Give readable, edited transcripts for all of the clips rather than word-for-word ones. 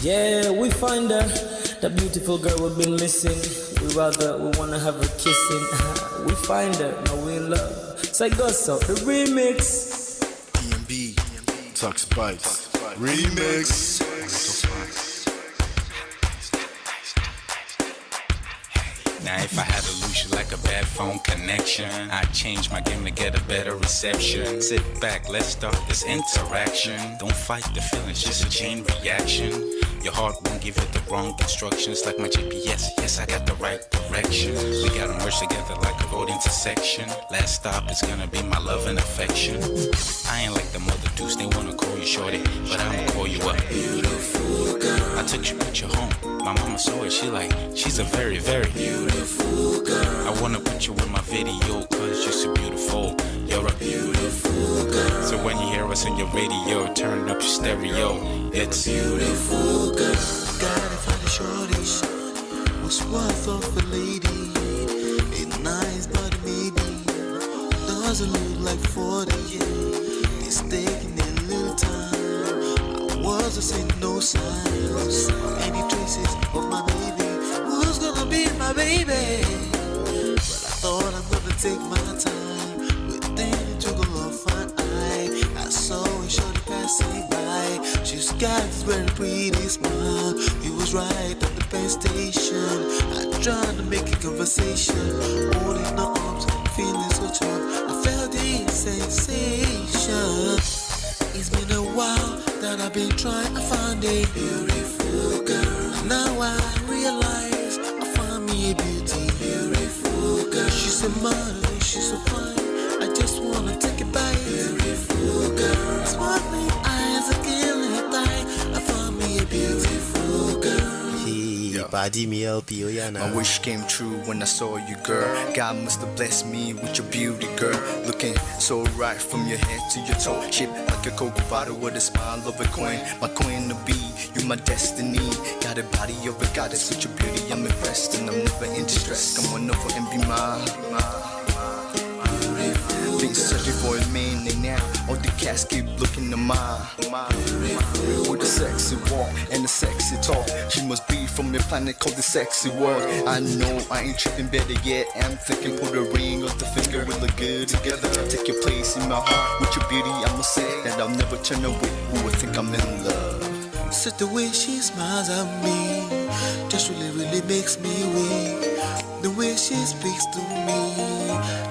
Yeah, we find her, the beautiful girl we've been missing. We wanna have her kissing. We find her, now we in love. So it goes out, the remix. DMB, 𝐃𝐀𝐔𝐆𝐇𝐓𝐄𝐑'𝐒 remix. Now if I had to lose you like a bad phone connection, I'd change my game to get a better reception. Sit back, let's start this interaction. Don't fight the feelings, just a chain reaction. Your heart won't give it the wrong instructions. Like my GPS, yes, I got the right direction. We gotta merge together like a road intersection. Last stop is gonna be my love and affection. I ain't like the mother dudes, they wanna call you shorty, but I'ma call you a beautiful girl. I took your picture home, my mama saw it, she's a very, very beautiful girl. I wanna put you in my video, cause you're so beautiful. You're a beautiful girl. So when you hear us on your radio, turn up your stereo. It's beautiful girl. Gotta find a shorty, what's worth of a lady. It's nice but maybe doesn't look like 40. It's taking a little time. I wasn't seeing no signs, any traces of my baby. Who's gonna be my baby? But I thought I'm gonna take my time within it took a long fun eye. I saw a shorty passing by. She's got this very pretty smile. It was right at the bus station. I tried to make a conversation, holding her arms, feeling so charmed. I felt the sensation. It's been a while that I've been trying to find a beautiful girl. Now I realize I found me a beauty, beautiful girl. She's a model, she's so fine. I just wanna take it by beautiful girl. Sparkling eyes, a killing eye. I found me a beautiful girl. My wish came true when I saw you, girl. God must have blessed me with your beauty, girl. Looking so right from your head to your toe. Shaped like a Coke bottle with a smile of a queen. My queen to be, you my destiny. Got a body of a goddess with your beauty. I'm impressed and I'm never in distress. Come on over and be mine. Been searching for a man now. All the cats keep looking to mine. With a sexy walk and a sexy talk. She must be from a planet called the sexy world. I know I ain't tripping, better yet I'm thinking put a ring on the finger. We look good together. Take your place in my heart. With your beauty I'ma say that I'll never turn away. Who would think I'm in love? Such the way she smiles at me just really makes me weak. The way she speaks to me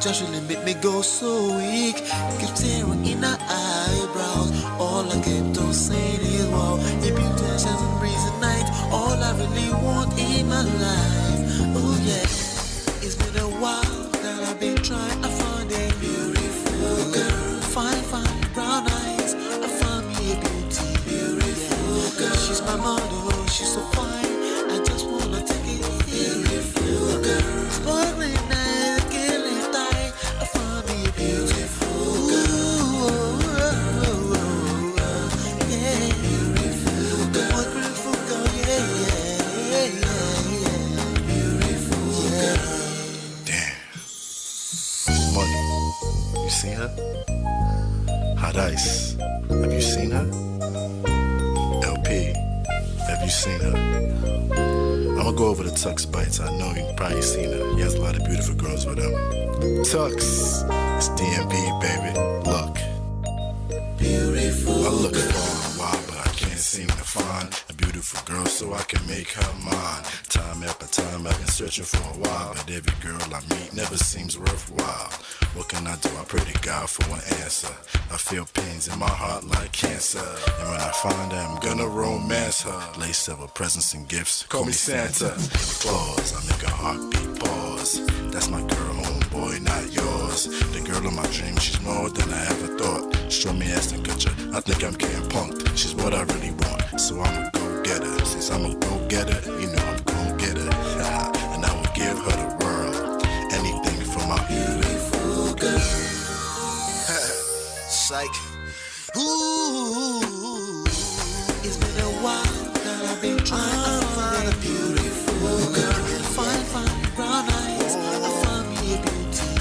just really make me go so weak. Keep staring in her eyebrows. All I kept on saying is wow. Your beauty shines and breeze at night. All I really want in my life. Oh yeah. It's been a while that I've been trying to find a beautiful girl. Fine, brown eyes. I found me a beauty, beautiful girl. She's my model, she's so fine. I just wanna take it, beautiful girl. Sparkling eyes, killing tight. I found me a beautiful girl. Yeah, beautiful girl. Beautiful girl, yeah. Beautiful girl. Damn. Money. You seen her? Hot Ice. Have you seen her? LP. Have you seen her? I'ma go over to 𝐃𝐀𝐔𝐆𝐇𝐓𝐄𝐑'E. I know you've probably seen her. He has a lot of beautiful girls with him. Tux, it's DMB, baby. Look. Beautiful. I look for a while, but I can't seem to find a beautiful girl so I can make her mine. Time after time I've been searching for a while, but every girl I meet never seems worthwhile. What can I do? I pray to God for an answer. I feel pains in my heart like cancer, and when I find her, I'm gonna romance her. Lace of her presents and gifts, call me Santa. Claus, I make her heartbeat pause. That's my girl home boy, not yours. The girl of my dreams, she's more than I ever thought. Show me ass and culture, I think I'm getting punked. She's what I really want, so I'm a go-getter. Since I'm a go-getter, you know I'm gon' get her. And I will give her the world, anything for my beautiful girl. Psych. Ooh, it's been a while that I've been trying to find a beautiful girl. Fine, brown eyes. I found me a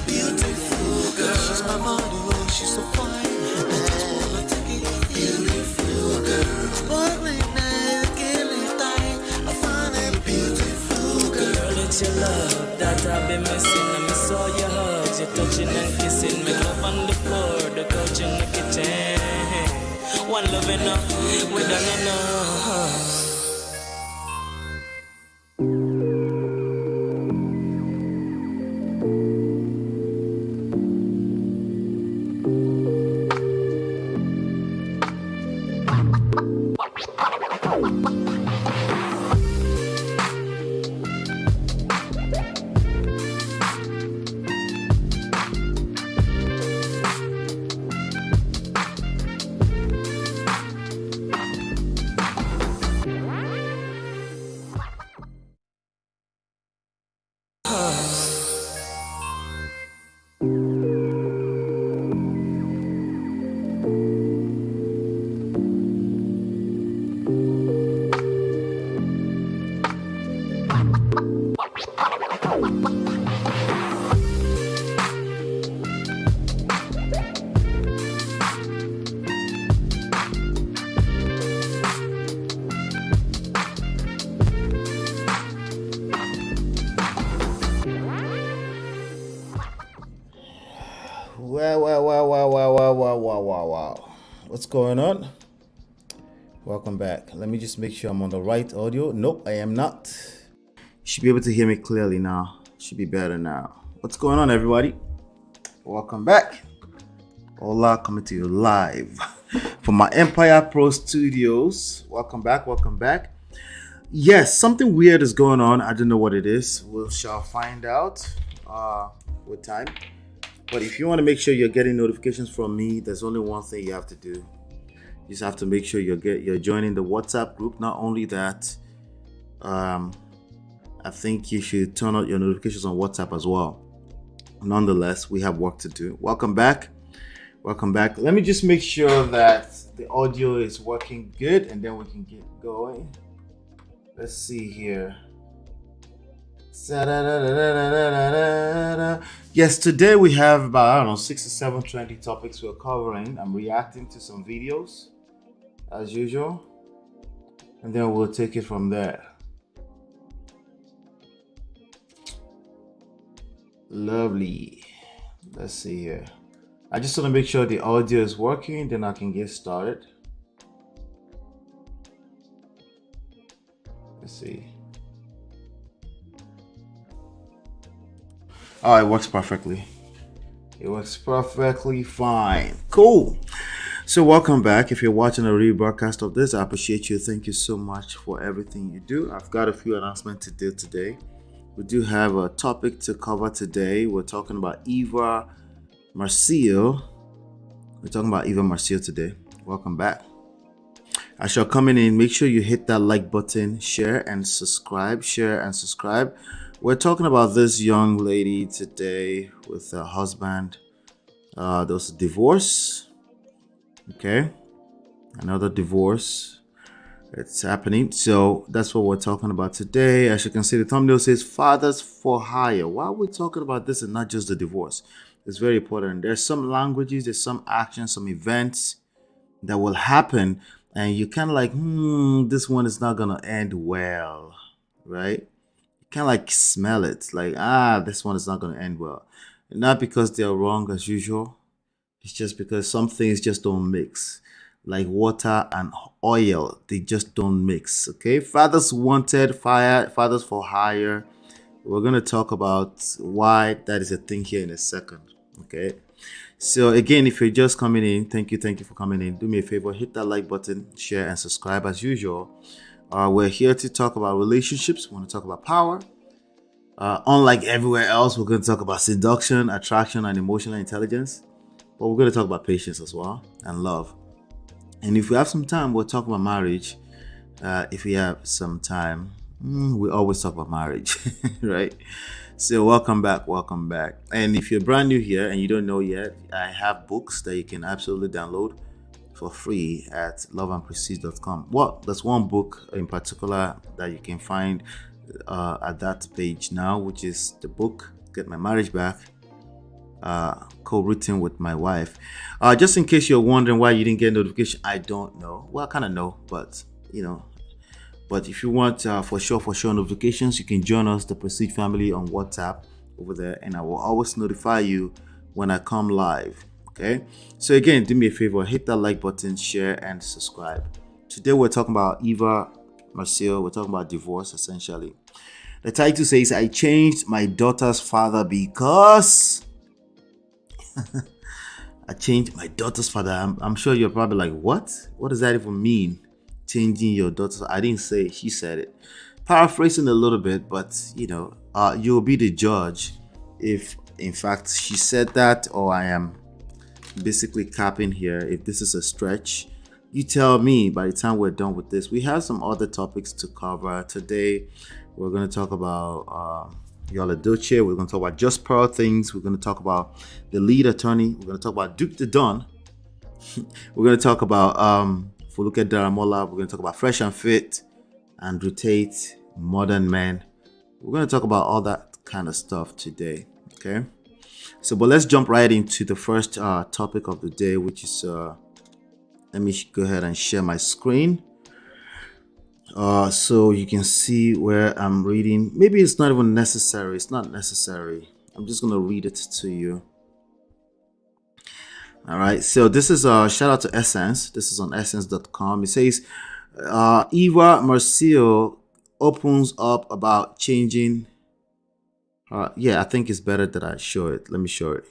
beautiful girl. She's my model, she's so fine. I just wanna take it, beautiful girl. Sparkling eyes, killing time. I found a beautiful girl. Girl, it's your love that I've been missing. I miss all your hugs, your touching and kissing. Make love on the floor, the couch in the kitchen. One love enough, we done enough. Wow. What's going on? Welcome back. Let me just make sure I'm on the right audio. Nope, I am not. You should be able to hear me clearly now. Should be better now. What's going on, everybody? Welcome back. Hola, coming to you live from my Empire Pro Studios. Welcome back. Yes, something weird is going on. I don't know what it is. We shall find out with time. But if you want to make sure you're getting notifications from me, there's only one thing you have to do. You just have to make sure you're joining the WhatsApp group. Not only that, I think you should turn on your notifications on WhatsApp as well. Nonetheless, we have work to do. Welcome back. Let me just make sure that the audio is working good, and then we can get going. Let's see here. Yes, today we have about 6 or 7 trendy topics we're covering. I'm reacting to some videos as usual, and then we'll take it from there. Lovely. Let's see here. I just want to make sure the audio is working, then I can get started. Let's see. Oh, it works perfectly. It works perfectly fine. Cool. So welcome back. If you're watching a rebroadcast of this, I appreciate you. Thank you so much for everything you do. I've got a few announcements to do today. We do have a topic to cover today. We're talking about Eva Marcille. Today. Welcome back. As you're coming in, make sure you hit that like button, share and subscribe. We're talking about this young lady today with her husband. There was a divorce. Okay. Another divorce. It's happening. So that's what we're talking about today. As you can see, the thumbnail says Fathers for Hire. Why are we talking about this and not just the divorce? It's very important. There's some languages, there's some actions, some events that will happen, and you kind of like, this one is not going to end well, right? Kind of like smell it, like this one is not going to end well. Not because they're wrong as usual, it's just because some things just don't mix, like water and oil. They just don't mix. Okay, fathers wanted, fathers for hire. We're going to talk about why that is a thing here in a second. Okay, so again, if you're just coming in, thank you for coming in. Do me a favor, hit that like button, share and subscribe as usual. We're here to talk about relationships. We want to talk about power. Unlike everywhere else, we're going to talk about seduction, attraction, and emotional intelligence. But we're going to talk about patience as well and love. And if we have some time, we'll talk about marriage. If we have some time, we always talk about marriage, right? So welcome back. And if you're brand new here and you don't know yet, I have books that you can absolutely download for free at loveandprestige.com. Well, there's one book in particular that you can find at that page now, which is the book Get My Marriage Back, co-written with my wife. Just in case you're wondering why you didn't get a notification, I don't know. Well, I kind of know, but but if you want for sure notifications, you can join us, the Prestige family, on WhatsApp over there, and I will always notify you when I come live. Okay, so again, do me a favor, hit that like button, share, and subscribe. Today we're talking about Eva Marcille. We're talking about divorce, essentially. The title says, I changed my daughter's father because I changed my daughter's father. I'm sure you're probably like, what does that even mean, changing your daughter's? I didn't say it, she said it. Paraphrasing a little bit, but you'll be the judge if in fact she said that, or I am basically capping here. If this is a stretch, you tell me. By the time we're done with this, we have some other topics to cover today. We're going to talk about Yola Doce. We're going to talk about Just Pearl things. We're going to talk about the lead attorney. We're going to talk about Duke the Don. We're going to talk about Foluke Daramola. We're going to talk about Fresh and Fit, Andrew Tate, Modern Men. We're going to talk about all that kind of stuff today. Okay, so but let's jump right into the first topic of the day, which is let me go ahead and share my screen so you can see where I'm reading. Maybe it's not even necessary. It's not necessary. I'm just going to read it to you. All right. So this is a shout out to Essence. This is on essence.com. It says Eva Marcille opens up about changing. Yeah, I think it's better that I show it. Let me show it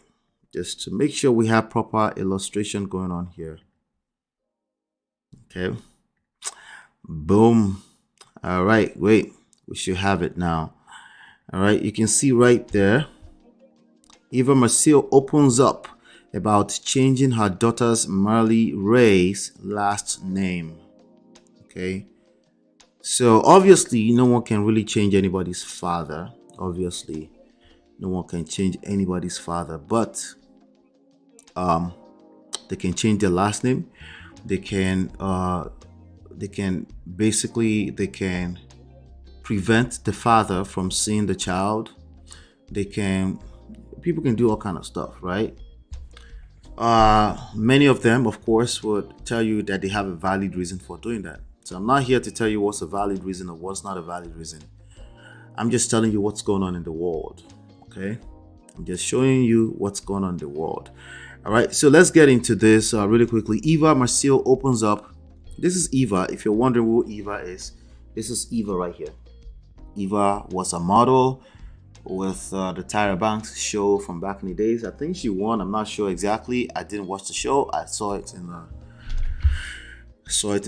just to make sure we have proper illustration going on here. Okay. Boom. All right. Wait, we should have it now. All right. You can see right there. Eva Marcille opens up about changing her daughter's Marley Ray's last name. Okay. So obviously, no one can really change anybody's father. Obviously, no one can change anybody's father, but they can change their last name. They can prevent the father from seeing the child. People can do all kind of stuff, right? Many of them, of course, would tell you that they have a valid reason for doing that. So I'm not here to tell you what's a valid reason or what's not a valid reason. I'm just telling you what's going on in the world. Okay, I'm just showing you what's going on in the world. All right, so let's get into this really quickly. Eva Marcille opens up. This is Eva. If you're wondering who Eva is, this is Eva right here. Eva was a model with the Tyra Banks show from back in the days. I think she won. I'm not sure exactly. I didn't watch the show. I saw it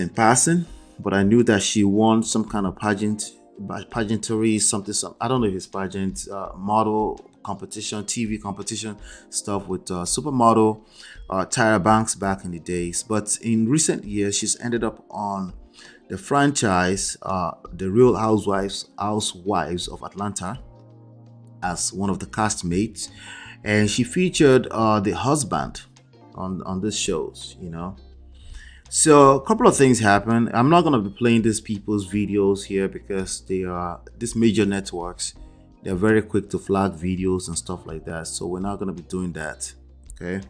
in passing, but I knew that she won some kind of pageantry, something. I don't know if it's pageant, model competition, TV competition stuff with supermodel Tyra Banks back in the days. But in recent years, she's ended up on the franchise, The Real Housewives of Atlanta, as one of the castmates, and she featured the husband on these shows. So a couple of things happen. I'm not going to be playing these people's videos here because they are these major networks. They're very quick to flag videos and stuff like that. So we're not going to be doing that. Okay.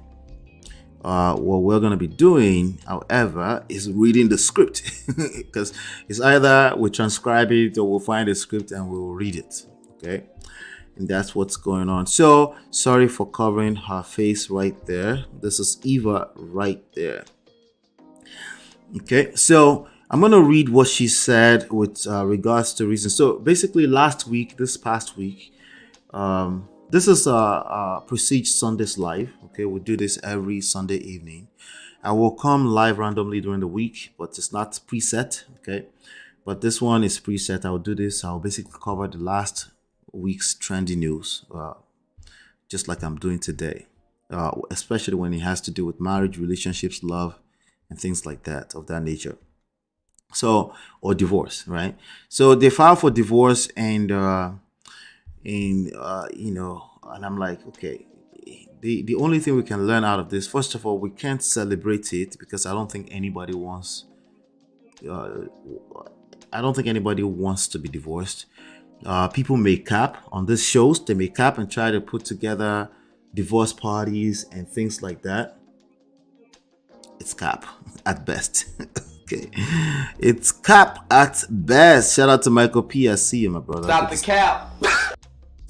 What we're going to be doing, however, is reading the script because it's either we transcribe it or we'll find a script and we'll read it. Okay. And that's what's going on. So sorry for covering her face right there. This is Eva right there. Okay, so I'm going to read what she said with regards to reasons. So basically this past week, this is Prestige Sundays Live. Okay, we do this every Sunday evening. I will come live randomly during the week, but it's not preset. Okay, but this one is preset. I'll do this. I'll basically cover the last week's trendy news, just like I'm doing today, especially when it has to do with marriage, relationships, love, and things like that of that nature. So, or divorce, right? So they filed for divorce, and and I'm like, okay, the only thing we can learn out of this, first of all, we can't celebrate it because I don't think anybody wants. I don't think anybody wants to be divorced. People may cap on these shows. They may cap and try to put together divorce parties and things like that. It's cap at best. Okay, it's cap at best. Shout out to Michael P. I see you, my brother. Stop the cap.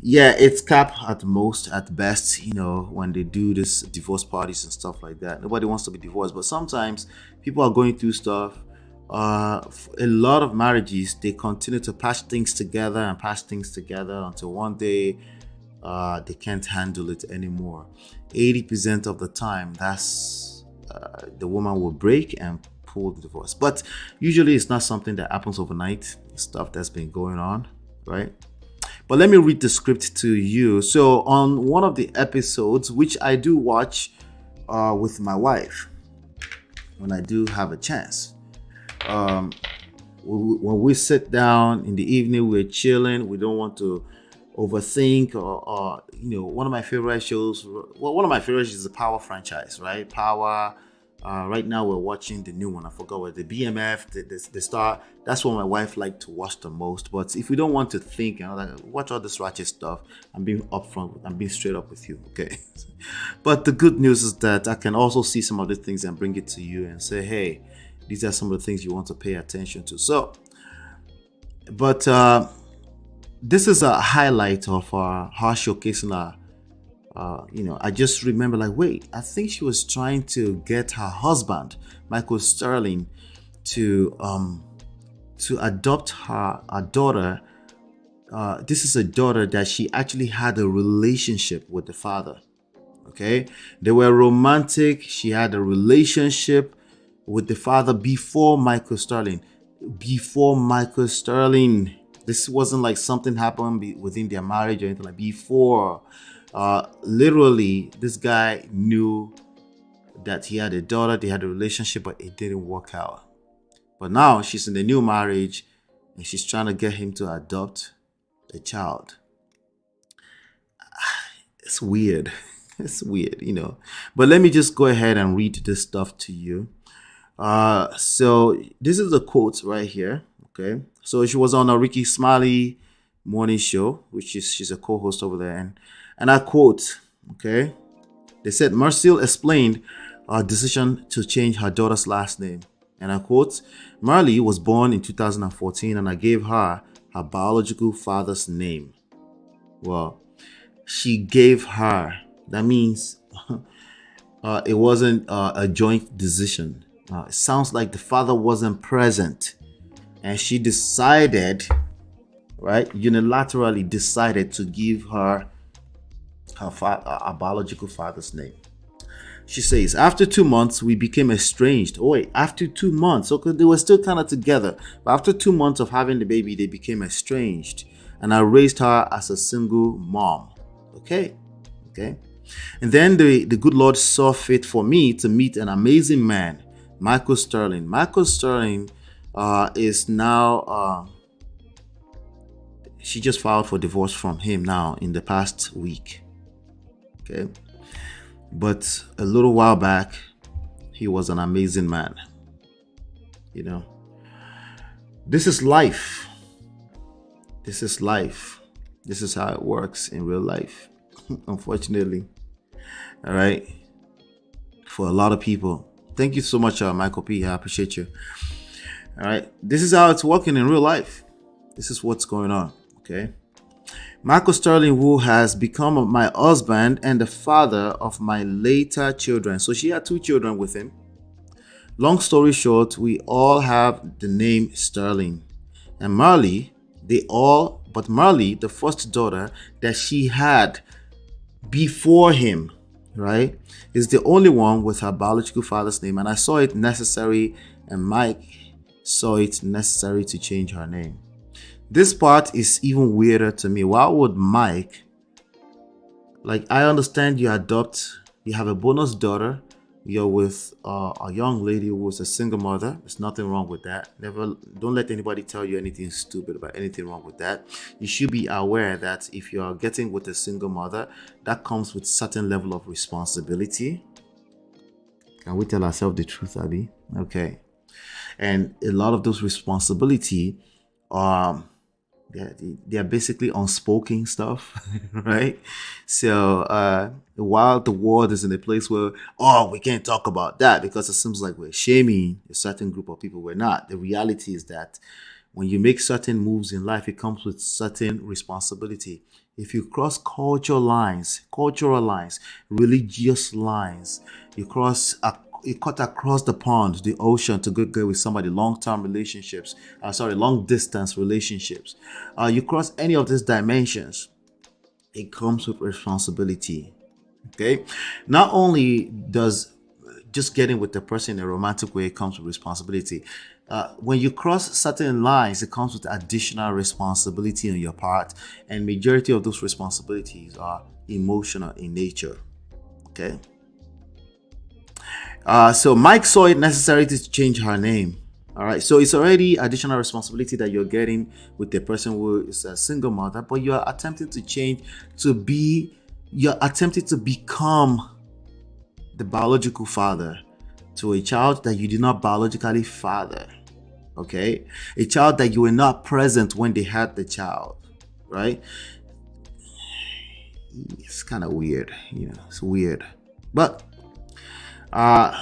Yeah, it's cap at most, at best, when they do this divorce parties and stuff like that. Nobody wants to be divorced, but sometimes people are going through stuff. A lot of marriages, they continue to patch things together until one day they can't handle it anymore. 80% of the time, that's the woman will break and pull the divorce. But usually it's not something that happens overnight. It's stuff that's been going on, right? But let me read the script to you. So on one of the episodes, which I do watch with my wife when I do have a chance, when we sit down in the evening, we're chilling, we don't want to overthink, or one of my favorite shows, one of my favorites is the Power franchise, right? Power. Right now we're watching the new one. I forgot what the BMF, the Star. That's what my wife liked to watch the most. But if we don't want to think and watch all this ratchet stuff, I'm being upfront. I'm being straight up with you, okay? But the good news is that I can also see some of the things and bring it to you and say, hey, these are some of the things you want to pay attention to. So, but this is a highlight of her showcasing her. I just remember, like, wait, I think she was trying to get her husband, Michael Sterling, to adopt her daughter. This is a daughter that she actually had a relationship with the father. Okay, they were romantic. She had a relationship with the father before Michael Sterling. This wasn't like something happened within their marriage or anything like before. Literally, this guy knew that he had a daughter, they had a relationship, but it didn't work out. But now she's in a new marriage and she's trying to get him to adopt a child. It's weird. It's weird, But let me just go ahead and read this stuff to you. So this is the quote right here. Okay. So she was on a Ricky Smiley morning show, which is she's a co-host over there, and I quote, okay, they said Marcille explained her decision to change her daughter's last name, and I quote, Marley was born in 2014 and I gave her biological father's name. Well, she gave her, that means it wasn't a joint decision. It sounds like the father wasn't present and she decided, right, unilaterally decided to give her a biological father's name. She says, after 2 months, we became estranged. Oh, wait, after 2 months. Okay, they were still kind of together. But after 2 months of having the baby, they became estranged. And I raised her as a single mom. Okay. And then the good Lord saw fit for me to meet an amazing man, Michael Sterling. Michael Sterling is now... she just filed for divorce from him now in the past week. Okay. But a little while back, he was an amazing man. This is life. This is life. This is how it works in real life. Unfortunately. All right. For a lot of people. Thank you so much, Michael P. I appreciate you. All right. This is how it's working in real life. This is what's going on. Okay. Michael Sterling, who has become my husband and the father of my later children. So she had 2 children with him. Long story short, we all have the name Sterling. And Marley, but Marley, the first daughter that she had before him, right, is the only one with her biological father's name. And I saw it necessary, and Mike saw it necessary to change her name. This part is even weirder to me. Why would Mike, like, I understand you have a bonus daughter, you're with a young lady who was a single mother. There's nothing wrong with that. Don't let anybody tell you anything stupid about anything wrong with that. You should be aware that if you are getting with a single mother, that comes with certain level of responsibility. Can we tell ourselves the truth, Abby? Okay. And a lot of those responsibility they're basically unspoken stuff, right? So while the world is in a place where, we can't talk about that because it seems like we're shaming a certain group of people, we're not. The reality is that when you make certain moves in life, it comes with certain responsibility. If you cross cultural lines, religious lines, you cut across the pond, the ocean to go with somebody, long-term relationships, long-distance relationships. You cross any of these dimensions, it comes with responsibility. Okay? Not only does just getting with the person in a romantic way comes with responsibility, when you cross certain lines, it comes with additional responsibility on your part, and majority of those responsibilities are emotional in nature. Okay? So Mike saw it necessary to change her name. All right. So it's already additional responsibility that you're getting with the person who is a single mother, but you're attempting to change you're attempting to become the biological father to a child that you did not biologically father. Okay. A child that you were not present when they had the child. Right. It's kind of weird. It's weird. But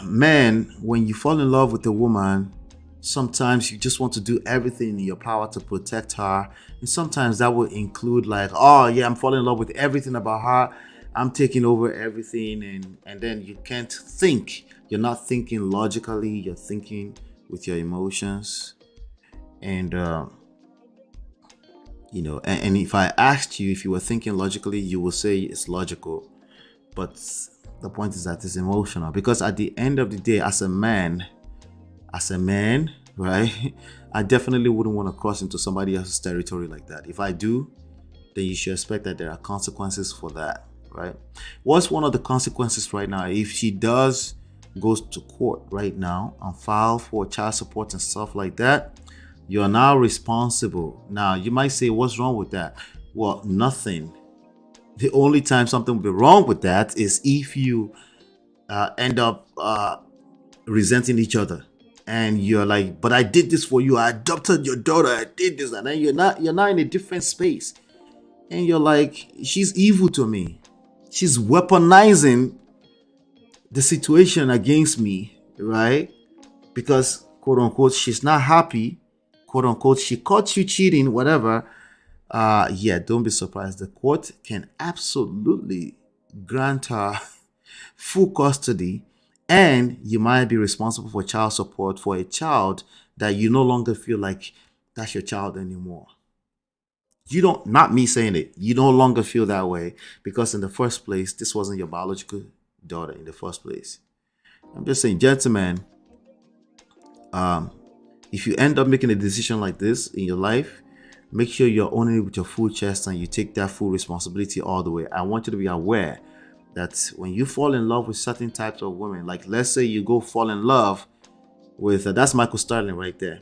man, when you fall in love with a woman, sometimes you just want to do everything in your power to protect her, and sometimes that will include like, I'm falling in love with everything about her, I'm taking over everything, and then you can't think. You're not thinking logically, you're thinking with your emotions. And and if I asked you if you were thinking logically, you will say it's logical, but the point is that it's emotional, because at the end of the day, as a man, right, I definitely wouldn't want to cross into somebody else's territory like that. If I do, then you should expect that there are consequences for that, right? What's one of the consequences right now? If she goes to court right now and file for child support and stuff like that, you are now responsible. Now, you might say, what's wrong with that? Well, nothing. The only time something will be wrong with that is if you end up resenting each other, and you're like, but I did this for you, I adopted your daughter, I did this, and then you're not in a different space, and you're like, she's evil to me, she's weaponizing the situation against me, right? Because quote unquote she's not happy, quote unquote she caught you cheating, whatever. Don't be surprised. The court can absolutely grant her full custody, and you might be responsible for child support for a child that you no longer feel like that's your child anymore. Not me saying it, you no longer feel that way, because in the first place, this wasn't your biological daughter in the first place. I'm just saying, gentlemen, if you end up making a decision like this in your life, make sure you're owning it with your full chest and you take that full responsibility all the way. I want you to be aware that when you fall in love with certain types of women, like let's say you go fall in love with, that's Michael Sterling right there.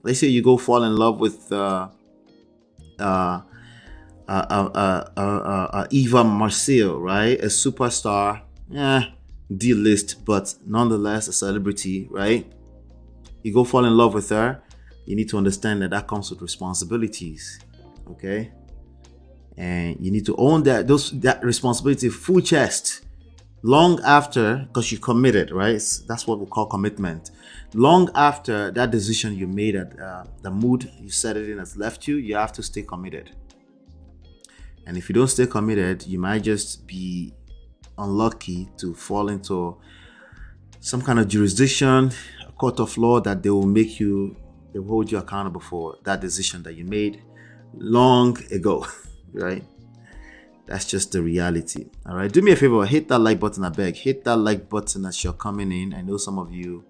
Let's say you go fall in love with Eva Marcille, right? A superstar, D-list, but nonetheless a celebrity, right? You go fall in love with her. You need to understand that comes with responsibilities, okay? And you need to own that responsibility full chest long after, because you committed, right? That's what we call commitment. Long after that decision you made, at the mood you set it in has left you, you have to stay committed. And if you don't stay committed, you might just be unlucky to fall into some kind of jurisdiction, a court of law, that they will hold you accountable for that decision that you made long ago, right? That's just the reality. All right, do me a favor, hit that like button, I beg. Hit that like button as you're coming in. I know some of you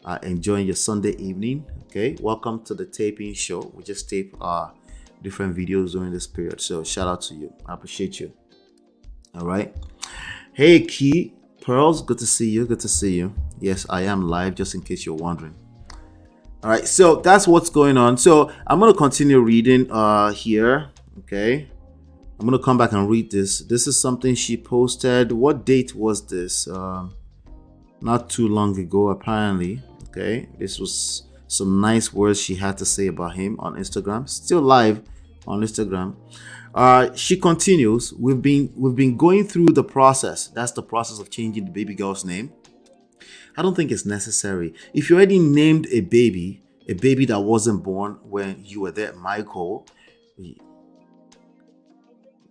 are enjoying your Sunday evening. Okay, welcome to the taping show. We just tape the different videos during this period. So shout out to you. I appreciate you. All right. Hey, Key Pearls, good to see you. Good to see you. Yes, I am live, just in case you're wondering. All right, so that's what's going on. So I'm going to continue reading here. Okay. I'm going to come back and read this. This is something she posted. What date was this? Not too long ago, apparently. Okay. This was some nice words she had to say about him on Instagram. Still live on Instagram. She continues. We've been going through the process. That's the process of changing the baby girl's name. I don't think it's necessary. If you already named a baby that wasn't born when you were there, Michael,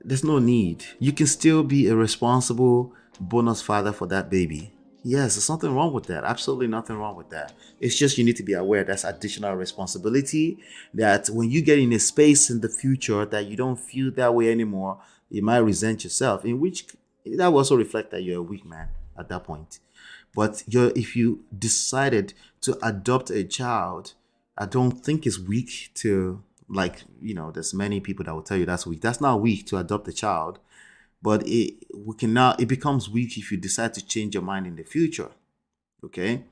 there's no need. You can still be a responsible bonus father for that baby. Yes, there's nothing wrong with that. Absolutely nothing wrong with that. It's just you need to be aware that's additional responsibility, that when you get in a space in the future that you don't feel that way anymore, you might resent yourself, in which that will also reflect that you're a weak man at that point. But if you decided to adopt a child, I don't think it's weak to, there's many people that will tell you that's weak. That's not weak to adopt a child. But it becomes weak if you decide to change your mind in the future, okay?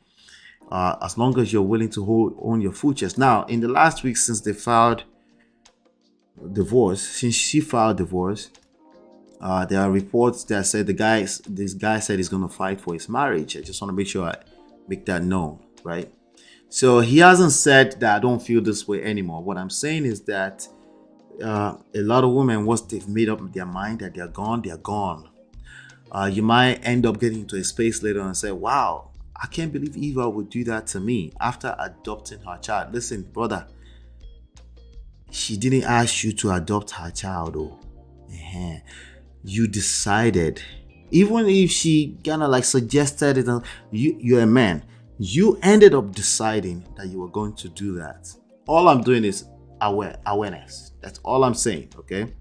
As long as you're willing to own your futures. Now, in the last week since they filed divorce, since she filed divorce, there are reports that said this guy said he's going to fight for his marriage. I just want to make sure I make that known, right? So he hasn't said that I don't feel this way anymore. What I'm saying is that a lot of women, once they've made up their mind that they're gone, they're gone. You might end up getting into a space later and say, wow, I can't believe Eva would do that to me after adopting her child. Listen, brother, she didn't ask you to adopt her child. You decided. Even if she kind of suggested it, you're a man. You ended up deciding that you were going to do that. All I'm doing is awareness. That's all I'm saying, okay?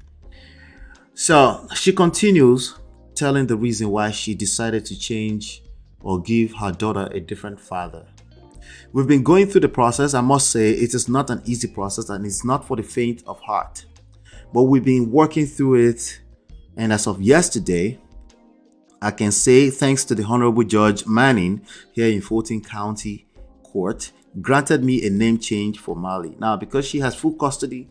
So she continues telling the reason why she decided to change or give her daughter a different father. We've been going through the process. I must say it is not an easy process and it's not for the faint of heart. But we've been working through it, and as of yesterday, I can say thanks to the Honorable Judge Manning here in Fulton County Court, granted me a name change for Marley. Now, because she has full custody,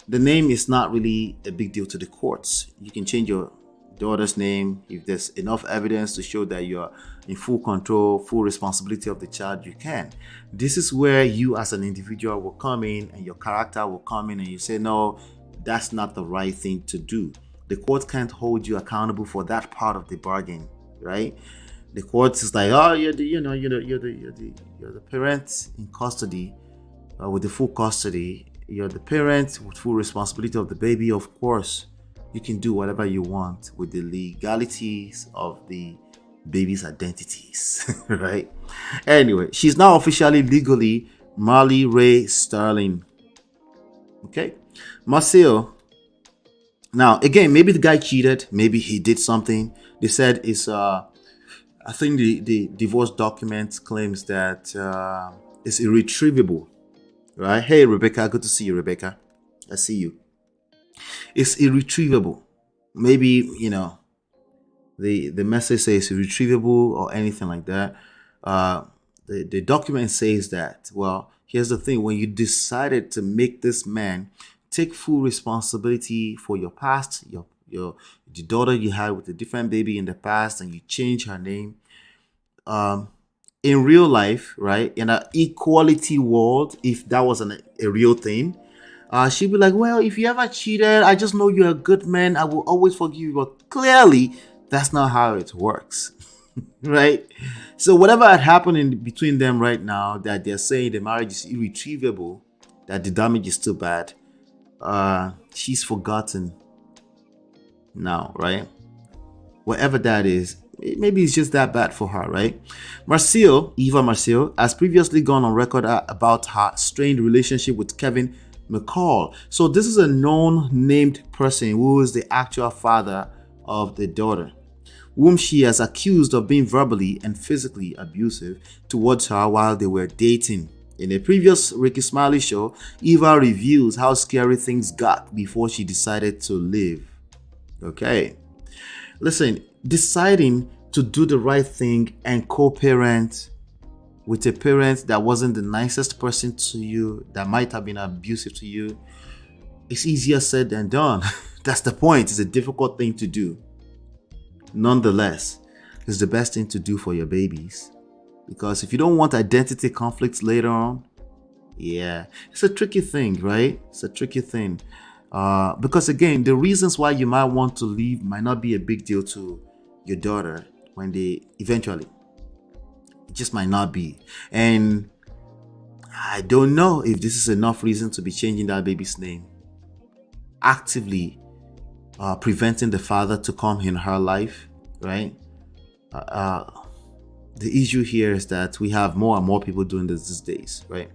the name is not really a big deal to the courts. You can change your daughter's name if there's enough evidence to show that you're in full control, full responsibility of the child, you can. This is where you as an individual will come in and your character will come in and you say, no, that's not the right thing to do. The court can't hold you accountable for that part of the bargain, right? The court is like, oh, you're the parent in custody, with the full custody. You're the parent with full responsibility of the baby. Of course, you can do whatever you want with the legalities of the baby's identities, right? Anyway, she's now officially legally Marley Ray Sterling. Okay, Marcille. Now, again, maybe the guy cheated. Maybe he did something. They said it's I think the divorce document claims that it's irretrievable, right? Hey, Rebecca, good to see you, Rebecca. I see you. It's irretrievable. Maybe, the message says irretrievable or anything like that. The document says that, well, here's the thing. When you decided to make this man take full responsibility for your past, the daughter you had with a different baby in the past, and you change her name. In real life, right, in an equality world, if that was a real thing, she'd be like, well, if you ever cheated, I just know you're a good man. I will always forgive you. But clearly, that's not how it works, right? So whatever had happened in between them right now, that they're saying the marriage is irretrievable, that the damage is too bad, she's forgotten now, right? Whatever that is, maybe it's just that bad for her, right? Eva Marcille has previously gone on record about her strained relationship with Kevin McCall. So this is a known named person who is the actual father of the daughter, whom she has accused of being verbally and physically abusive towards her while they were dating. In a previous Ricky Smiley show, Eva reviews how scary things got before she decided to live. Okay. Listen, deciding to do the right thing and co-parent with a parent that wasn't the nicest person to you, that might have been abusive to you, it's easier said than done. That's the point. It's a difficult thing to do. Nonetheless, it's the best thing to do for your babies. Because if you don't want identity conflicts later on, yeah, it's a tricky thing, right? It's a tricky thing. Because again, the reasons why you might want to leave might not be a big deal to your daughter when they eventually. It just might not be. And I don't know if this is enough reason to be changing that baby's name. Actively preventing the father to come in her life, right? The issue here is that we have more and more people doing this these days, right?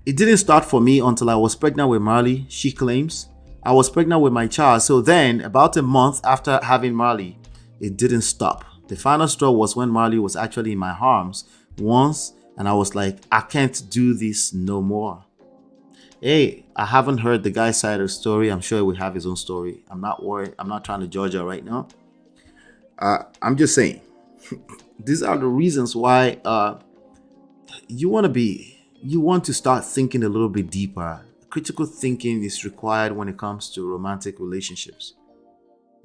It didn't start for me until I was pregnant with Marley. She claims I was pregnant with my child. So then, about a month after having Marley, it didn't stop. The final straw was when Marley was actually in my arms once, and I was like, I can't do this no more. Hey, I haven't heard the guy's side of the story. I'm sure he will have his own story. I'm not worried. I'm not trying to judge her right now. I'm just saying. These are the reasons why you want to start thinking a little bit deeper. Critical thinking is required when it comes to romantic relationships.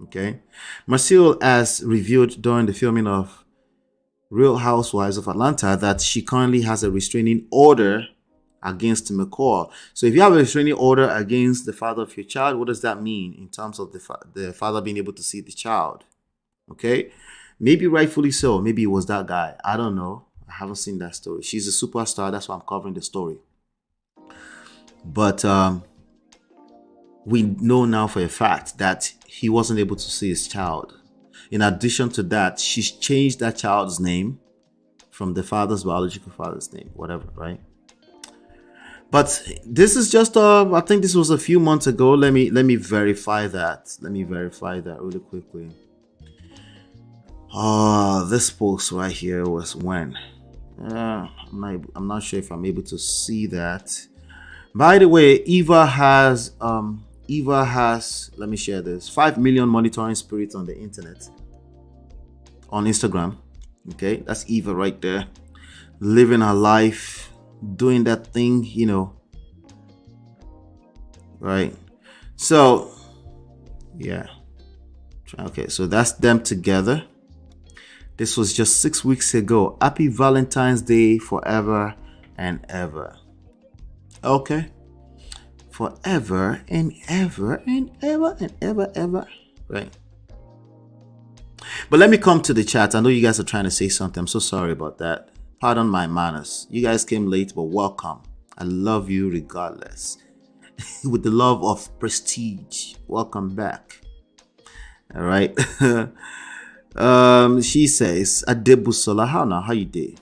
Okay? Marcille has revealed during the filming of Real Housewives of Atlanta that she currently has a restraining order against McCall. So if you have a restraining order against the father of your child, what does that mean in terms of the father being able to see the child? Okay? Maybe rightfully so. Maybe it was that guy. I don't know. I haven't seen that story. She's a superstar. That's why I'm covering the story. But we know now for a fact that he wasn't able to see his child. In addition to that, she's changed that child's name from the father's biological father's name, whatever, right? But this is just, I think this was a few months ago. Let me verify that. Let me verify that really quickly. This post right here was when? I'm not sure if I'm able to see that. By the way, Eva has, let me share this, 5 million monitoring spirits on the internet. On Instagram. Okay, that's Eva right there. Living her life, doing that thing, you know. Right. So, yeah. Okay, so that's them together. This was just 6 weeks ago. Happy Valentine's Day forever and ever. Okay. Forever and ever and ever and ever. Right. But let me come to the chat. I know you guys are trying to say something. I'm so sorry about that. Pardon my manners. You guys came late, but welcome. I love you regardless. With the love of prestige. Welcome back. All right. She says, Adebusola, how you do?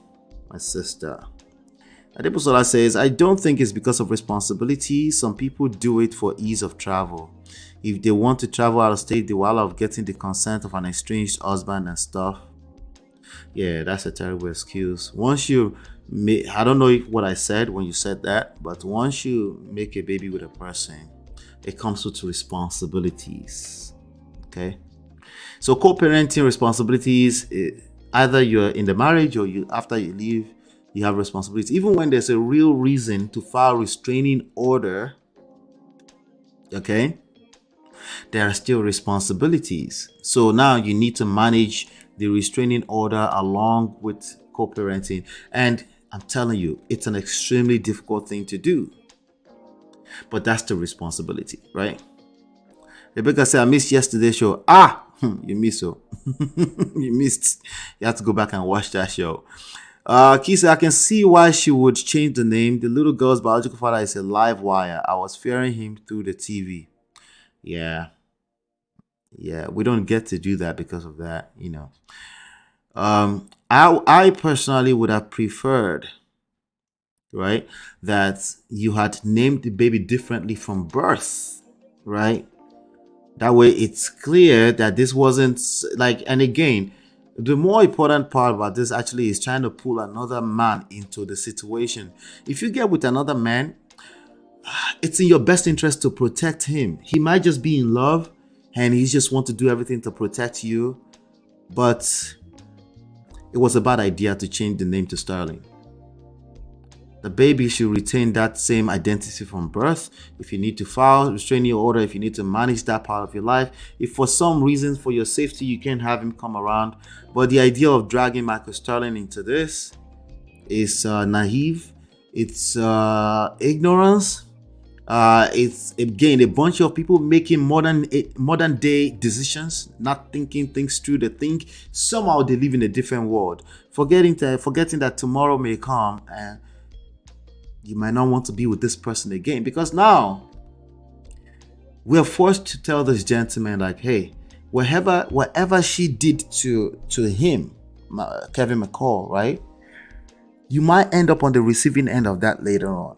My sister. Adebusola says, I don't think it's because of responsibility. Some people do it for ease of travel. If they want to travel out of state, the while of getting the consent of an estranged husband and stuff. Yeah, that's a terrible excuse. Once you make, I don't know what I said when you said that, but once you make a baby with a person, it comes with responsibilities. Okay? So co-parenting responsibilities, either you're in the marriage or after you leave, you have responsibilities. Even when there's a real reason to file restraining order, okay, there are still responsibilities. So now you need to manage the restraining order along with co-parenting. And I'm telling you, it's an extremely difficult thing to do. But that's the responsibility, right? Rebecca said, I missed yesterday's show. You missed so. You missed. You have to go back and watch that show. Kisa, I can see why she would change the name. The little girl's biological father is a live wire. I was fearing him through the TV. Yeah, we don't get to do that because of that, you know. I personally would have preferred, right, that you had named the baby differently from birth, right? That way it's clear that this wasn't like, and again, The more important part about this actually is trying to pull another man into the situation. If you get with another man, it's in your best interest to protect him. He might just be in love and he just want to do everything to protect you, but it was a bad idea to change the name to Sterling. The baby should retain that same identity from birth. If you need to file restraining order, if you need to manage that part of your life, if for some reason for your safety you can't have him come around, but the idea of dragging Michael Sterling into this is naive. It's ignorance. It's again a bunch of people making modern day decisions, not thinking things through. They think somehow they live in a different world, forgetting that tomorrow may come and you might not want to be with this person again, because now we're forced to tell this gentleman like, hey, whatever she did to him, Kevin McCall, right? You might end up on the receiving end of that later on.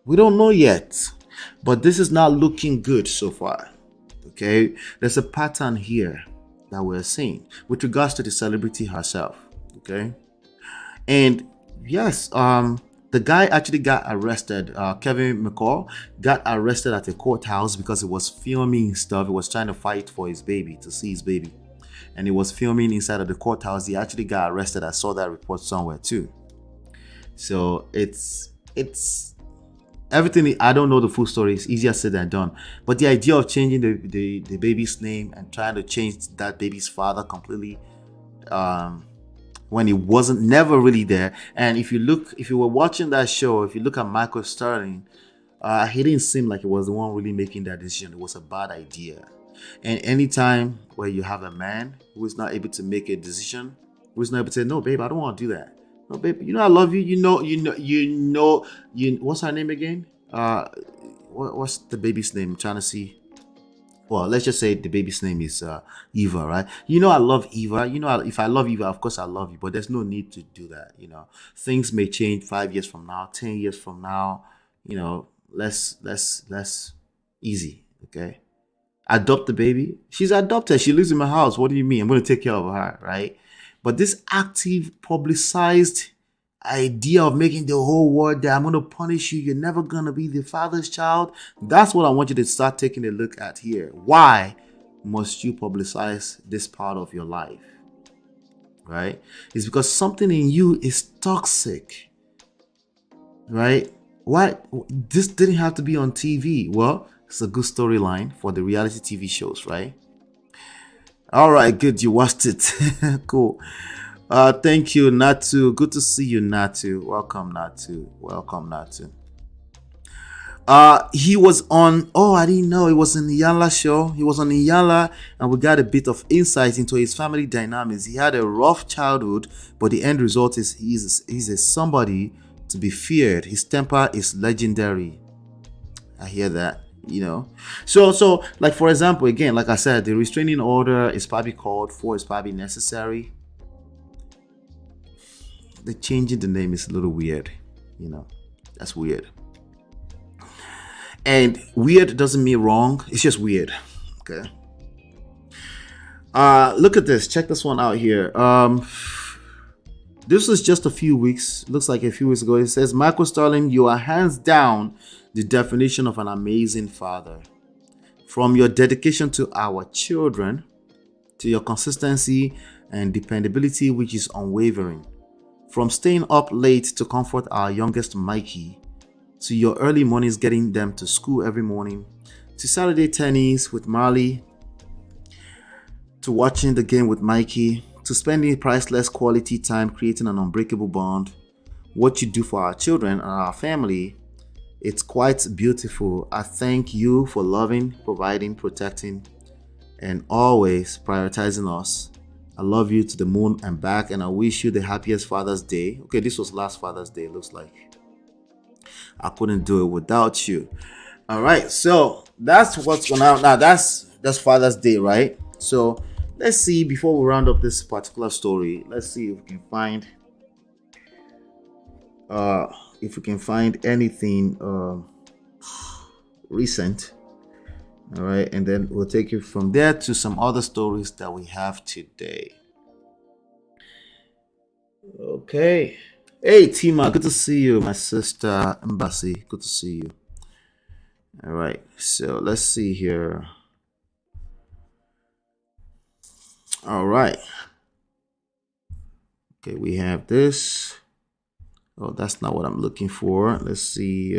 We don't know yet, but this is not looking good so far. Okay, there's a pattern here that we're seeing with regards to the celebrity herself. Okay, and yes, the guy actually got arrested. Kevin McCall got arrested at a courthouse because he was filming stuff. He was trying to fight for his baby, to see his baby, and he was filming inside of the courthouse. He actually got arrested. I saw that report somewhere too. So it's everything. I don't know the full story. It's easier said than done. But the idea of changing the baby's name and trying to change that baby's father completely, when he wasn't never really there. And if you were watching that show, if you look at Michael Sterling, he didn't seem like he was the one really making that decision. It was a bad idea. And anytime where you have a man who is not able to make a decision, who is not able to say, no, babe, I don't want to do that. No, babe, I love you. You know, what's her name again? What's the baby's name? I'm trying to see. Well, let's just say the baby's name is Eva, right? I love Eva. If I love Eva, of course I love you. But there's no need to do that. Things may change 5 years from now, 10 years from now. Less easy. Okay, adopt the baby. She's adopted. She lives in my house. What do you mean? I'm going to take care of her, right? But this active, publicized idea of making the whole world that I'm going to punish you, you're never going to be the father's child, that's what I want you to start taking a look at here. Why must you publicize this part of your life? Right? It's because something in you is toxic. Right? Why? This didn't have to be on TV. Well, it's a good storyline for the reality TV shows, right? All right, good. You watched it. Cool. Thank you, Natu. Good to see you, Natu. Welcome, Natu. He was on, I didn't know, it was in the Yala show. He was on the Yala, and we got a bit of insight into his family dynamics. He had a rough childhood, but the end result is he's a somebody to be feared. His temper is legendary. I hear that. So like, for example, again, like I said, the restraining order is probably called for, is probably necessary. The changing the name is a little weird. That's weird. And weird doesn't mean wrong. It's just weird. Okay. Look at this. Check this one out here. This was just a few weeks. Looks like a few weeks ago. It says, Michael Sterling, you are hands down the definition of an amazing father. From your dedication to our children, to your consistency and dependability, which is unwavering. From staying up late to comfort our youngest Mikey, to your early mornings getting them to school every morning, to Saturday tennis with Marley, to watching the game with Mikey, to spending priceless quality time creating an unbreakable bond. What you do for our children and our family, it's quite beautiful. I thank you for loving, providing, protecting, and always prioritizing us. I love you to the moon and back, and I wish you the happiest Father's Day. Okay, this was last Father's Day, it looks like. I couldn't do it without you. All right, so that's what's going on now. That's Father's Day, right? So let's see, before we round up this particular story, let's see if we can find anything recent All right, and then we'll take you from there to some other stories that we have today. Okay. Hey, Tima, good to see you. My sister, Embassy, good to see you. All right, so let's see here. All right. Okay, we have this. Oh, that's not what I'm looking for. Let's see.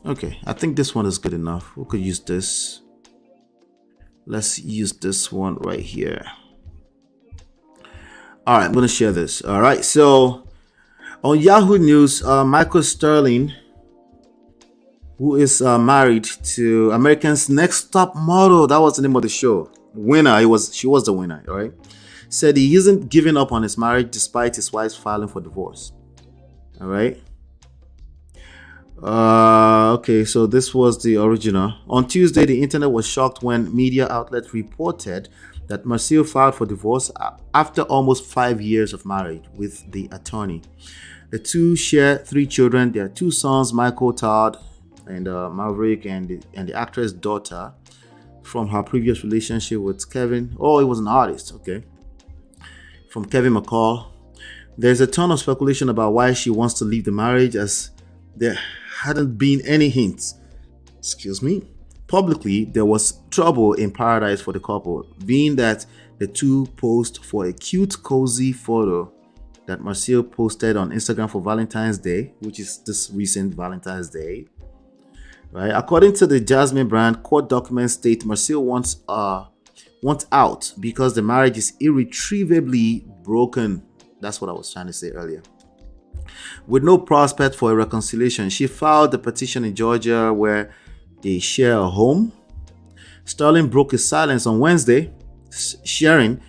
Okay, I think this one is good enough. We could use this. Let's use this one right here. All right, I'm gonna share this. All right, so on Yahoo News, Michael Sterling, who is married to American's Next Top Model, that was the name of the show. Winner, she was the winner. All right, said he isn't giving up on his marriage despite his wife's filing for divorce. All right. Okay, so this was the original. On Tuesday, the internet was shocked when media outlets reported that Marcille filed for divorce after almost 5 years of marriage with the attorney. The two share 3 children. Their 2 sons, Michael Todd and Maverick, and the actress' daughter from her previous relationship with Kevin. Oh, he was an artist. Okay, from Kevin McCall. There's a ton of speculation about why she wants to leave the marriage, as there hadn't been any hints. Publicly, there was trouble in paradise for the couple, being that the two posed for a cute, cozy photo that Marcille posted on Instagram for Valentine's Day, which is this recent Valentine's Day. Right? According to the Jasmine brand, court documents state Marcille wants out because the marriage is irretrievably broken. That's what I was trying to say earlier. With no prospect for a reconciliation, she filed the petition in Georgia where they share a home. Sterling broke his silence on Wednesday, sharing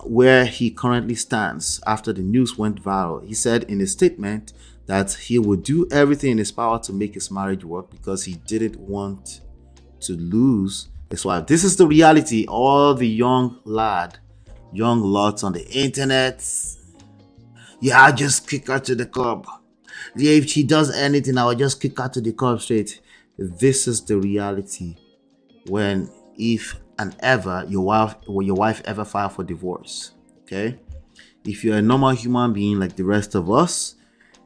where he currently stands after the news went viral. He said in a statement that he would do everything in his power to make his marriage work because he didn't want to lose his wife. This is the reality. All the young lots on the internet. Yeah, I'll just kick her to the curb. If she does anything, I'll just kick her to the curb straight. This is the reality when, if and ever, your wife ever file for divorce. Okay? If you're a normal human being like the rest of us,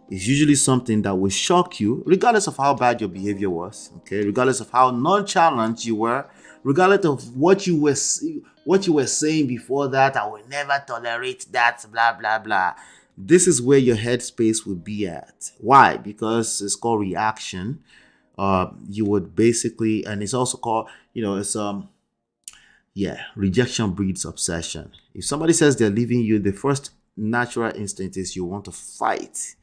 it's usually something that will shock you, regardless of how bad your behavior was. Okay? Regardless of how nonchalant you were, regardless of what you were saying before that, I will never tolerate that, blah, blah, blah. This is where your headspace will be at. Why? Because it's called reaction. You would basically, and it's also called, rejection breeds obsession. If somebody says they're leaving you, the first natural instinct is you want to fight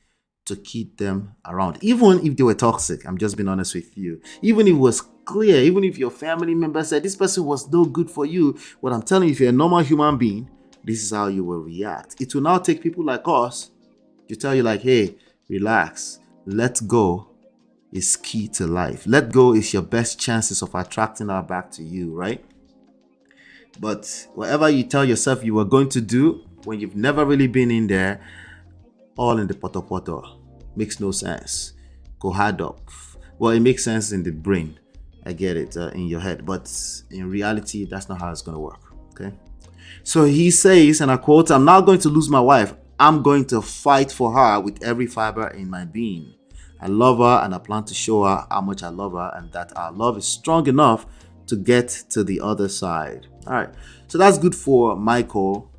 to keep them around, even if they were toxic. I'm just being honest with you. Even if it was clear, even if your family member said this person was no good for you, what I'm telling you, if you're a normal human being, this is how you will react. It will now take people like us to tell you, like, hey, relax. Let go is key to life. Let go is your best chances of attracting her back to you, right? But whatever you tell yourself you were going to do when you've never really been in there, all in the poto, makes no sense. Go hard up. Well, it makes sense in the brain. I get it, in your head. But in reality, that's not how it's going to work, okay? So he says, and I quote, "I'm not going to lose my wife. I'm going to fight for her with every fiber in my being. I love her and I plan to show her how much I love her and that our love is strong enough to get to the other side." All right. So that's good for Michael.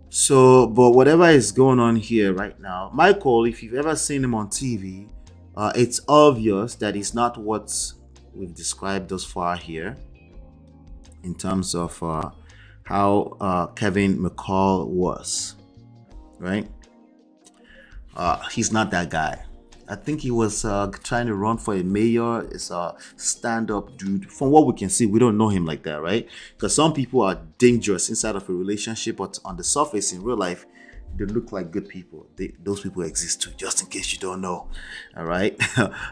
So, but whatever is going on here right now, Michael, if you've ever seen him on TV, it's obvious that he's not what we've described thus far here in terms of how Kevin McCall was, right? He's not that guy. I think he was trying to run for a mayor. It's a stand-up dude. From what we can see, we don't know him like that, right? Because some people are dangerous inside of a relationship, but on the surface, in real life, they look like good people. Those people exist too, just in case you don't know. All right.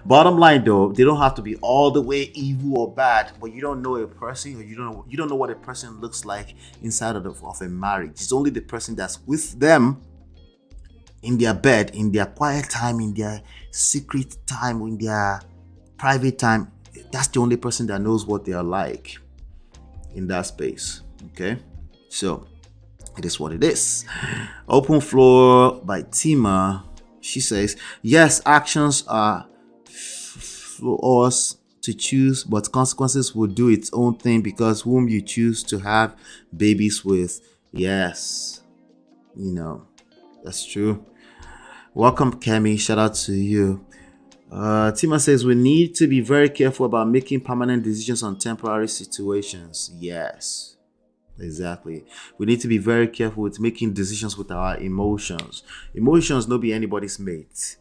Bottom line, though, they don't have to be all the way evil or bad, but you don't know a person, or you don't know what a person looks like inside of a marriage. It's only the person that's with them in their bed, in their quiet time, in their secret time, in their private time, that's the only person that knows what they are like in that space. Okay, so it is what it is. Open Floor by Tima. She says, yes, actions are for us to choose, but consequences will do its own thing because whom you choose to have babies with. Yes, that's true. Welcome, Kemi. Shout out to you. Tima says we need to be very careful about making permanent decisions on temporary situations. Yes, exactly. We need to be very careful with making decisions with our emotions. Emotions no be anybody's mate.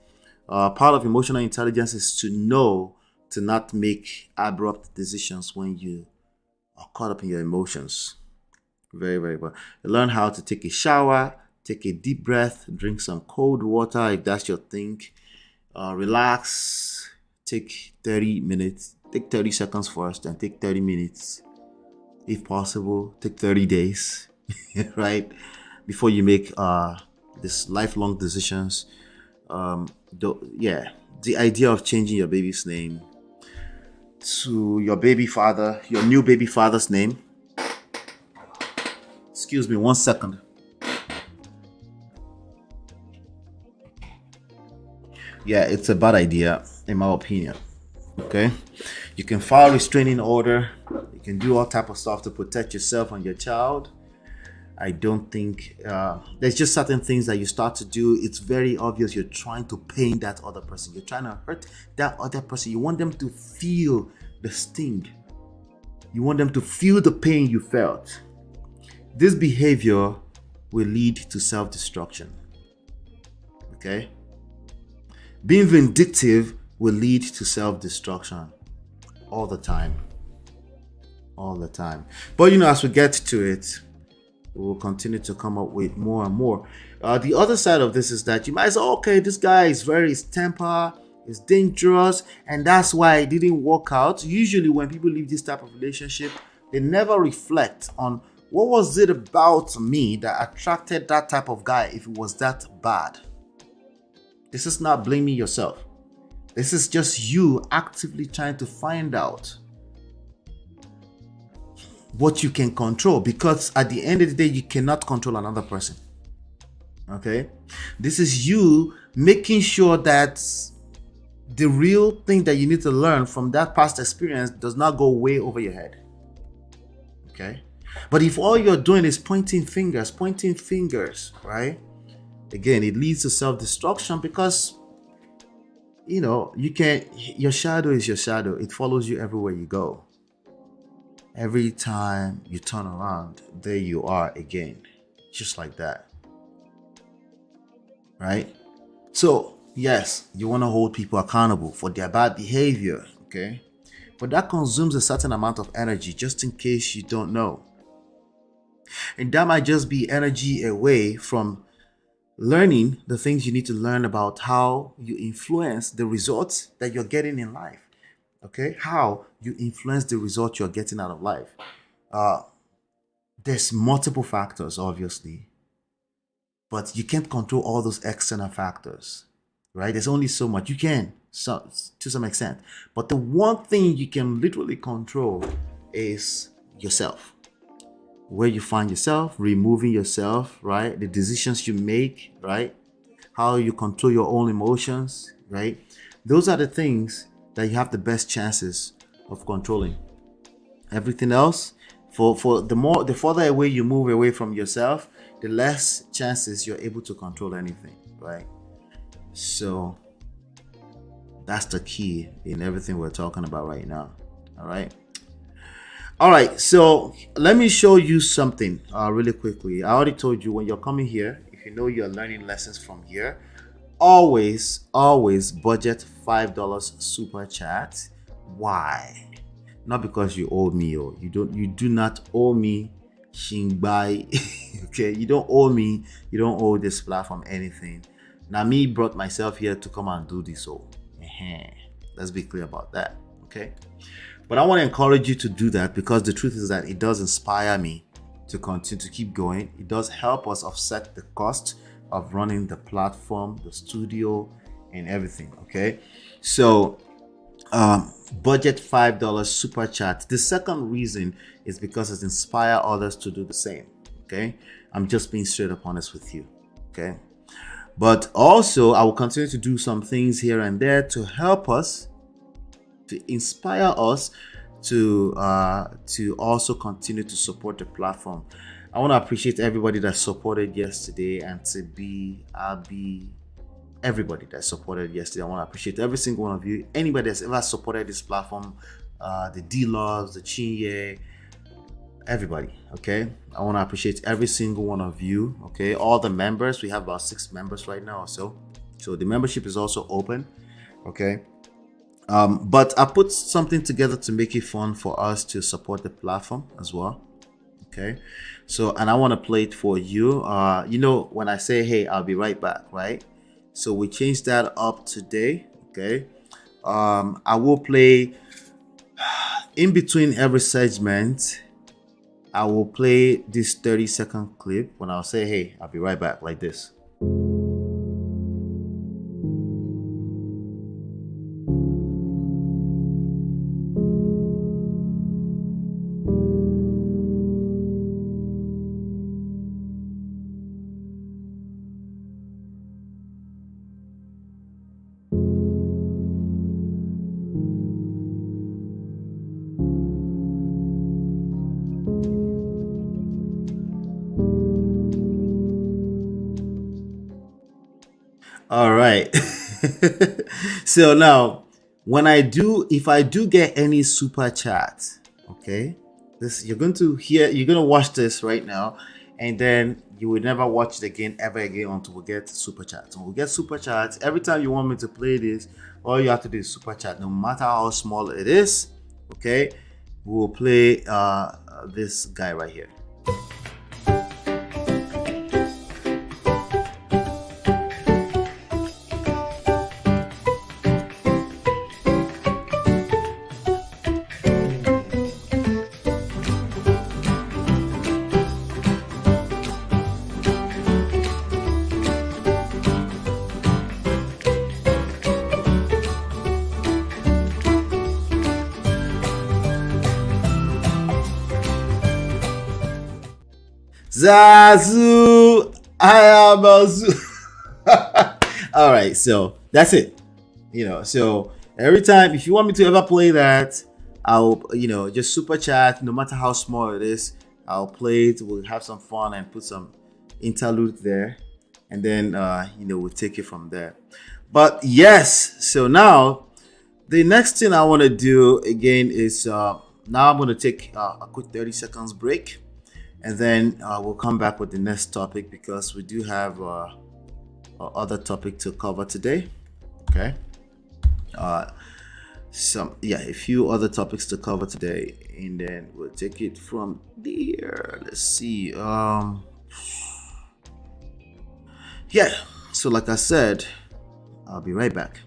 Part of emotional intelligence is to know to not make abrupt decisions when you are caught up in your emotions. Very, very well. Learn how to take a shower, take a deep breath, drink some cold water if that's your thing. Relax, take 30 minutes, take 30 seconds first, and take 30 minutes. If possible, take 30 days, right? Before you make this lifelong decisions. The idea of changing your baby's name to your baby father, your new baby father's name. Excuse me, 1 second. Yeah, it's a bad idea, in my opinion. Okay, you can file a restraining order. You can do all type of stuff to protect yourself and your child. I don't think there's just certain things that you start to do. It's very obvious you're trying to pain that other person. You're trying to hurt that other person. You want them to feel the sting. You want them to feel the pain you felt. This behavior will lead to self-destruction. Okay? Being vindictive will lead to self-destruction all the time. All the time. But as we get to it, we will continue to come up with more and more. The other side of this is that you might say, okay, this guy is his temper is dangerous, and that's why it didn't work out. Usually when people leave this type of relationship, they never reflect on what was it about me that attracted that type of guy if it was that bad. This is not blaming yourself. This is just you actively trying to find out what you can control, because at the end of the day, you cannot control another person. Okay? This is you making sure that the real thing that you need to learn from that past experience does not go way over your head. Okay? But if all you're doing is pointing fingers, right? Again, it leads to self-destruction because, your shadow is your shadow. It follows you everywhere you go. Every time you turn around, there you are again. Just like that. Right? So, yes, you want to hold people accountable for their bad behavior, okay? But that consumes a certain amount of energy, just in case you don't know. And that might just be energy away from learning the things you need to learn about how you influence the results that you're getting in life. Okay, how you influence the result you're getting out of life. There's multiple factors, obviously, but you can't control all those external factors, right? There's only so much you can, to some extent. But the one thing you can literally control is yourself. Where you find yourself, removing yourself, right? The decisions you make, right? How you control your own emotions, right? Those are the things that you have the best chances of controlling. Everything else, for the further away you move away from yourself, the less chances you're able to control anything, right? So that's the key in everything we're talking about right now. All right, so let me show you something really quickly. I already told you when you're coming here, if you know you're learning lessons from here, always budget $5 super chat. Why? Not because you owe me, or you do not owe me Shingbai. Okay, you don't owe me, you don't owe this platform anything. Now me brought myself here to come and do this. So let's be clear about that. Okay, but I want to encourage you to do that, because the truth is that it does inspire me to continue to keep going. It does help us offset the cost of running the platform, the studio, and everything. Okay, so budget $5 super chat. The second reason is because it inspires others to do the same. Okay, I'm just being straight up honest with you. Okay, but also I will continue to do some things here and there to help us, to inspire us to also continue to support the platform. I want to appreciate everybody that supported yesterday, and everybody that supported yesterday. I want to appreciate every single one of you. Anybody that's ever supported this platform, the D-Loves, the Chinye, everybody. Okay, I want to appreciate every single one of you. Okay, all the members. We have about 6 members right now or so. So the membership is also open. Okay. But I put something together to make it fun for us to support the platform as well. Okay, so, and I want to play it for you. You know, when I say, hey, I'll be right back, right? So we changed that up today. Okay, I will play in between every segment. I will play this 30-second clip when I'll say, hey, I'll be right back, like this. All right. So now, if I do get any super chat, okay, you're going to watch this right now, and then you will never watch it ever again until we get super chats. When we get super chats, every time you want me to play this, all you have to do is super chat, no matter how small it is. Okay, we will play this guy right here. Zazu, I am all right, so that's it. So every time, if you want me to ever play that, I'll just super chat, no matter how small it is, I'll play it. We'll have some fun and put some interlude there, and then we'll take it from there. But yes, so now the next thing I want to do again is now I'm going to take a quick 30 seconds break. And then we'll come back with the next topic, because we do have other topic to cover today. Okay. A few other topics to cover today, and then we'll take it from there. Let's see. Yeah. So like I said, I'll be right back.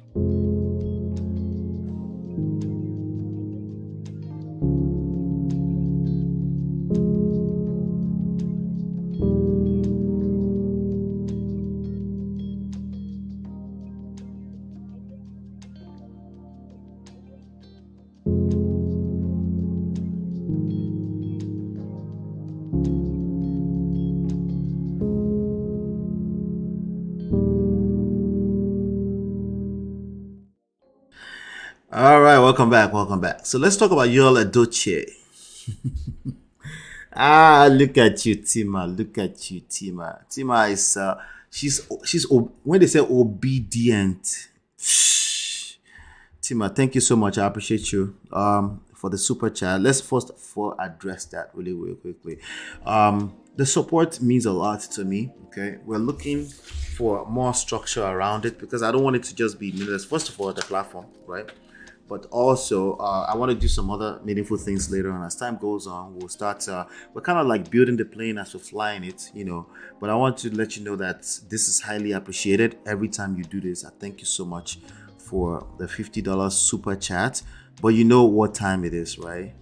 All right, welcome back. So let's talk about Yul Edochie. Look at you, Tima. Tima is she's when they say obedient. Tima, thank you so much. I appreciate you for the super chat. Let's first address that really quickly. The support means a lot to me. Okay, we're looking for more structure around it, because I don't want it to just be meaningless. First of all, the platform, right? But also, I want to do some other meaningful things later on. As time goes on, we'll start. We're kind of like building the plane as we're flying it, But I want to let you know that this is highly appreciated every time you do this. I thank you so much for the $50 super chat. But you know what time it is, right?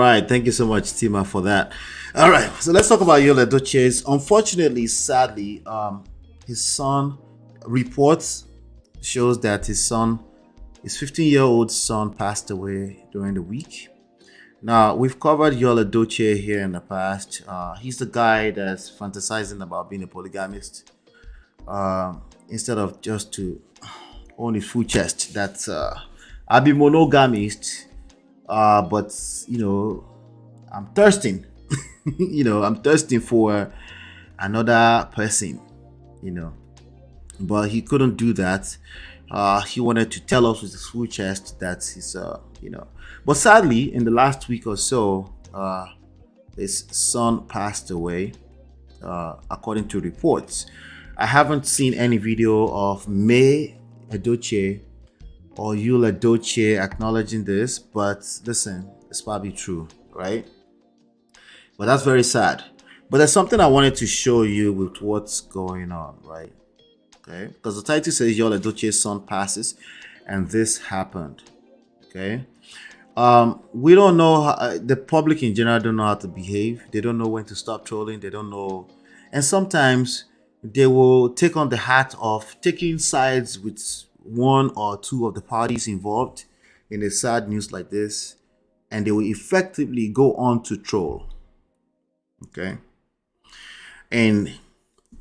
right. Thank you so much, Tima, for that. All right. So let's talk about Yul Edochie's. Unfortunately, sadly, his son reports shows that his 15-year-old son, passed away during the week. Now, we've covered Yul Edochie here in the past. He's the guy that's fantasizing about being a polygamist. Instead of just to own his full chest. That I'll be monogamist, but I'm thirsting. I'm thirsting for another person. But he couldn't do that. He wanted to tell us with his full chest that he's But sadly, in the last week or so, his son passed away, according to reports. I haven't seen any video of May Edochie or Yul Edochie acknowledging this, but listen, it's probably true, right? But that's very sad. But there's something I wanted to show you with what's going on, right? Okay, because the title says Yul Edochie's son passes, and this happened. Okay, we don't know how, the public in general don't know how to behave. They don't know when to stop trolling. They don't know, and sometimes they will take on the hat of taking sides with one or two of the parties involved in a sad news like this, and they will effectively go on to troll. Okay, and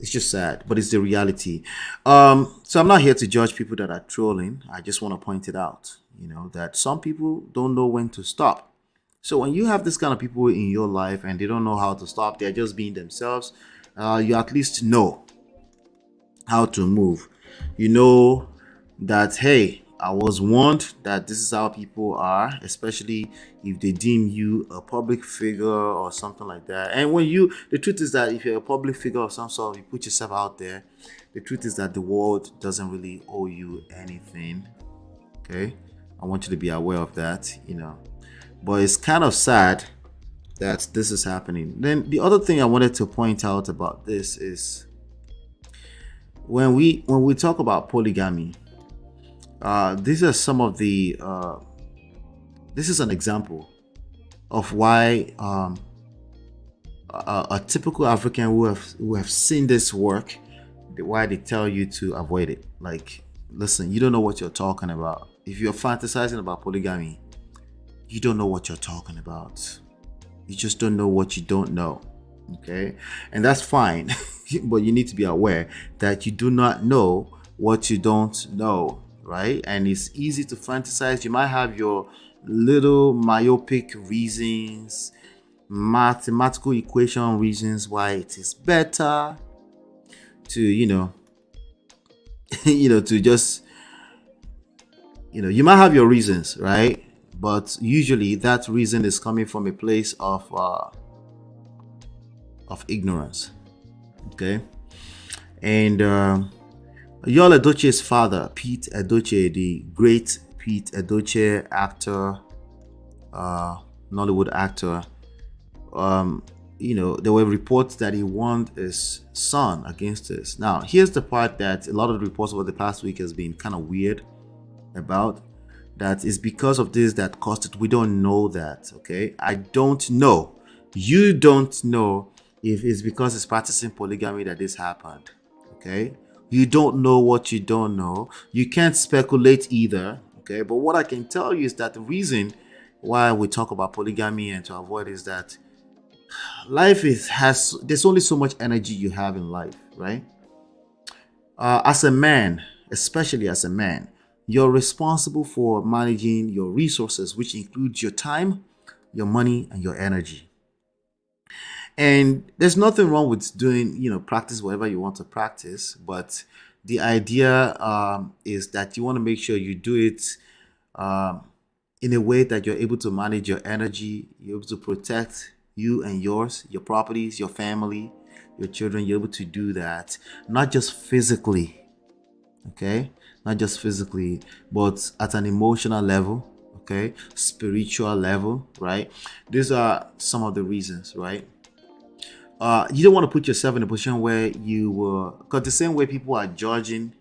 it's just sad, but it's the reality. So I'm not here to judge people that are trolling. I just want to point it out, that some people don't know when to stop. So when you have this kind of people in your life and they don't know how to stop, they're just being themselves, you at least know how to move. You know that, hey, I was warned that this is how people are, especially if they deem you a public figure or something like that. And the truth is that if you're a public figure of some sort, you put yourself out there, the truth is that the world doesn't really owe you anything. Okay, I want you to be aware of that, but it's kind of sad that this is happening. Then the other thing I wanted to point out about this is when we talk about polygamy, these are some of the this is an example of why a typical African who have seen this work, why they tell you to avoid it. Like, listen, you don't know what you're talking about. If you're fantasizing about polygamy, you don't know what you're talking about. You just don't know what you don't know. Okay, and that's fine. But you need to be aware that you do not know what you don't know, right? And it's easy to fantasize. You might have your little myopic reasons, mathematical equation reasons why it is better to to just you might have your reasons, right? But usually that reason is coming from a place of ignorance. Okay, and Yul Edochie's father, Pete Edochie, the great Pete Edochie, actor, Nollywood actor, there were reports that he warned his son against this. Now, here's the part that a lot of the reports over the past week has been kind of weird about. That is because of this that caused it. We don't know that. Okay, I don't know. You don't know if it's because he's practicing polygamy that this happened. Okay, you don't know what you don't know. You can't speculate either. Okay, but what I can tell you is that the reason why we talk about polygamy and to avoid is that life there's only so much energy you have in life, right? As a man, especially as a man, you're responsible for managing your resources, which includes your time, your money, and your energy. And there's nothing wrong with doing, practice whatever you want to practice. But the idea is that you want to make sure you do it in a way that you're able to manage your energy, you're able to protect you and yours, your properties, your family, your children. You're able to do that, not just physically, okay? Not just physically, but at an emotional level, okay? Spiritual level, right? These are some of the reasons, right? You don't want to put yourself in a position where you will, because the same way people are judging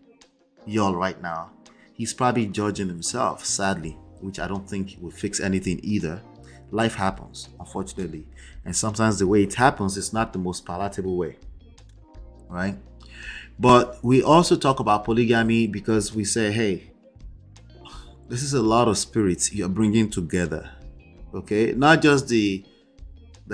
Yul right now, he's probably judging himself, sadly, which I don't think will fix anything either. life happens, unfortunately. And sometimes the way it happens is not the most palatable way, right? But we also talk about polygamy because we say, hey, this is a lot of spirits you're bringing together, okay? Not just the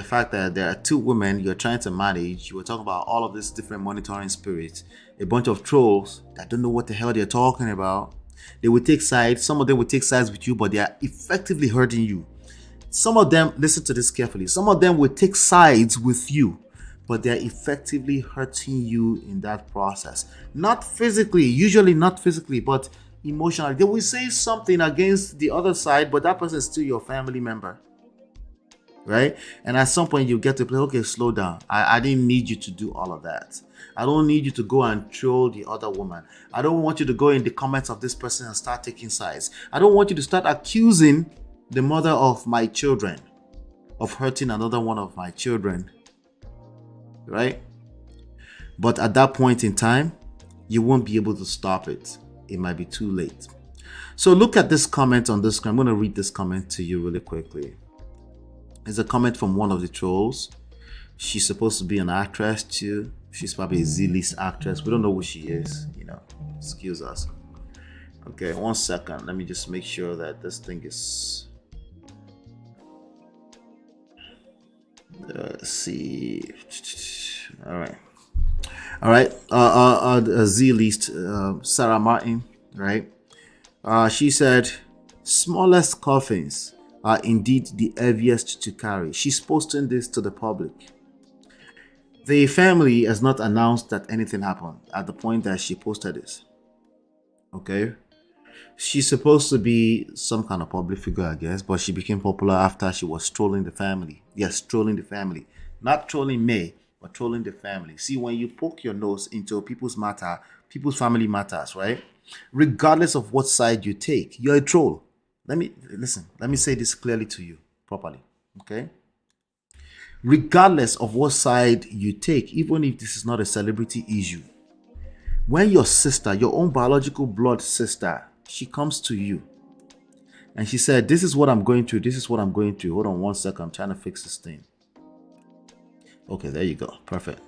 fact that there are two women you're trying to manage. You were talking about all of these different monitoring spirits, a bunch of trolls that don't know what the hell they're talking about. They will take sides. Some of them will take sides with you, but they are effectively hurting you. Some of them, listen to this carefully, some of them will take sides with you, but they're effectively hurting you in that process. Not physically, usually not physically, but emotionally. They will say something against the other side, but that person is still your family member, right? And at some point you get to play, okay, slow down. I didn't need you to do all of that. I don't need you to go and troll the other woman. I don't want you to go in the comments of this person and start taking sides. I don't want you to start accusing the mother of my children of hurting another one of my children, right? But at that point in time, you won't be able to stop it. It might be too late. So look at this comment on this screen. I'm going to read this comment to you really quickly. It's a comment from one of the trolls. She's supposed to be an actress too. She's probably a Z-list actress. We don't know who she is, excuse us. Okay, 1 second. Let me just make sure that this thing is... Let's see. All right. Z-list, Sarah Martin, right? She said, smallest coffins are indeed the heaviest to carry. She's posting this to the public. The family has not announced that anything happened at the point that she posted this. Okay? She's supposed to be some kind of public figure, I guess, but she became popular after she was trolling the family. Yes, trolling the family. Not trolling me, but trolling the family. See, when you poke your nose into people's matter, people's family matters, right? Regardless of what side you take, you're a troll. Let me say this clearly to you properly, okay? Regardless of what side you take, even if this is not a celebrity issue, when your sister, your own biological blood sister, she comes to you and she said, this is what I'm going through, this is what I'm going through. Hold on 1 second, I'm trying to fix this thing. Okay, there you go, perfect.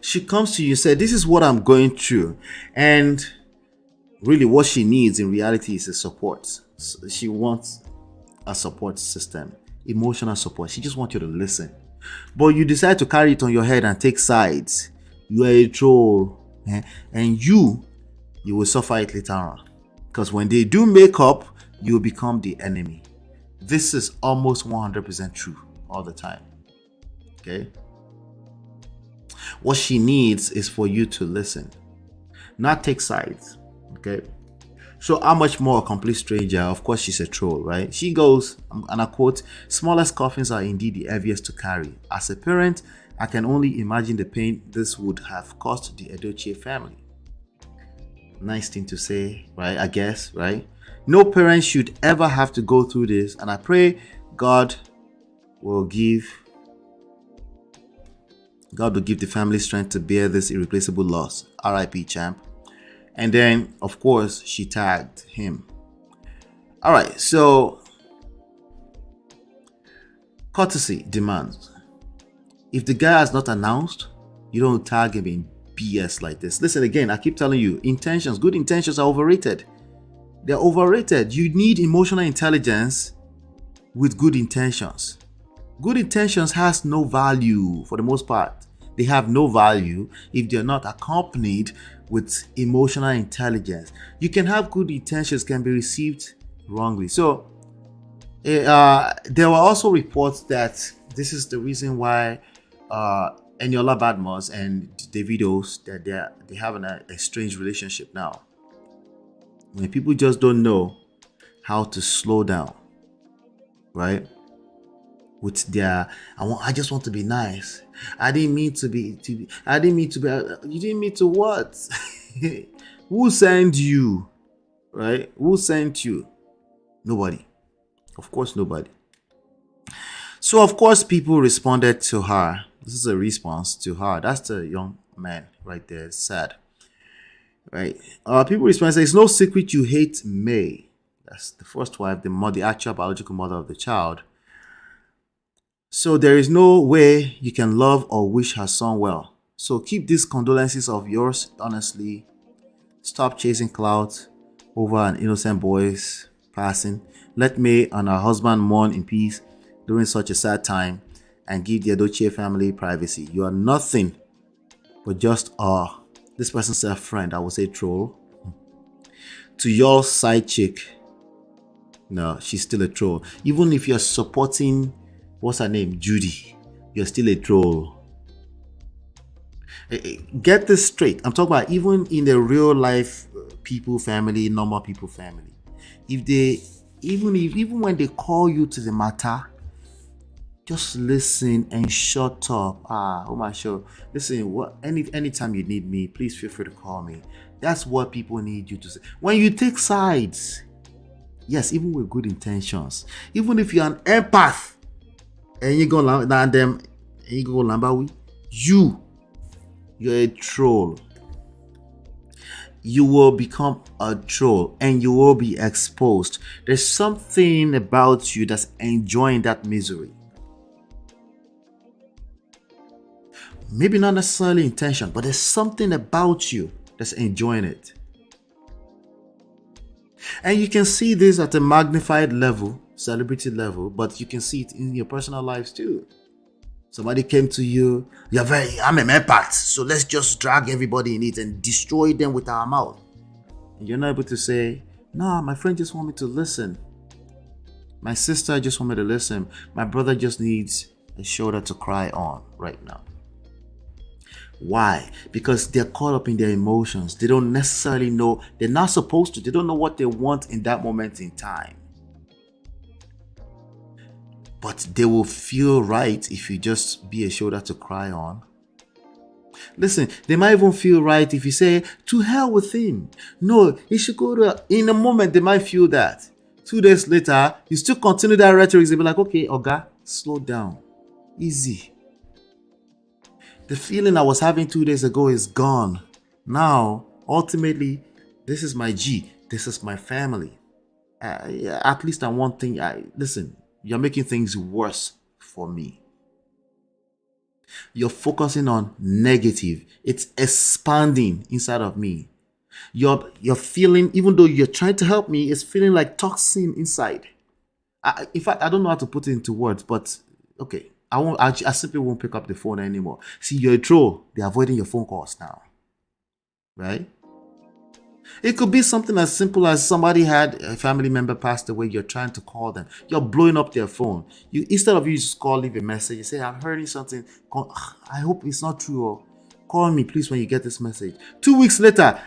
She comes to you and said, this is what I'm going through, and really what she needs in reality is a support. She wants a support system, emotional support. She just wants you to listen, but you decide to carry it on your head and take sides. You are a troll, and you will suffer it later on, because when they do make up, you will become the enemy. This is almost 100% true all the time. Okay, what she needs is for you to listen, not take sides. Okay, so how much more a complete stranger? Of course, she's a troll, right? She goes, and I quote, smallest coffins are indeed the heaviest to carry. As a parent, I can only imagine the pain this would have caused the 𝐃𝐀𝐔𝐆𝐇𝐓 family. Nice thing to say, right? I guess, right? No parent should ever have to go through this, and I pray God will give the family strength to bear this irreplaceable loss. R.I.P. champ. And then, of course, she tagged him. All right, so courtesy demands. If the guy has not announced, you don't tag him in BS like this. Listen again, I keep telling you, intentions, good intentions are overrated. They're overrated. You need emotional intelligence with good intentions. Good intentions has no value for the most part. They have no value if they're not accompanied with emotional intelligence. You can have good intentions, can be received wrongly. So there were also reports that this is the reason why Eniola Badmus and Davido's, that they have a strange relationship now. When people just don't know how to slow down, right? With their, I just want to be nice. I didn't mean to be. You didn't mean to what? Who sent you? Right? Who sent you? Nobody. Of course, nobody. So, of course, people responded to her. This is a response to her. That's the young man right there. It's sad. Right? People respond, say, it's no secret you hate May. That's the first wife, the actual biological mother of the child. So there is no way you can love or wish her son well. So keep these condolences of yours, honestly. Stop chasing clout over an innocent boy's passing. Let May and her husband mourn in peace during such a sad time and give the Edochie family privacy. You are nothing but just this person said a friend, I would say troll. To your side chick, no, she's still a troll. Even if you're supporting, what's her name, Judy, you're still a troll. Get this straight. I'm talking about even in the real life people family, normal people family. If they, even when they call you to the matter, just listen and shut up. Oh my show. Listen, anytime you need me, please feel free to call me. That's what people need you to say. When you take sides, yes, even with good intentions, even if you're an empath and you go down them and you go lambawi, you're a troll. You will become a troll and you will be exposed. There's something about you that's enjoying that misery. Maybe not necessarily intention, but there's something about you that's enjoying it. And you can see this at a magnified level, celebrity level, but you can see it in your personal lives too. Somebody came to you, I'm an empath, so let's just drag everybody in it and destroy them with our mouth. And you're not able to say, no, my friend just want me to listen. My sister just want me to listen. My brother just needs a shoulder to cry on right now. Why? Because they're caught up in their emotions. They don't necessarily know, they're not supposed to. They don't know what they want in that moment in time. But they will feel right if you just be a shoulder to cry on. Listen, they might even feel right if you say, to hell with him. No, he should go to, in a moment, they might feel that. 2 days later, you still continue that rhetoric. They'll be like, okay, Oga, slow down. Easy. The feeling I was having 2 days ago is gone. Now, ultimately, this is my G. This is my family. At least I want thing. Listen, you're making things worse for me. You're focusing on negative. It's expanding inside of me. You're feeling, even though you're trying to help me, it's feeling like toxin inside. In fact, I don't know how to put it into words, but okay. I simply won't pick up the phone anymore. See, you're a troll. They're avoiding your phone calls now. Right? It could be something as simple as somebody had a family member passed away. You're trying to call them. You're blowing up their phone. Instead of you just leave a message. You say, I'm hearing something. I hope it's not true. Or call me, please, when you get this message. 2 weeks later,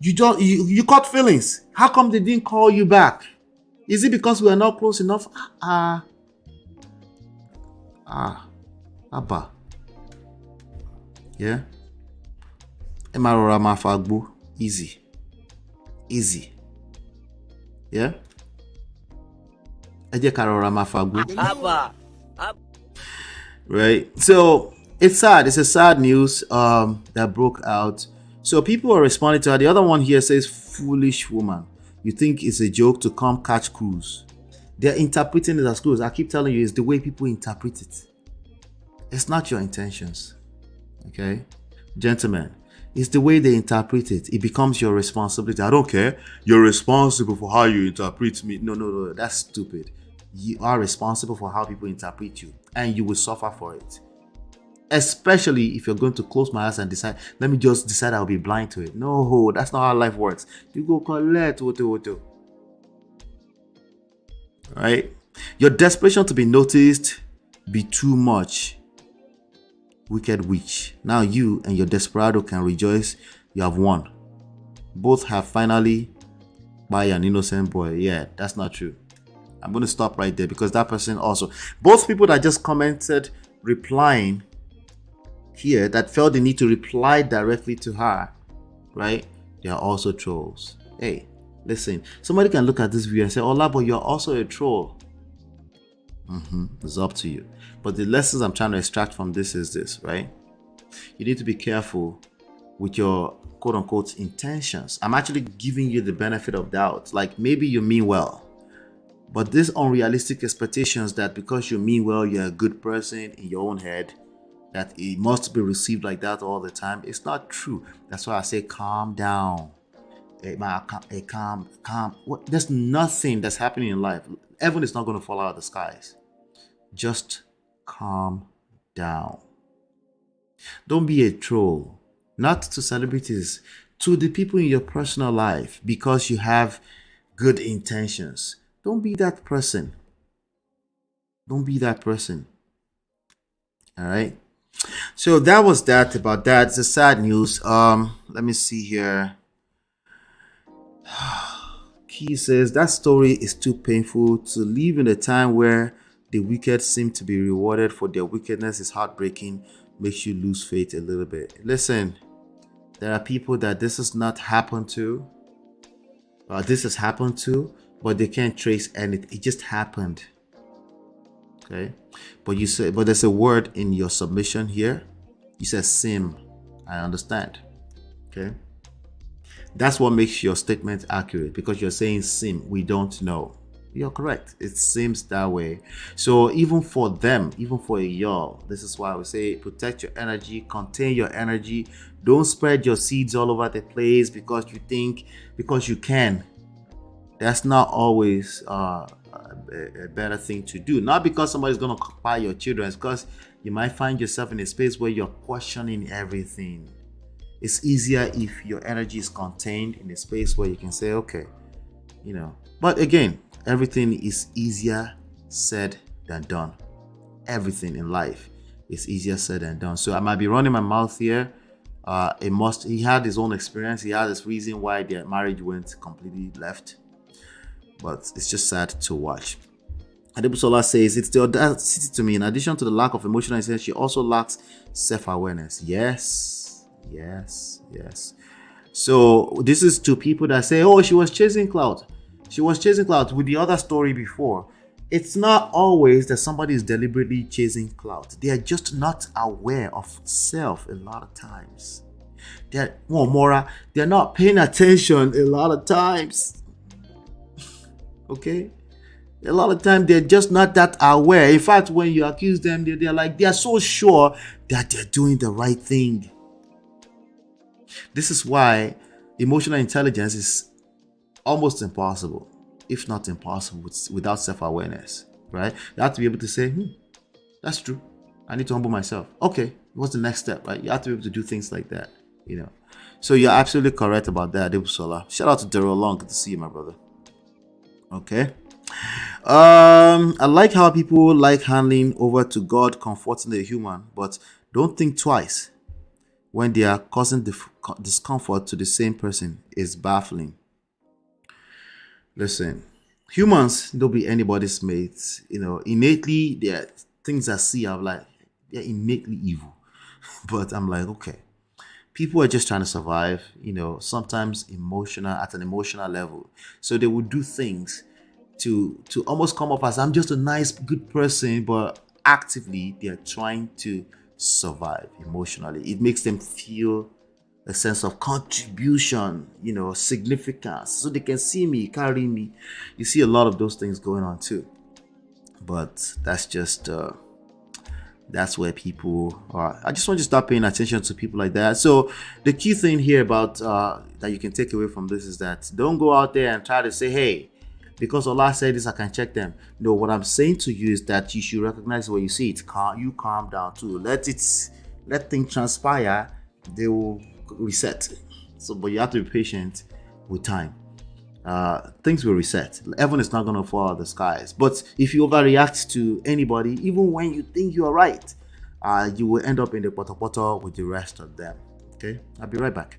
you caught feelings. How come they didn't call you back? Is it because we are not close enough? Abba. Yeah? Emarora mafagbo. Easy. Yeah? Eje karora mafagbo. Abba. Right? So, it's sad. It's a sad news that broke out. So, people are responding to her. The other one here says, foolish woman. You think it's a joke to come catch cruise. They're interpreting it as cruise. I keep telling you, it's the way people interpret it. It's not your intentions. Okay? Gentlemen, it's the way they interpret it. It becomes your responsibility. I don't care. You're responsible for how you interpret me. No. That's stupid. You are responsible for how people interpret you. And you will suffer for it. Especially if you're going to close my eyes and decide, let me just decide I'll be blind to it. No, that's not how life works. You go collect woto. Right? Your desperation to be noticed be too much. Wicked witch. Now you and your desperado can rejoice. You have won. Both have finally by an innocent boy. Yeah, that's not true. I'm going to stop right there because that person also. Both people that just commented replying here that felt the need to reply directly to her, right? They are also trolls. Hey, listen. Somebody can look at this video and say, Ola, but you're also a troll. It's up to you. But the lessons I'm trying to extract from this is this, right? You need to be careful with your quote-unquote intentions. I'm actually giving you the benefit of doubt. Like maybe you mean well, But these unrealistic expectations that because you mean well, you're a good person in your own head, that it must be received like that all the time, it's not true. That's why I say calm down. Calm. There's nothing that's happening in life. Heaven is not going to fall out of the skies. Just calm down. Don't be a troll. Not to celebrities, to the people in your personal life, because you have good intentions. Don't be that person. Don't be that person. All right. So that was that about that. It's a sad news. Let me see here. Key says that story is too painful. To live in a time where the wicked seem to be rewarded for their wickedness is heartbreaking. Makes you lose faith a little bit. Listen, there are people that this has not happened to. This has happened to, but they can't trace anything. It just happened. Okay, but you say, but there's a word in your submission here. You said sim. I understand. Okay, that's what makes your statement accurate, because you're saying sim. We don't know. You're correct. It seems that way. So even for them, even for y'all, this is why we say protect your energy, contain your energy. Don't spread your seeds all over the place because you think, because you can. That's not always a better thing to do. Not because somebody's going to occupy your children. It's because you might find yourself in a space where you're questioning everything. It's easier if your energy is contained in a space where you can say, okay, you know. But again, everything is easier said than done. Everything in life is easier said than done. So I might be running my mouth here. He had his own experience. He had his reason why their marriage went completely left. But it's just sad to watch. Adebusola says, it's the audacity to me. In addition to the lack of emotional intelligence, she also lacks self-awareness. Yes. So this is to people that say, oh, she was chasing clout. She was chasing clout with the other story before. It's not always that somebody is deliberately chasing clout. They are just not aware of self a lot of times. They're not paying attention a lot of times. Okay? A lot of times they're just not that aware. In fact, when you accuse them, they're like, they are so sure that they're doing the right thing. This is why emotional intelligence is almost impossible, if not impossible, without self-awareness, right? You have to be able to say, that's true. I need to humble myself. Okay, what's the next step, right? You have to be able to do things like that, you know. So you're absolutely correct about that, Adebusola. Shout out to Daryl Long. Good to see you, my brother. Okay. I like how people like handing over to God, comforting the human, but don't think twice when they are causing discomfort to the same person. Is baffling. Listen, humans don't be anybody's mates. You know, innately, there are things I see, I'm like, they're innately evil. But I'm like, okay, people are just trying to survive, you know, sometimes at an emotional level. So they will do things to almost come up as, I'm just a nice, good person, but actively they're trying to survive emotionally. It makes them feel a sense of contribution, you know, significance, so they can see me, carry me. You see a lot of those things going on too. But that's just that's where people are. I just want you to start paying attention to people like that. So the key thing here about that you can take away from this is that don't go out there and try to say, hey, because Allah said this, I can check them. No, what I'm saying to you is that you should recognize when you see it. You calm down too. Let things transpire. They will reset. So, but you have to be patient with time. Things will reset. Heaven is not going to fall out of the skies. But if you overreact to anybody, even when you think you are right, you will end up in the potter with the rest of them. Okay, I'll be right back.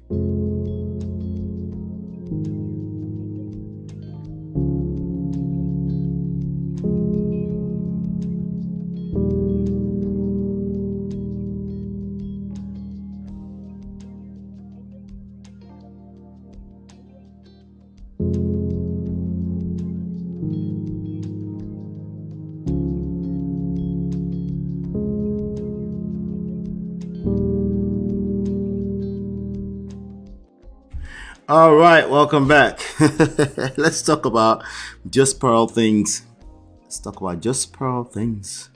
All right, welcome back. Let's talk about just pearl things. Let's talk about just pearl things.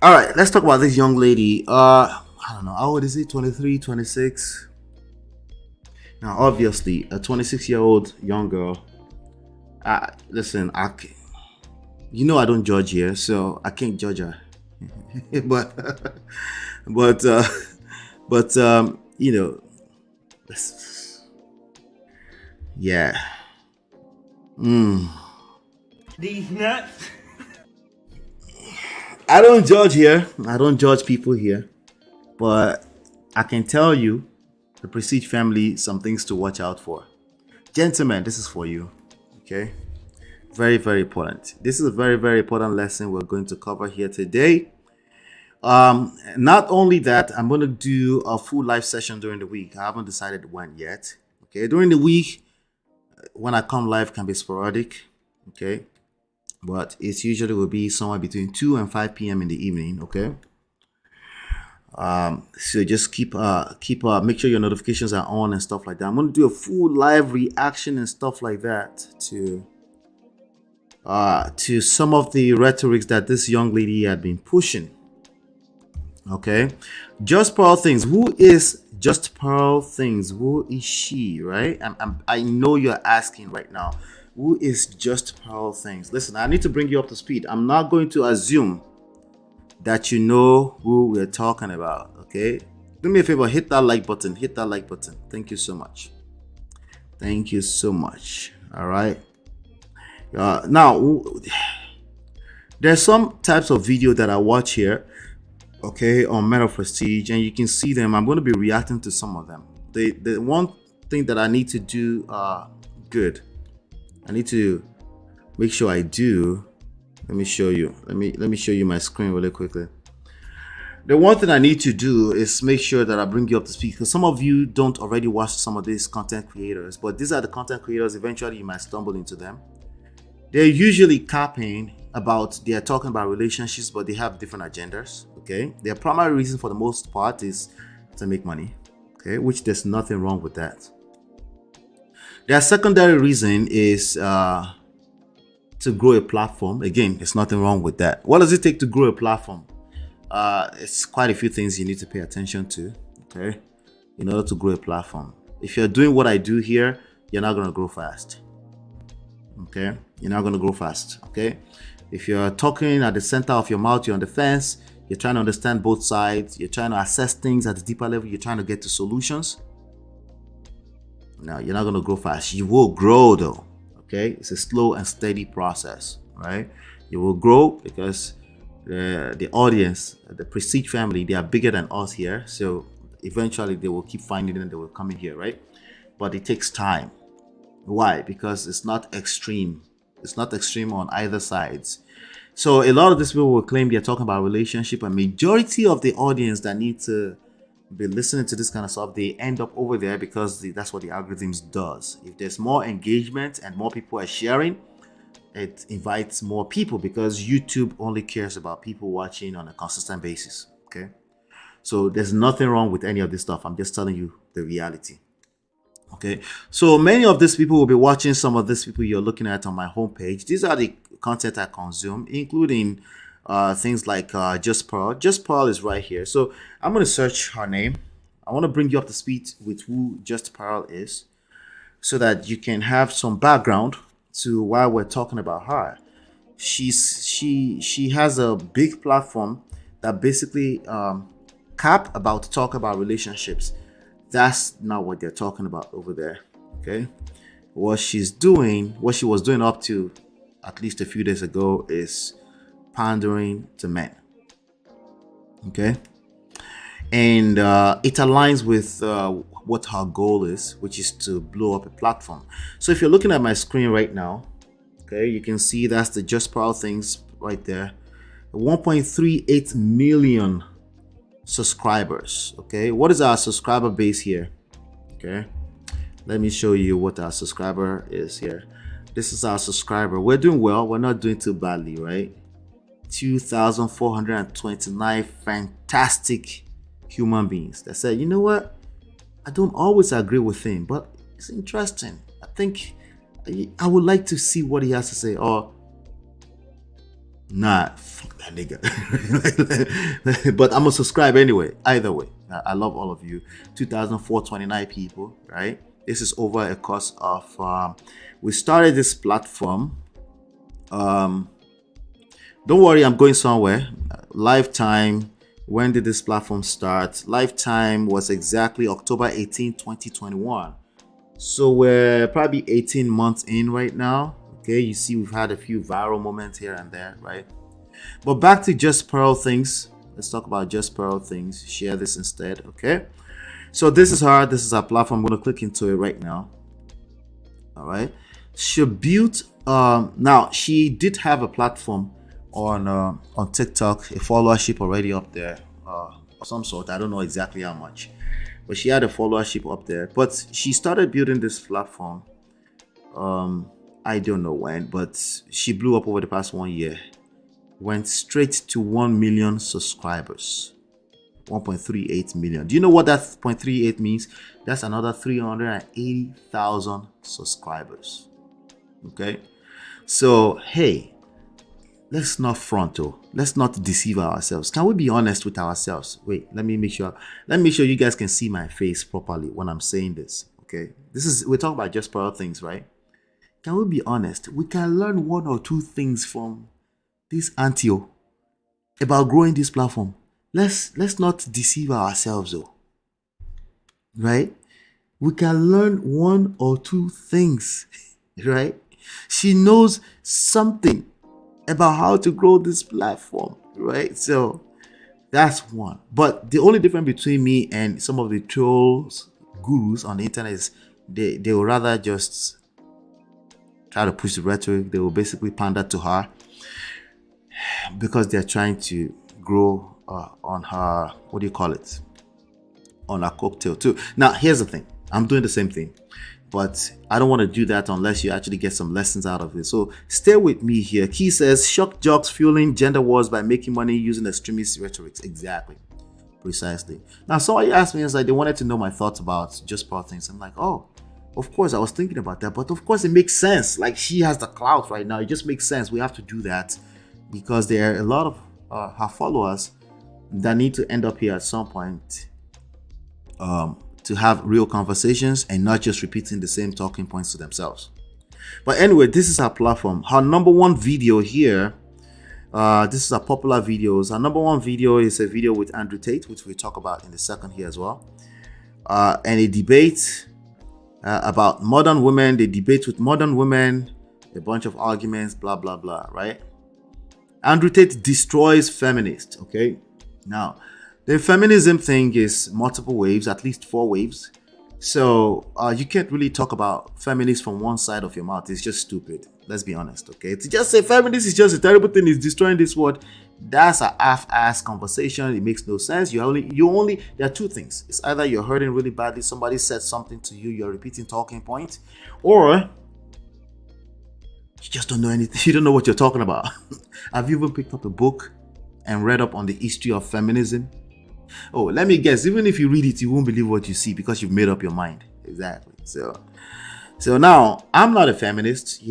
All right, let's talk about this young lady. I don't know, how old is it? 23, 26? Now, obviously, a 26-year-old young girl. Listen, you know I don't judge here, so I can't judge her. but you know, yeah. These nuts. I don't judge here. I don't judge people here, but I can tell you, the Prestige family, some things to watch out for. Gentlemen, this is for you. Okay, very, very important. This is a very, very important lesson we're going to cover here today. Not only that, I'm going to do a full live session during the week. I haven't decided when yet. Okay, during the week, when I come live, can be sporadic. Okay, but it usually will be somewhere between 2 and 5 p.m. in the evening. Okay. So just make sure your notifications are on and stuff like that. I'm going to do a full live reaction and stuff like that to some of the rhetorics that this young lady had been pushing. Okay, Just Pearl Things. Who is Just Pearl Things? Who is she? Right? I know you're asking right now. Who is Just Pearl Things? Listen, I need to bring you up to speed. I'm not going to assume that you know who we're talking about. Okay, do me a favor, hit that like button. Hit that like button. Thank you so much. Thank you so much. All right. Now, there's some types of video that I watch here, okay, on Men of Prestige, and you can see them. I'm going to be reacting to some of them. The one thing that I need to do good, I need to make sure I do. Let me show you. Let me show you my screen really quickly. The one thing I need to do is make sure that I bring you up to speed, because some of you don't already watch some of these content creators, but these are the content creators. Eventually, you might stumble into them. They're usually capping about, they're talking about relationships, but they have different agendas. Okay, their primary reason for the most part is to make money. Okay, which there's nothing wrong with that. Their secondary reason is to grow a platform. Again, there's nothing wrong with that. What does it take to grow a platform? It's quite a few things you need to pay attention to, okay, in order to grow a platform. If you're doing what I do here, you're not going to grow fast. Okay, you're not going to grow fast. Okay, if you're talking at the center of your mouth, you're on the fence, you're trying to understand both sides, you're trying to assess things at a deeper level, you're trying to get to solutions. Now, you're not going to grow fast. You will grow though. Okay, it's a slow and steady process, right? You will grow because the audience, the Prestige family, they are bigger than us here. So eventually they will keep finding it and they will come in here, right? But it takes time. Why? Because it's not extreme. It's not extreme on either sides. So a lot of these people will claim they're talking about relationship, and majority of the audience that need to be listening to this kind of stuff, they end up over there because that's what the algorithms does. If there's more engagement and more people are sharing, it invites more people, because YouTube only cares about people watching on a consistent basis. Okay, so there's nothing wrong with any of this stuff. I'm just telling you the reality. Okay, so many of these people will be watching some of these people you're looking at on my homepage. These are the content I consume, including things like Just Pearl. Just Pearl is right here. So I'm going to search her name. I want to bring you up to speed with who Just Pearl is, so that you can have some background to why we're talking about her. She has a big platform that basically cap about to talk about relationships. That's not what they're talking about over there. Okay, what she was doing up to at least a few days ago is pandering to men. Okay, and it aligns with what her goal is, which is to blow up a platform. So if you're looking at my screen right now, okay, you can see that's the Just Pearl Things right there. 1.38 million subscribers. Okay, what is our subscriber base here? Okay, let me show you what our subscriber is here. This is our subscriber. We're doing well. We're not doing too badly, right? 2,429 fantastic human beings that said, you know what, I don't always agree with him, but it's interesting. I think I would like to see what he has to say. Or nah, fuck that nigga. But I'm gonna subscribe anyway. Either way, I love all of you. 2,429 people, right? This is over a course of. We started this platform. Don't worry, I'm going somewhere. Lifetime. When did this platform start? Lifetime was exactly October 18, 2021. So we're probably 18 months in right now. Okay, you see we've had a few viral moments here and there, right? But back to Just Pearl Things. Let's talk about Just Pearl Things. Share this instead, okay? So this is her. This is our platform. I'm going to click into it right now. All right. She built, now she did have a platform on TikTok, a followership already up there, of some sort. I don't know exactly how much, but she had a followership up there. But she started building this platform. I don't know when, but she blew up over the past 1 year. Went straight to 1 million subscribers. 1.38 million. Do you know what that 0.38 means? That's another 380,000 subscribers. Okay, so hey, let's not front. Let's not deceive ourselves. Can we be honest with ourselves? Wait, let me make sure you guys can see my face properly when I'm saying this. Okay, we're talking about Just Pearl Things, right? Can we be honest? We can learn 1 or 2 things from this auntie about growing this platform. Let's not deceive ourselves though. Right? We can learn 1 or 2 things, right? She knows something about how to grow this platform, right? So that's one. But the only difference between me and some of the trolls, gurus on the internet is they will rather just try to push the rhetoric. They will basically pander to her because they're trying to grow on her, what do you call it? On her cocktail too. Now, here's the thing. I'm doing the same thing, but I don't want to do that unless you actually get some lessons out of it. So stay with me here. Key says, shock jocks fueling gender wars by making money using extremist rhetoric. Exactly. Precisely. Now, somebody asked me, they wanted to know my thoughts about Just Pearl Things. I'm like, oh, of course, I was thinking about that. But of course, it makes sense. Like, she has the clout right now. It just makes sense. We have to do that because there are a lot of her followers that need to end up here at some point to have real conversations and not just repeating the same talking points to themselves. But anyway, this is her platform. Her number 1 video here, this is a popular videos. Her number 1 video is a video with Andrew Tate, which we'll talk about in the second here as well. And a debate about modern women. They debate with modern women, a bunch of arguments, blah, blah, blah, right? Andrew Tate destroys feminists, okay? Now, the feminism thing is multiple waves, at least 4 waves. So you can't really talk about feminists from one side of your mouth. It's just stupid. Let's be honest, okay? To just say feminist is just a terrible thing, it's destroying this world, that's a half-ass conversation. It makes no sense. You only there are 2 things. It's either you're hurting really badly, somebody said something to you, you're repeating talking points, or you just don't know anything. You don't know what you're talking about. Have you even picked up a book and read up on the history of feminism? Oh, let me guess. Even if you read it, you won't believe what you see because you've made up your mind. Exactly. So now, I'm not a feminist,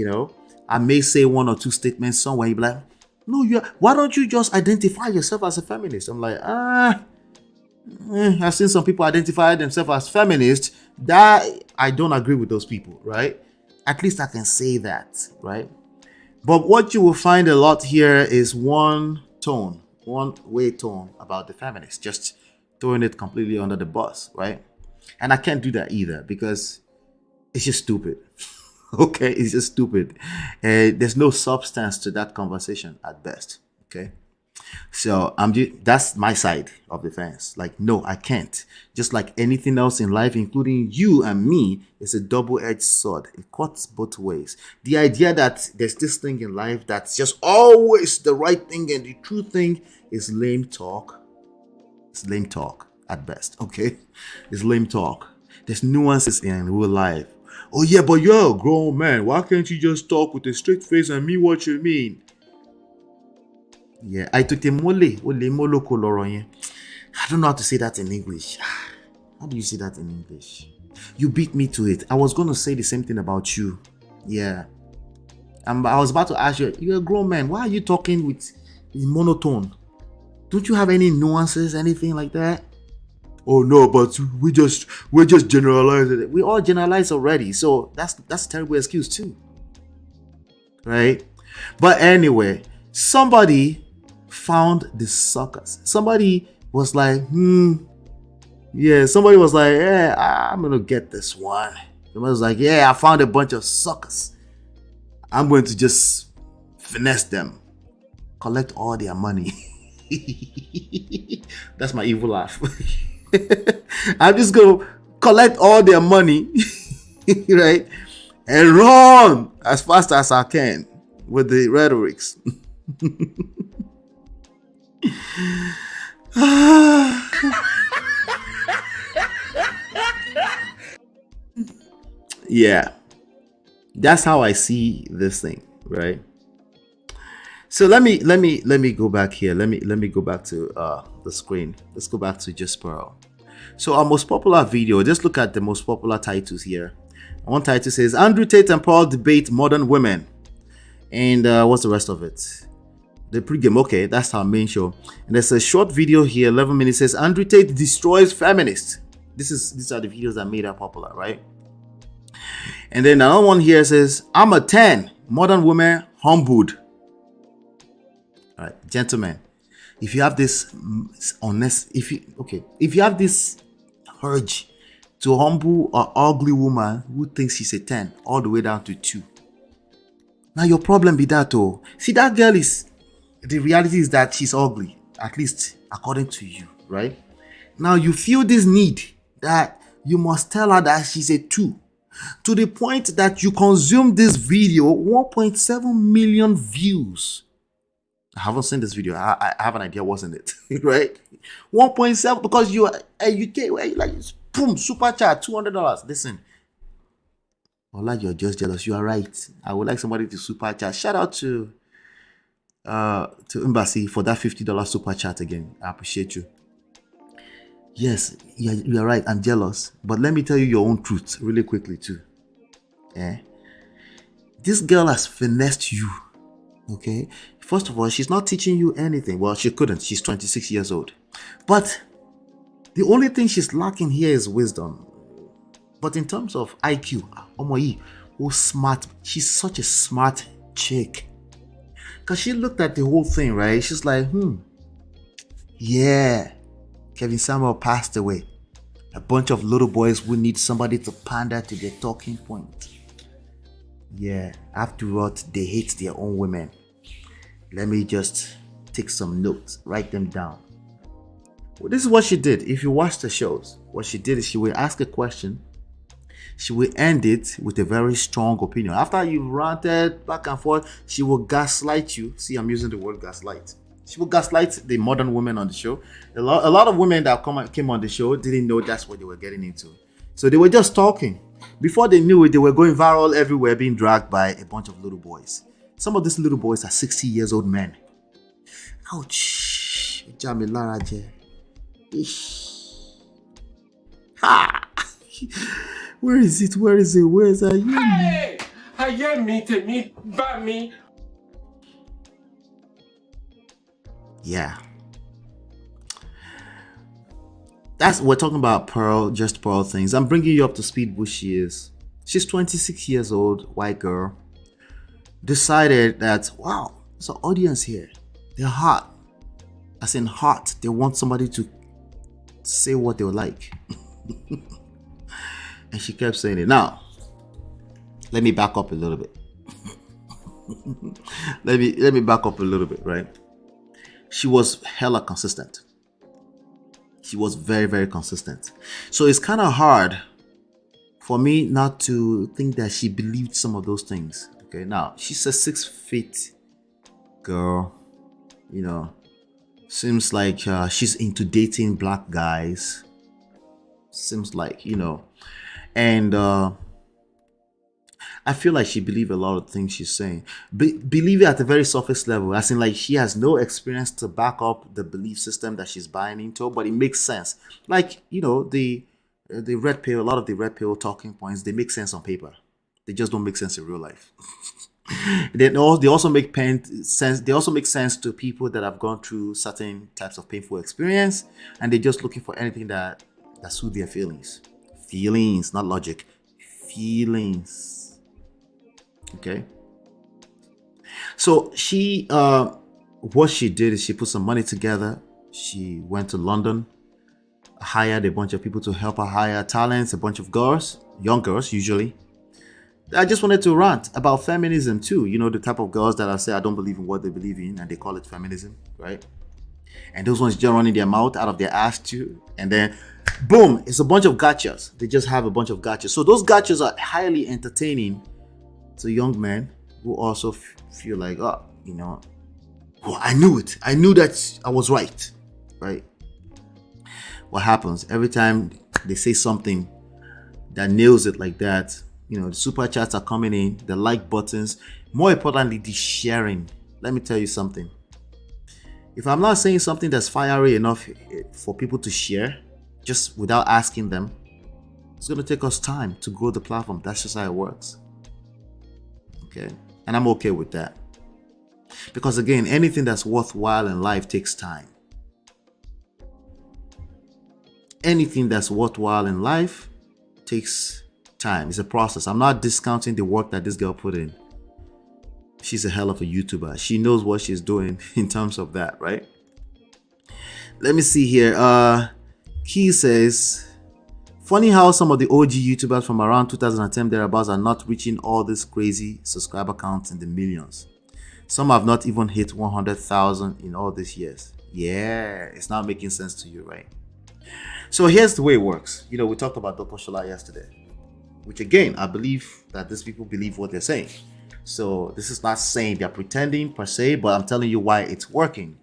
I may say 1 or 2 statements somewhere. You'll be like, no, why don't you just identify yourself as a feminist? I'm like, I've seen some people identify themselves as feminists. That I don't agree with those people, right? At least I can say that, right? But what you will find a lot here is one way tone about the feminists, just throwing it completely under the bus, right? And I can't do that either because it's just stupid. Okay, it's just stupid. There's no substance to that conversation at best. Okay, so that's my side of the fence. Like, no, I can't. Just like anything else in life, including you and me, it's a double-edged sword. It cuts both ways. The idea that there's this thing in life that's just always the right thing and the true thing is lame talk. It's lame talk at best. Okay, it's lame talk. There's nuances in real life. Oh yeah, but you're a grown man. Why can't you just talk with a straight face and mean what you mean? Yeah, I took the mole. I don't know how to say that in English. How do you say that in English? You beat me to it. I was going to say the same thing about you. Yeah. I was about to ask you, you're a grown man. Why are you talking with monotone? Don't you have any nuances, anything like that? Oh no, but we're just generalizing it. We all generalize already. So that's a terrible excuse too. Right? But anyway, somebody found the suckers. Somebody was like, yeah, somebody was like, yeah, I'm gonna get this one. Somebody was like, yeah, I found a bunch of suckers. I'm going to just finesse them, collect all their money. That's my evil laugh. I'm just gonna collect all their money, right? And run as fast as I can with the rhetorics. Yeah, that's how I see this thing, right? So let me go back here. Let me go back to the screen. Let's go back to Just Pearl. So our most popular video. Just look at the most popular titles here. One title says Andrew Tate and Pearl debate modern women, and what's the rest of it? The pregame. Okay, that's our main show. And there's a short video here, 11 minutes. Says Andrew Tate destroys feminists. These are the videos that made her popular, right? And then another one here says I'm a 10. Modern women humbled. All right, gentlemen, if you have this if you have this urge to humble an ugly woman who thinks she's a 10 all the way down to 2, now your problem be that oh, see that girl the reality is that she's ugly, at least according to you, right? Now you feel this need that you must tell her that she's a 2, to the point that you consume this video, 1.7 million views. I haven't seen this video. I have an idea what's in it, right? 1.7 because you like boom, super chat, $200. Listen, Ola, you're just jealous. You are right. I would like somebody to super chat. Shout out to Embassy for that $50 super chat again. I appreciate you. Yes, you're right. I'm jealous, but let me tell you your own truth really quickly too. Yeah, this girl has finessed you. Okay, first of all, she's not teaching you anything. Well, she couldn't. She's 26 years old. But the only thing she's lacking here is wisdom. But in terms of IQ, Omoyi, oh smart. She's such a smart chick. Because she looked at the whole thing, right? She's like, yeah, Kevin Samuel passed away. A bunch of little boys who need somebody to pander to their talking point. Yeah, after all, they hate their own women. Let me just take some notes, write them down. Well, this is what she did. If you watch the shows, what she did is she will ask a question. She will end it with a very strong opinion. After you've ranted back and forth, she will gaslight you. See, I'm using the word gaslight. She will gaslight the modern women on the show. A lot of women that came on the show didn't know that's what they were getting into. So they were just talking. Before they knew it, they were going viral everywhere, being dragged by a bunch of little boys. Some of these little boys are 60 years old men. Ouch. Ha! Where is it? Where is that? Hey! Aye, me, ba me. Yeah. We're talking about Pearl, Just Pearl things. I'm bringing you up to speed who she is. She's 26 years old, white girl. Decided that, wow, there's an audience here. They're hot. As in hot. They want somebody to say what they would like. And she kept saying it. Now, let me back up a little bit. let me back up a little bit, right? She was hella consistent. She was very, very consistent. So it's kind of hard for me not to think that she believed some of those things. Okay, now she's a 6 feet girl. You know, seems like she's into dating black guys. Seems like, you know, and I feel like she believed a lot of things she's saying. Believe it at a very surface level, as in like she has no experience to back up the belief system that she's buying into, but it makes sense. Like, you know, the The red pill, a lot of the red pill talking points, they make sense on paper. They just don't make sense in real life. They also make sense. They also make sense to people that have gone through certain types of painful experience, and they're just looking for anything that soothes their feelings. Feelings, not logic. Feelings. Okay. So she, what she did is she put some money together. She went to London, hired a bunch of people to help her hire talents, a bunch of girls, young girls usually. I just wanted to rant about feminism too. You know, the type of girls that I say I don't believe in what they believe in, and they call it feminism, right? And those ones just running their mouth out of their ass too. And then, boom, it's a bunch of gotchas. They just have a bunch of gotchas. So those gotchas are highly entertaining to young men who also feel like, oh, you know, oh, I knew it. I knew that I was right, right? What happens every time they say something that nails it like that? You know, the super chats are coming in, the like buttons, more importantly, the sharing. Let me tell you something. If I'm not saying something that's fiery enough for people to share, just without asking them, it's going to take us time to grow the platform. That's just how it works. Okay? And I'm okay with that. Because again, anything that's worthwhile in life takes time. Anything that's worthwhile in life takes time. It's a process. I'm not discounting the work that this girl put in. She's a hell of a YouTuber. She knows what she's doing in terms of that, right? Let me see here. Key says, funny how some of the OG YouTubers from around 2010 thereabouts are not reaching all these crazy subscriber counts in the millions. Some have not even hit 100,000 in all these years. Yeah, it's not making sense to you, right? So here's the way it works. You know, we talked about Dr. Shola yesterday, which again, I believe that these people believe what they're saying. So this is not saying they're pretending per se, but I'm telling you why it's working.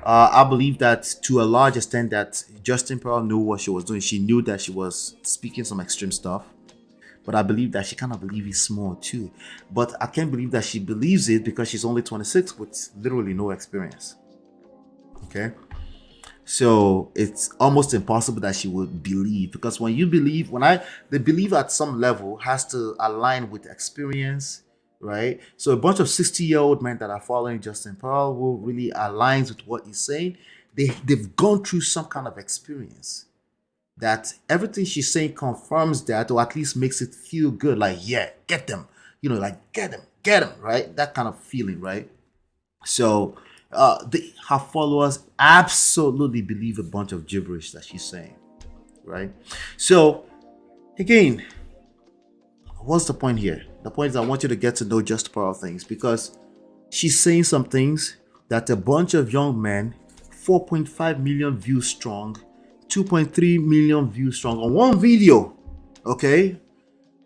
I believe that to a large extent that Justin Pearl knew what she was doing. She knew that she was speaking some extreme stuff. But I believe that she kind of believes it's small too. But I can't believe that she believes it because she's only 26 with literally no experience. Okay? So it's almost impossible that she would believe, because when you believe, the belief at some level has to align with experience, right? So a bunch of 60-year-old men that are following Justin Pearl, who really aligns with what he's saying, they've gone through some kind of experience that everything she's saying confirms that, or at least makes it feel good. Like, yeah, get them, you know, like get them, right? That kind of feeling, right? So her followers absolutely believe a bunch of gibberish that she's saying, right? So again, what's the point here? The point is I want you to get to know Just Pearl things, because she's saying some things that a bunch of young men, 4.5 million views strong, 2.3 million views strong on one video, okay,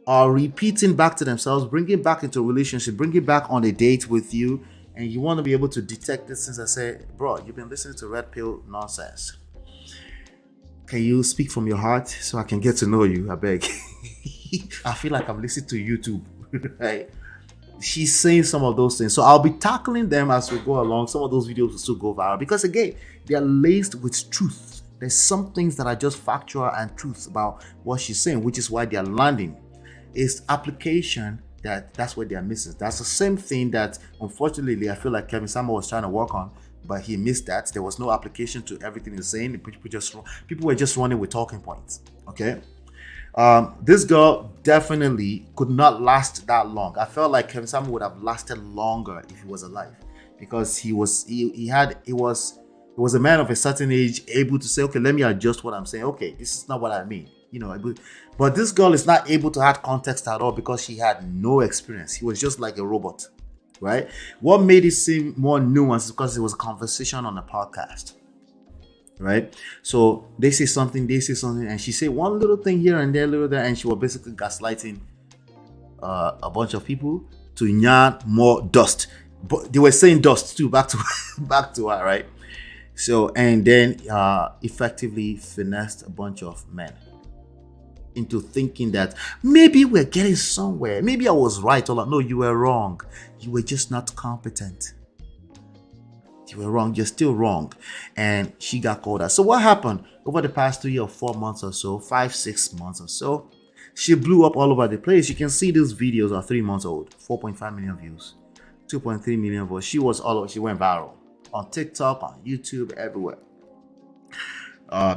are repeating back to themselves, bringing back into a relationship, bringing back on a date with you. And you want to be able to detect this since I say, bro, you've been listening to red pill nonsense. Can you speak from your heart so I can get to know you? I beg. I feel like I'm listening to YouTube, right? She's saying some of those things. So I'll be tackling them as we go along. Some of those videos will still go viral because, again, they are laced with truth. There's some things that are just factual and truth about what she's saying, which is why they are landing. It's application that's what they're missing. That's the same thing that, unfortunately, I feel like Kevin Samuel was trying to work on, but he missed that. There was no application to everything he's saying. People were just running with talking points. Okay, this girl definitely could not last that long. I felt like Kevin Samuel would have lasted longer if he was alive, because he was a man of a certain age, able to say, okay, let me adjust what I'm saying. Okay, this is not what I mean. You know, but this girl is not able to add context at all because she had no experience. He was just like a robot, right? What made it seem more nuanced is because it was a conversation on a podcast, right? So they say something, and she say one little thing here and there, little there, and she was basically gaslighting a bunch of people to yarn more dust. But they were saying dust too, back to her, right? So, and then effectively finessed a bunch of men into thinking that maybe we're getting somewhere. Maybe I was right. No, you were wrong. You were just not competent. You were wrong. You're still wrong. And she got called out. So what happened over the past 3 or 4 months or so, 5-6 months or so? She blew up all over the place. You can see these videos are 3 months old, 4.5 million views, 2.3 million views. She was all over. She went viral on TikTok, on YouTube, everywhere,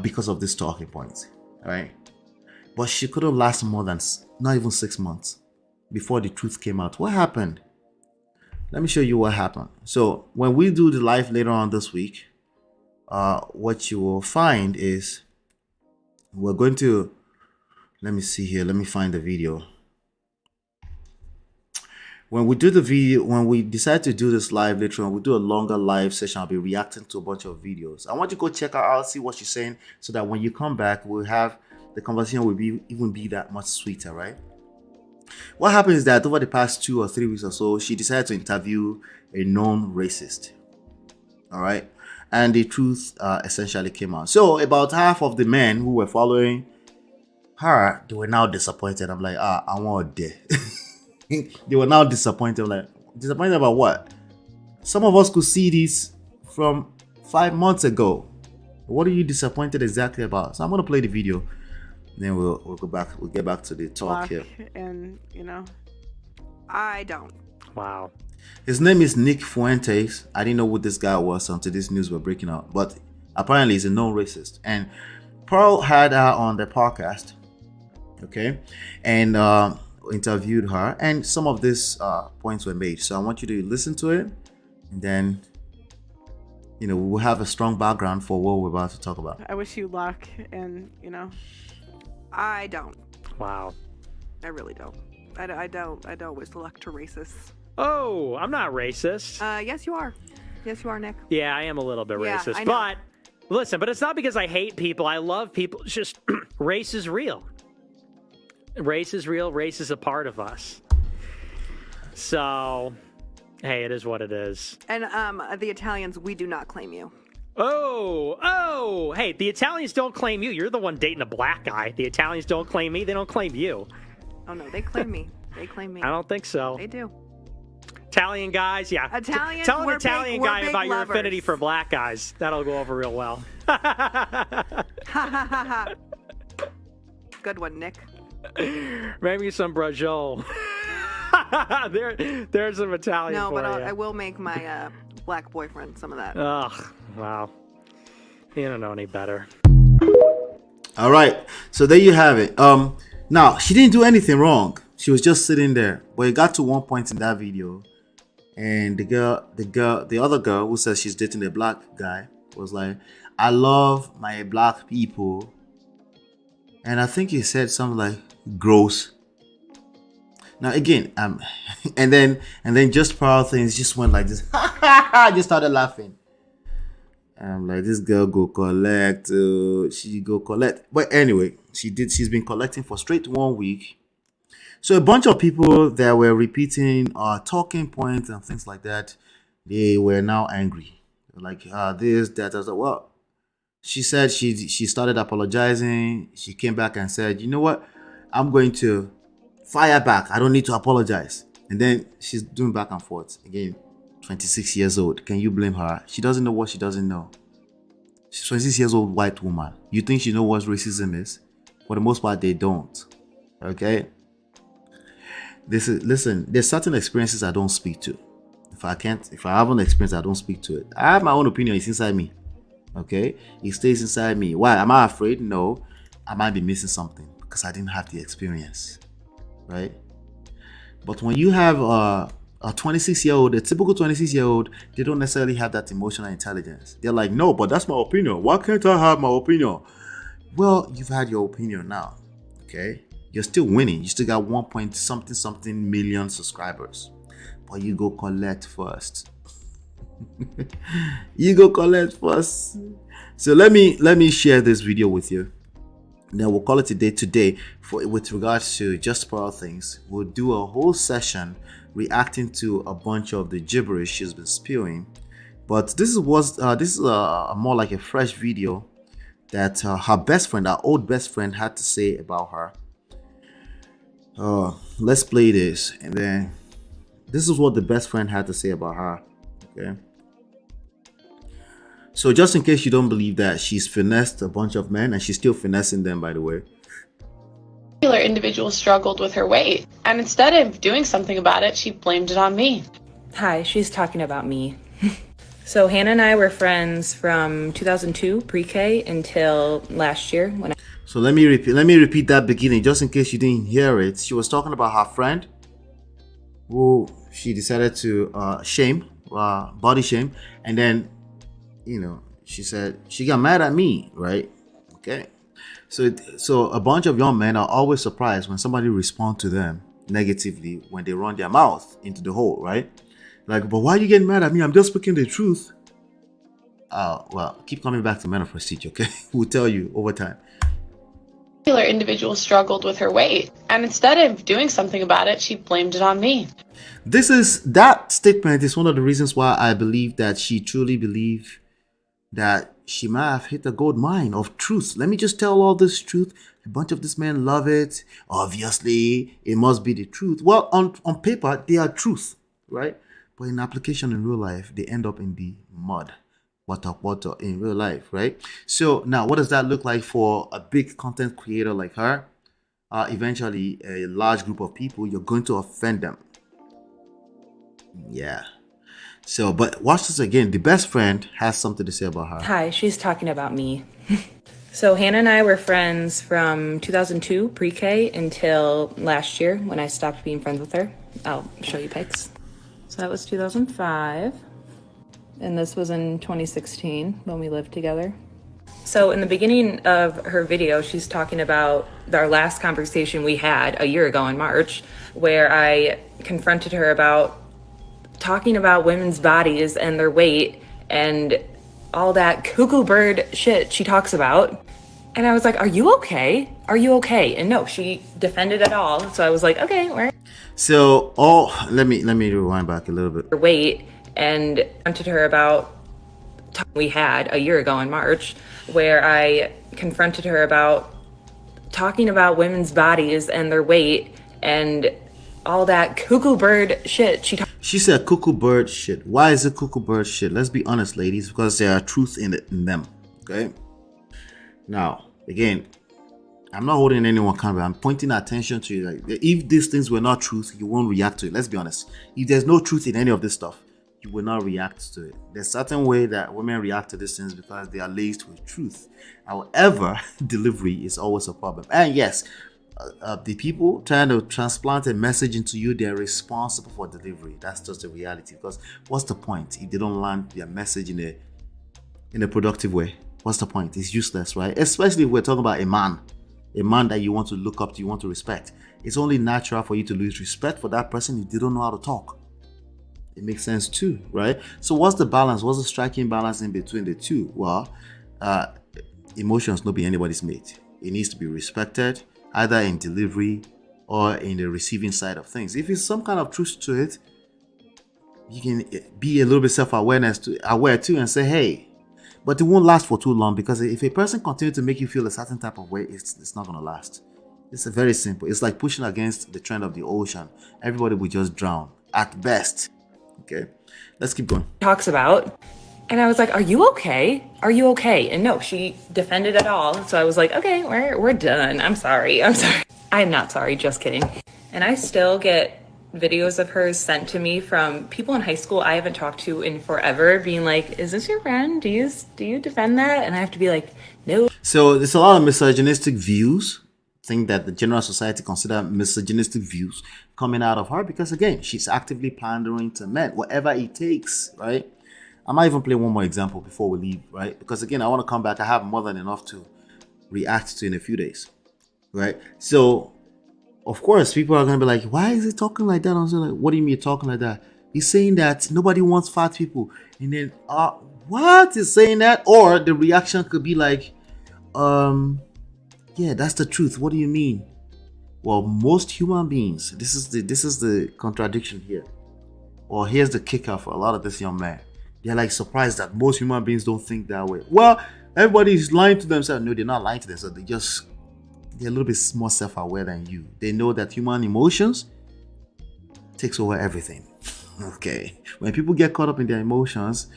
because of this talking points. All right, but she couldn't last more than not even 6 months before the truth came out. What happened? Let me show you what happened. So when we do the live later on this week, what you will find is we're going to, let me see here. Let me find the video. When we do the video, when we decide to do this live later on, we do a longer live session. I'll be reacting to a bunch of videos. I want you to go check her out, see what she's saying, so that when you come back, we'll have the conversation will be that much sweeter, right? What happened is that over the past 2 or 3 weeks or so, she decided to interview a known racist. All right, and the truth essentially came out. So about half of the men who were following her, they were now disappointed. I'm like, I want dead. They were now disappointed. I'm like, disappointed about what? Some of us could see this from 5 months ago. What are you disappointed exactly about? So I'm gonna play the video. Then we'll go back. We'll get back to the talk here. And I don't. Wow. His name is Nick Fuentes. I didn't know who this guy was until this news were breaking out. But apparently he's a known racist. And Pearl had her on the podcast. Okay. And interviewed her. And some of these points were made. So I want you to listen to it. And then, we'll have a strong background for what we're about to talk about. I wish you luck. And, I don't. Wow. I really don't. I don't wish luck to racists. Oh, I'm not racist. Yes, you are. Yes, you are, Nick. Yeah, I am a little bit Yeah, racist. I know. But listen, it's not because I hate people. I love people. It's just race is real. Race is real. Race is a part of us. So, hey, it is what it is. And the Italians, we do not claim you. Oh, hey, the Italians don't claim you. You're the one dating a black guy. The Italians don't claim me. They don't claim you. Oh, no, they claim me. They claim me. I don't think so. They do. Italian guys, yeah. Italians, Tell an we're Italian big, guy we're about big your lovers. affinity for black guys. That'll go over real well. Good one, Nick. Maybe some brajol. There's some Italian No, for but you. I will make my black boyfriend some of that. Ugh, wow. You don't know any better. All right, so there you have it. Now she didn't do anything wrong. She was just sitting there. But it got to one point in that video, and the other girl who says she's dating a black guy was like, "I love my black people," and I think he said something like "gross." Now again, and then just proud things just went like this. I just started laughing. I'm like, this girl go collect. She go collect. But anyway, she's been collecting for straight 1 week. So a bunch of people that were repeating talking points and things like that, they were now angry. Like this, that, as well. She said she started apologizing. She came back and said, "You know what? I'm going to fire back. I don't need to apologize." And then she's doing back and forth again. 26 years old. Can you blame her? She doesn't know what she doesn't know. She's 26 years old white woman. You think she knows what racism is? For the most part, they don't. Okay? Listen, there's certain experiences I don't speak to. If I haven't experienced, I don't speak to it. I have my own opinion. It's inside me. Okay? It stays inside me. Why? Am I afraid? No. I might be missing something because I didn't have the experience. Right? But when you have a 26-year-old, a typical 26-year-old, they don't necessarily have that emotional intelligence. They're like, "No, but that's my opinion. Why can't I have my opinion?" Well, you've had your opinion now. Okay? You're still winning. You still got 1 point something million subscribers. But you go collect first. You go collect first. So let me share this video with you. Then we'll call it a day today with regards to just Pearl things. We'll do a whole session reacting to a bunch of the gibberish she's been spewing. But this is more like a fresh video that her best friend, her old best friend, had to say about her. Let's play this, and then this is what the best friend had to say about her. Okay. So just in case you don't believe that, she's finessed a bunch of men, and she's still finessing them, by the way. Individual struggled with her weight, and instead of doing something about it, she blamed it on me. Hi, she's talking about me. So Hannah and I were friends from 2002 pre-K until last year when I... So let me repeat that beginning just in case you didn't hear it. She was talking about her friend who she decided to body shame, and then, you know, she said she got mad at me, right? Okay. So a bunch of young men are always surprised when somebody responds to them negatively when they run their mouth into the hole, right? Like, but why are you getting mad at me? I'm just speaking the truth. Well, keep coming back to Men of Prestige, okay? We'll tell you over time. Individual struggled with her weight, and instead of doing something about it, she blamed it on me. That statement is one of the reasons why I believe that she truly believed that she might have hit a gold mine of truth. Let me just tell all this truth. A bunch of these men love it. Obviously, it must be the truth. Well, on paper, they are truth, right? But in application in real life, they end up in the mud. Water in real life, right? So now, what does that look like for a big content creator like her? Eventually, a large group of people, you're going to offend them. Yeah. So, but watch this again. The best friend has something to say about her. Hi, she's talking about me. So Hannah and I were friends from 2002 pre-K until last year when I stopped being friends with her. I'll show you pics. So that was 2005. And this was in 2016 when we lived together. So in the beginning of her video, she's talking about our last conversation we had a year ago in March, where I confronted her about talking about women's bodies and their weight and all that cuckoo bird shit she talks about. And I was like, are you okay? Are you okay? And no, she defended it all. So I was like, okay, where? So, let me rewind back a little bit. Her weight, and confronted her about we had a year ago in March, where I confronted her about talking about women's bodies and their weight and all that cuckoo bird shit she said cuckoo bird shit. Why is it cuckoo bird shit? Let's be honest, ladies, because there are truth in them. Okay. Now, again, I'm not holding anyone accountable. I'm pointing attention to you. Like, if these things were not truth, you won't react to it. Let's be honest. If there's no truth in any of this stuff, you will not react to it. There's a certain way that women react to these things because they are laced with truth. However, delivery is always a problem. And yes, the people trying to transplant a message into you, they're responsible for delivery. That's just the reality. Because what's the point if they don't land their message in a productive way? What's the point? It's useless, right? Especially if we're talking about a man that you want to look up to, you want to respect. It's only natural for you to lose respect for that person if they don't know how to talk. It makes sense too, right? So what's the balance? What's the striking balance in between the two? Well, emotions not be anybody's mate. It needs to be respected, either in delivery or in the receiving side of things. If it's some kind of truth to it, you can be a little bit aware too and say, hey, but it won't last for too long, because if a person continues to make you feel a certain type of way, it's not going to last. It's very simple. It's like pushing against the trend of the ocean. Everybody will just drown at best. Okay, let's keep going. Talks about, and I was like, are you okay? Are you okay? And no, she defended it all. So I was like, okay, we're done. I'm sorry. I'm not sorry, just kidding. And I still get videos of hers sent to me from people in high school I haven't talked to in forever, being like, is this your friend? Do you defend that? And I have to be like, no. So there's a lot of misogynistic views, thing that the general society consider misogynistic views coming out of her, because again, she's actively pandering to men, whatever it takes, right? I might even play one more example before we leave, right? Because again, I want to come back. I have more than enough to react to in a few days, right? So of course, people are going to be like, why is he talking like that? I'm like, what do you mean talking like that? He's saying that nobody wants fat people. And then, what is saying that? Or the reaction could be like, yeah, that's the truth. What do you mean? Well, most human beings, this is the contradiction here. Or here's the kicker for a lot of this young man. They're like surprised that most human beings don't think that way. Well, everybody's lying to themselves. No, they're not lying to themselves. They're a little bit more self-aware than you. They know that human emotions takes over everything. Okay. When people get caught up in their emotions,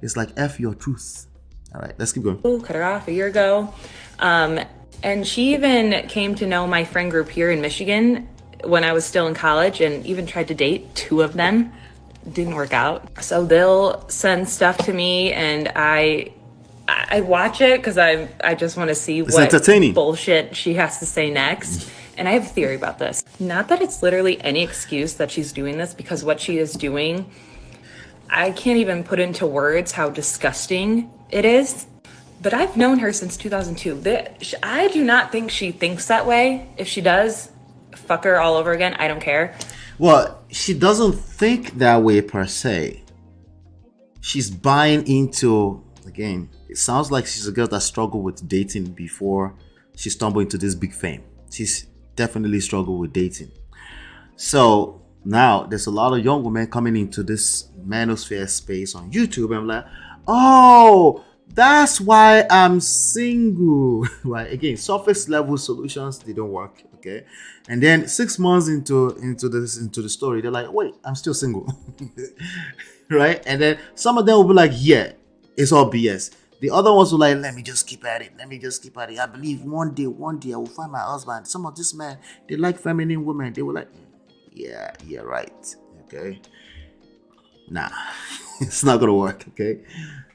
it's like F your truth. All right, let's keep going. Cut her off a year ago. And she even came to know my friend group here in Michigan when I was still in college and even tried to date 2 of them. Didn't work out. So they'll send stuff to me and I watch it because I just want to see what bullshit she has to say next. And I have a theory about this. Not that it's literally any excuse that she's doing this, because what she is doing, I can't even put into words how disgusting it is. But I've known her since 2002. I do not think she thinks that way. If she does, fuck her all over again. I don't care. Well, she doesn't think that way per se. She's buying into, again, it sounds like she's a girl that struggled with dating before she stumbled into this big fame. She's definitely struggled with dating. So now there's a lot of young women coming into this manosphere space on YouTube, and I'm like, oh, that's why I'm single. Right? Again, surface level solutions, they don't work. Okay. And then 6 months into the story, they're like, wait, I'm still single. Right? And then some of them will be like, yeah, it's all BS. The other ones will like, let me just keep at it. I believe one day I will find my husband. Some of these men, they like feminine women. They were like, yeah, right. Okay. Nah, it's not gonna work. Okay.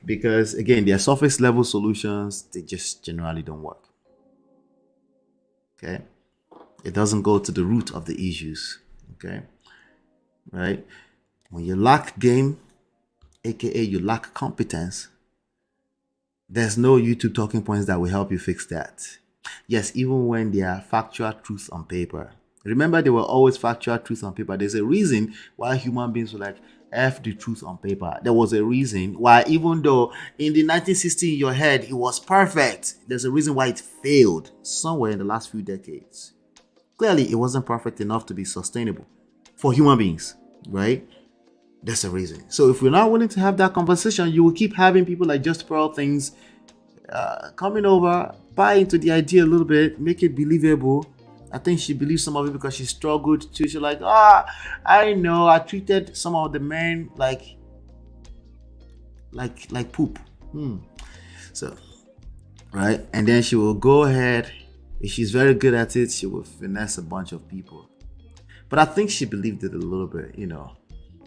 Because again, their surface level solutions, they just generally don't work. Okay. It doesn't go to the root of the issues. Okay. Right. When you lack game, aka you lack competence, there's no YouTube talking points that will help you fix that. Yes, even when there are factual truths on paper. Remember, there were always factual truths on paper. There's a reason why human beings were like, F the truth on paper. There was a reason why, even though in the 1960s in your head it was perfect, there's a reason why it failed somewhere in the last few decades. Clearly, it wasn't perfect enough to be sustainable for human beings, right? There's a reason. So if we're not willing to have that conversation, you will keep having people like Just Pearl things coming over, buy into the idea a little bit, make it believable. I think she believes some of it because she struggled too. She's like, I know, I treated some of the men like poop. So, right? And then she will go ahead. If she's very good at it, she will finesse a bunch of people. But I think she believed it a little bit, you know.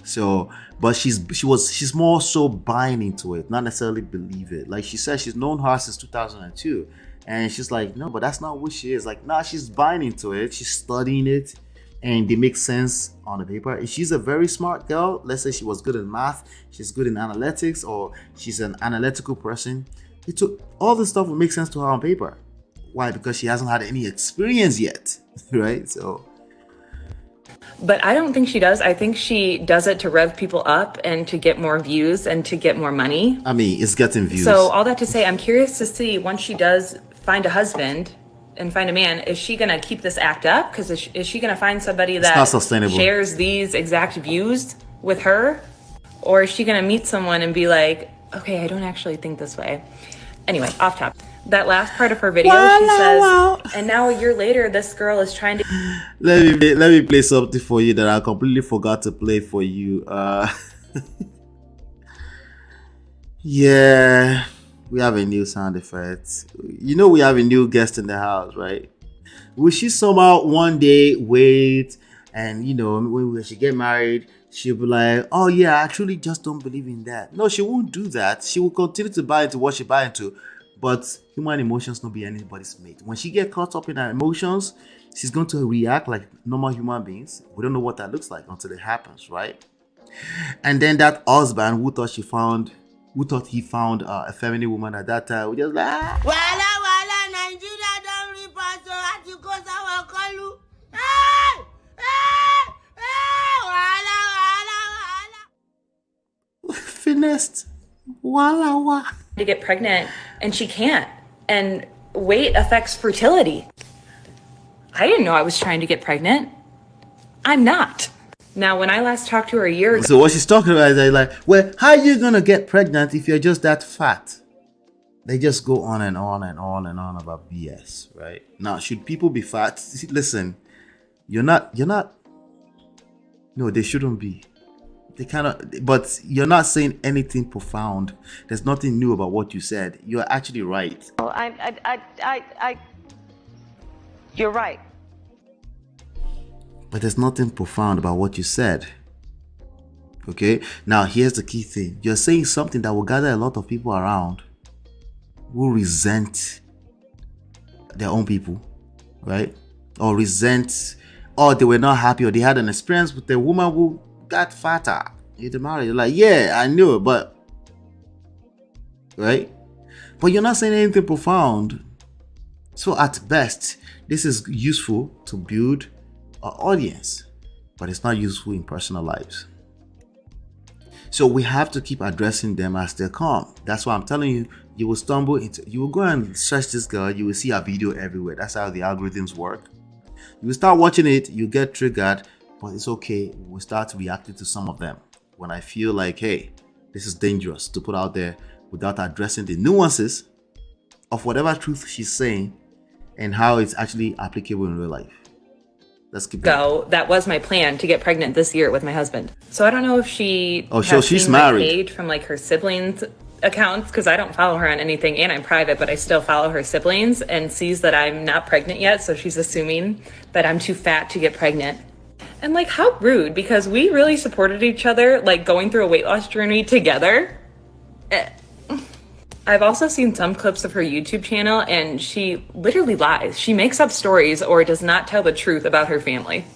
So, but she's more so buying into it, not necessarily believe it. Like she said, she's known her since 2002. And she's like, no, but that's not what she is. Like, nah, she's buying into it. She's studying it. And they make sense on the paper. If she's a very smart girl, let's say she was good in math, she's good in analytics, or she's an analytical person, all this stuff will make sense to her on paper. Why? Because she hasn't had any experience yet, right? So. But I don't think she does. I think she does it to rev people up and to get more views and to get more money. I mean, it's getting views. So all that to say, I'm curious to see once she does find a husband and find a man, is she going to keep this act up? Because is she going to find somebody that shares these exact views with her? Or is she going to meet someone and be like, okay, I don't actually think this way. Anyway, off topic. That last part of her video, she says, and now a year later, this girl is trying to... Let me play something for you that I completely forgot to play for you. Yeah, we have a new sound effect. You know we have a new guest in the house, right? Will she somehow one day wait and, you know, when she get married, she'll be like, oh yeah, I truly just don't believe in that. No, she won't do that. She will continue to buy into what she buy into. But human emotions don't be anybody's mate. When she get caught up in her emotions, she's going to react like normal human beings. We don't know what that looks like until it happens, right? And then that husband who thought he found a feminine woman at that time, we just like, Nigeria don't report to Atikos our call. finessed. To get pregnant and she can't, and weight affects fertility. I didn't know I was trying to get pregnant. I'm not. Now when I last talked to her a year ago, so what she's talking about is like, well, how are you gonna get pregnant if you're just that fat? They just go on and on and on and on about BS, right? Now, should people be fat? Listen, you're not no, they shouldn't be. They kind of, but you're not saying anything profound. There's nothing new about what you said. You're actually right. Oh, you're right. But there's nothing profound about what you said. Okay? Now, here's the key thing. You're saying something that will gather a lot of people around who resent their own people, right? Or resent, or they were not happy, or they had an experience with a woman who got fatter in the marriage. You're like, yeah, I knew it, but, right? But you're not saying anything profound. So at best, this is useful to build an audience, but it's not useful in personal lives. So we have to keep addressing them as they come. That's why I'm telling you, you will stumble into, you will go and search this girl, you will see her video everywhere. That's how the algorithms work. You will start watching it, you get triggered, but it's okay. We'll start reacting to some of them. When I feel like, hey, this is dangerous to put out there without addressing the nuances of whatever truth she's saying and how it's actually applicable in real life. Let's keep going. That was my plan, to get pregnant this year with my husband. So I don't know if she she's seen married. my page from like her siblings' accounts, because I don't follow her on anything and I'm private, but I still follow her siblings, and sees that I'm not pregnant yet. So she's assuming that I'm too fat to get pregnant. And like, how rude, because we really supported each other, like going through a weight loss journey together. I've also seen some clips of her YouTube channel, and she literally lies. She makes up stories or does not tell the truth about her family.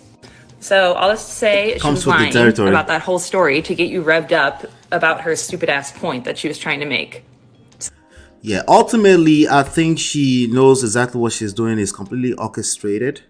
So all this to say, she was lying about that whole story to get you revved up about her stupid ass point that she was trying to make. Yeah, ultimately, I think she knows exactly what she's doing is completely orchestrated.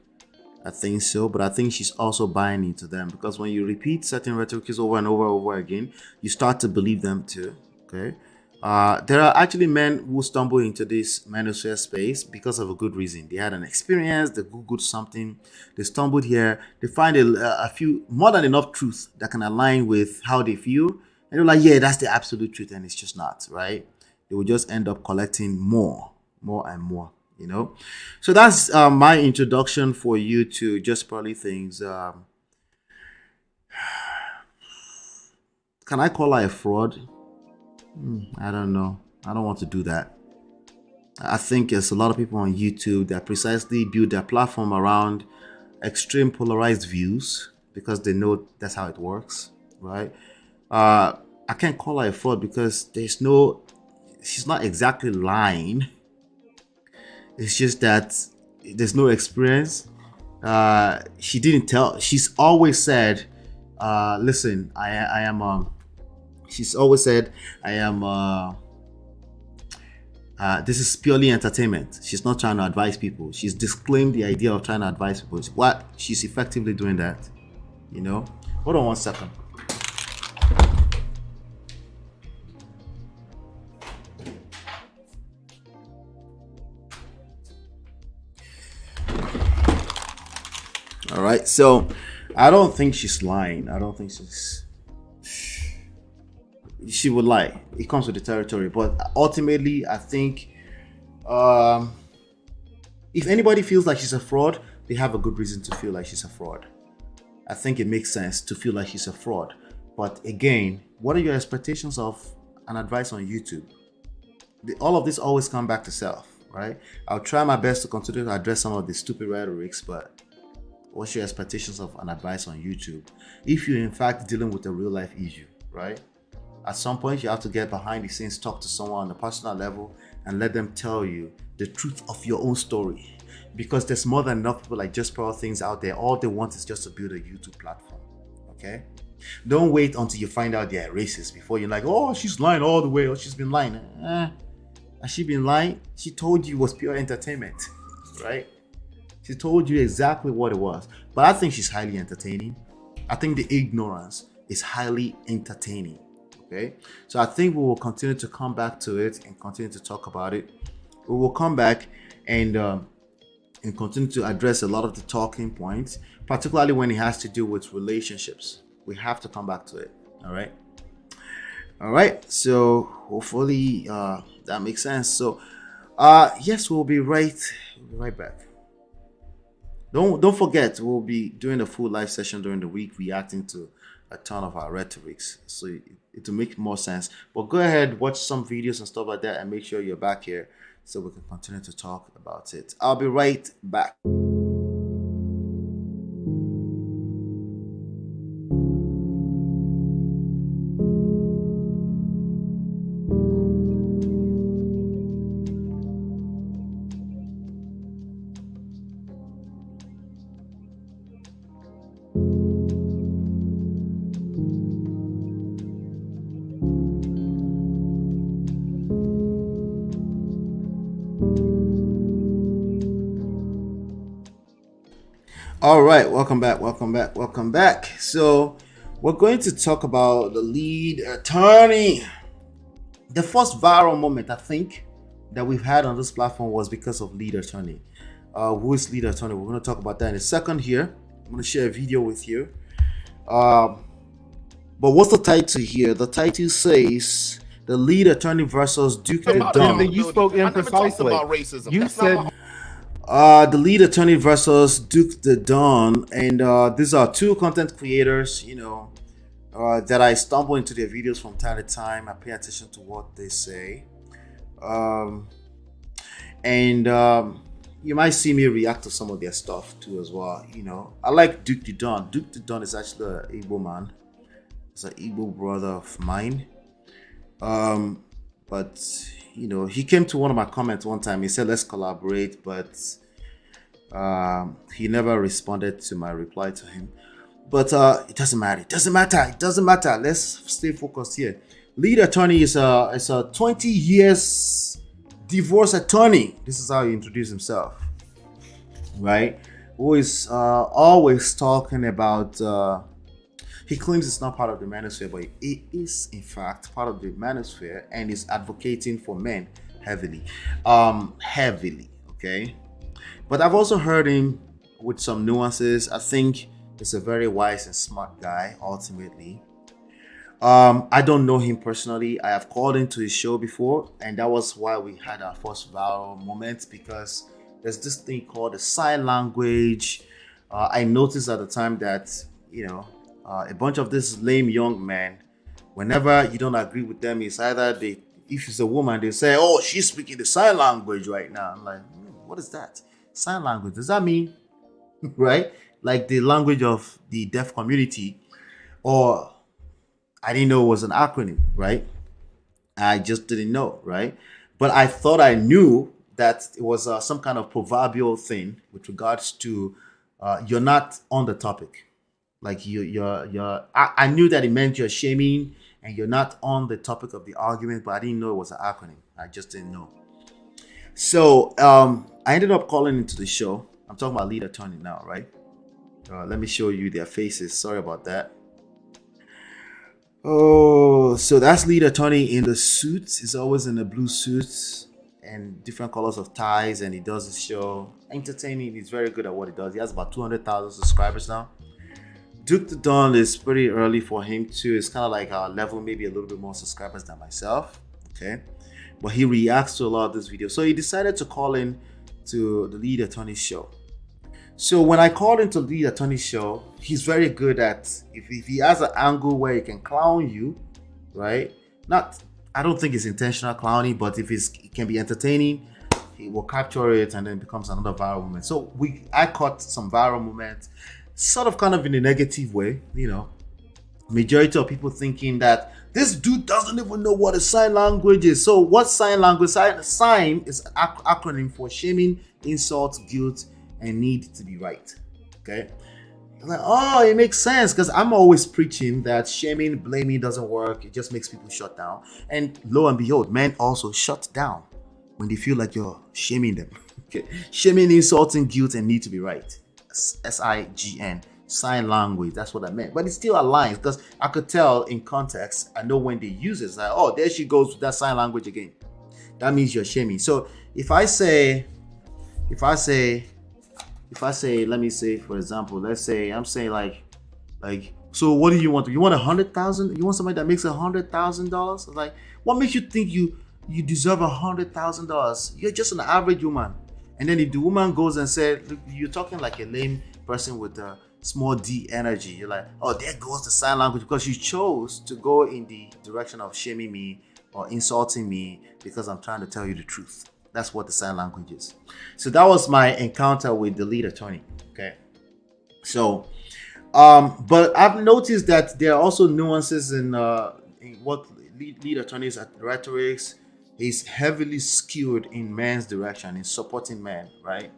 I think so, but I think she's also buying into them, because when you repeat certain rhetorics over and over again, you start to believe them too. Okay. There are actually men who stumble into this manosphere space because of a good reason. They had an experience, they googled something, they stumbled here, they find a few, more than enough truth that can align with how they feel, and they're like, yeah, that's the absolute truth, and it's just not, right? They will just end up collecting more and more, you know? So that's my introduction for you to Just Probably Things. Can I call her a fraud? I don't know. I don't want to do that. I think there's a lot of people on YouTube that precisely build their platform around extreme polarized views because they know that's how it works, right? I can't call her a fraud because she's not exactly lying. It's just that there's no experience. She didn't tell. She's always said, listen, I am she's always said, I am this is purely entertainment. She's not trying to advise people. She's disclaimed the idea of trying to advise people. What? She's effectively doing that, you know? Hold on 1 second. All right, so I don't think she's lying. I don't think she would lie. It comes with the territory. But ultimately, I think if anybody feels like she's a fraud, they have a good reason to feel like she's a fraud. I think it makes sense to feel like she's a fraud. But again, what are your expectations of an advice on YouTube? All of this always come back to self, right? I'll try my best to continue to address some of the stupid rhetorics, but what's your expectations of an advice on YouTube? If you're in fact dealing with a real life issue, right? At some point, you have to get behind the scenes, talk to someone on a personal level, and let them tell you the truth of your own story. Because there's more than enough people like Just Probably Things out there. All they want is just to build a YouTube platform. Okay? Don't wait until you find out they're racist before you're like, oh, she's lying all the way, or she's been lying. Has she been lying? She told you it was pure entertainment, right? She told you exactly what it was. But I think she's highly entertaining. I think the ignorance is highly entertaining. Okay, so I think we will continue to come back to it and continue to talk about it. We will come back and continue to address a lot of the talking points, particularly when it has to do with relationships. We have to come back to it. All right. So hopefully that makes sense. So yes, we'll be right back. Don't forget, we'll be doing a full live session during the week, reacting to a ton of our rhetorics. So it will make more sense. But go ahead, watch some videos and stuff like that, and make sure you're back here so we can continue to talk about it. I'll be right back. All right, welcome back. So we're going to talk about the lead attorney. The first viral moment I think that we've had on this platform was because of lead attorney. Who is lead attorney? We're going to talk about that in a second here. I'm going to share a video with you. But what's the title here? The title says the lead attorney versus Duke the Don. You spoke imprecisely. You said the lead attorney versus Duke the Don, and these are two content creators, that I stumble into their videos from time to time. I pay attention to what they say, and you might see me react to some of their stuff too as well. I like Duke the Don. Duke the Don is actually an Igbo man. He's an Igbo brother of mine, but he came to one of my comments one time. He said, let's collaborate, but he never responded to my reply to him. But it doesn't matter. Let's stay focused here. Lead attorney is a 20 years divorce attorney. This is how he introduced himself, right? Who is always talking about, he claims it's not part of the manosphere, but it is in fact part of the manosphere, and is advocating for men heavily, okay? But I've also heard him with some nuances. I think he's a very wise and smart guy, ultimately. I don't know him personally. I have called into his show before, and that was why we had our first viral moment, because there's this thing called the sign language. I noticed at the time that, a bunch of these lame young men, whenever you don't agree with them, it's either if it's a woman, they say, oh, she's speaking the sign language right now. I'm like, what is that? Sign language, does that mean, right? Like the language of the deaf community? Or I didn't know it was an acronym, right? I just didn't know, right? But I thought I knew that it was some kind of proverbial thing with regards to you're not on the topic. Like I knew that it meant you're shaming and you're not on the topic of the argument, but I didn't know it was an acronym. I just didn't know. So I ended up calling into the show. I'm talking about lead attorney now, right? Let me show you their faces. Sorry about that. Oh, so that's lead attorney in the suit. He's always in a blue suit and different colors of ties, and he does his show. Entertaining. He's very good at what he does. He has about 200,000 subscribers now. Duke the Don is pretty early for him too. It's kind of like our level, maybe a little bit more subscribers than myself. Okay, but he reacts to a lot of this video, so he decided to call in to the lead attorney show. So when I called into the lead attorney show, he's very good at if he has an angle where he can clown you, right? I don't think it's intentional clowning, but if it can be entertaining, he will capture it and then it becomes another viral moment. So I caught some viral moments, sort of kind of in a negative way, majority of people thinking that this dude doesn't even know what a sign language is. So what sign language? Sign is an acronym for shaming, insult, guilt, and need to be right. Okay. Like, oh, it makes sense, because I'm always preaching that shaming, blaming doesn't work. It just makes people shut down. And lo and behold, men also shut down when they feel like you're shaming them. Okay. Shaming, insulting, guilt, and need to be right. SIGN. Sign language. That's what I meant. But it still aligns, because I could tell in context. I know when they use it. It's like, oh, there she goes with that sign language again. That means you're shaming. So if I say, let me say, for example, let's say I'm saying like, so what do you want? You want 100,000? You want somebody that makes $100,000? Like, what makes you think you deserve $100,000? You're just an average woman. And then if the woman goes and said, look, you're talking like a lame person with small d energy. You're like, oh, there goes the sign language, because you chose to go in the direction of shaming me or insulting me because I'm trying to tell you the truth. That's what the sign language is. So that was my encounter with the lead attorney. Okay. So, but I've noticed that there are also nuances in what lead attorneys at rhetorics is heavily skewed in men's direction, in supporting men, right?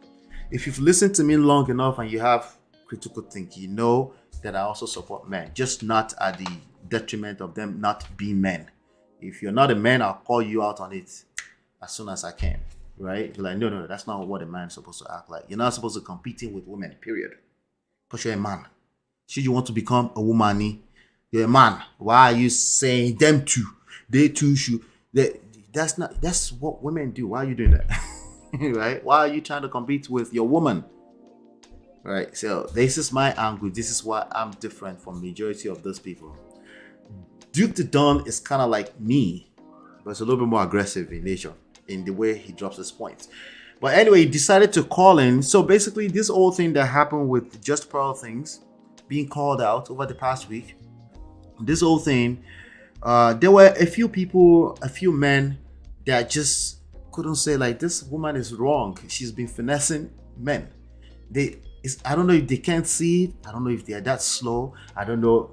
If you've listened to me long enough and you have critical thinking, you know that I also support men, just not at the detriment of them not being men. If you're not a man, I'll call you out on it as soon as I can, right? You're like, no, that's not what a man is supposed to act like. You're not supposed to competing with women, period. Because you're a man. Should you want to become a woman, you're a man. Why are you saying them two? They two should. That's what women do. Why are you doing that? Right? Why are you trying to compete with your woman? Right? So this is my angle. This is why I'm different from majority of those people. Duke the Don is kind of like me, but it's a little bit more aggressive in nature in the way he drops his points. But anyway, he decided to call in. So basically, this whole thing that happened with Just Pearl things being called out over the past week, this whole thing, there were a few people, a few men that just couldn't say, like, this woman is wrong. She's been finessing men. I don't know if they can't see it. I don't know if they are that slow. I don't know.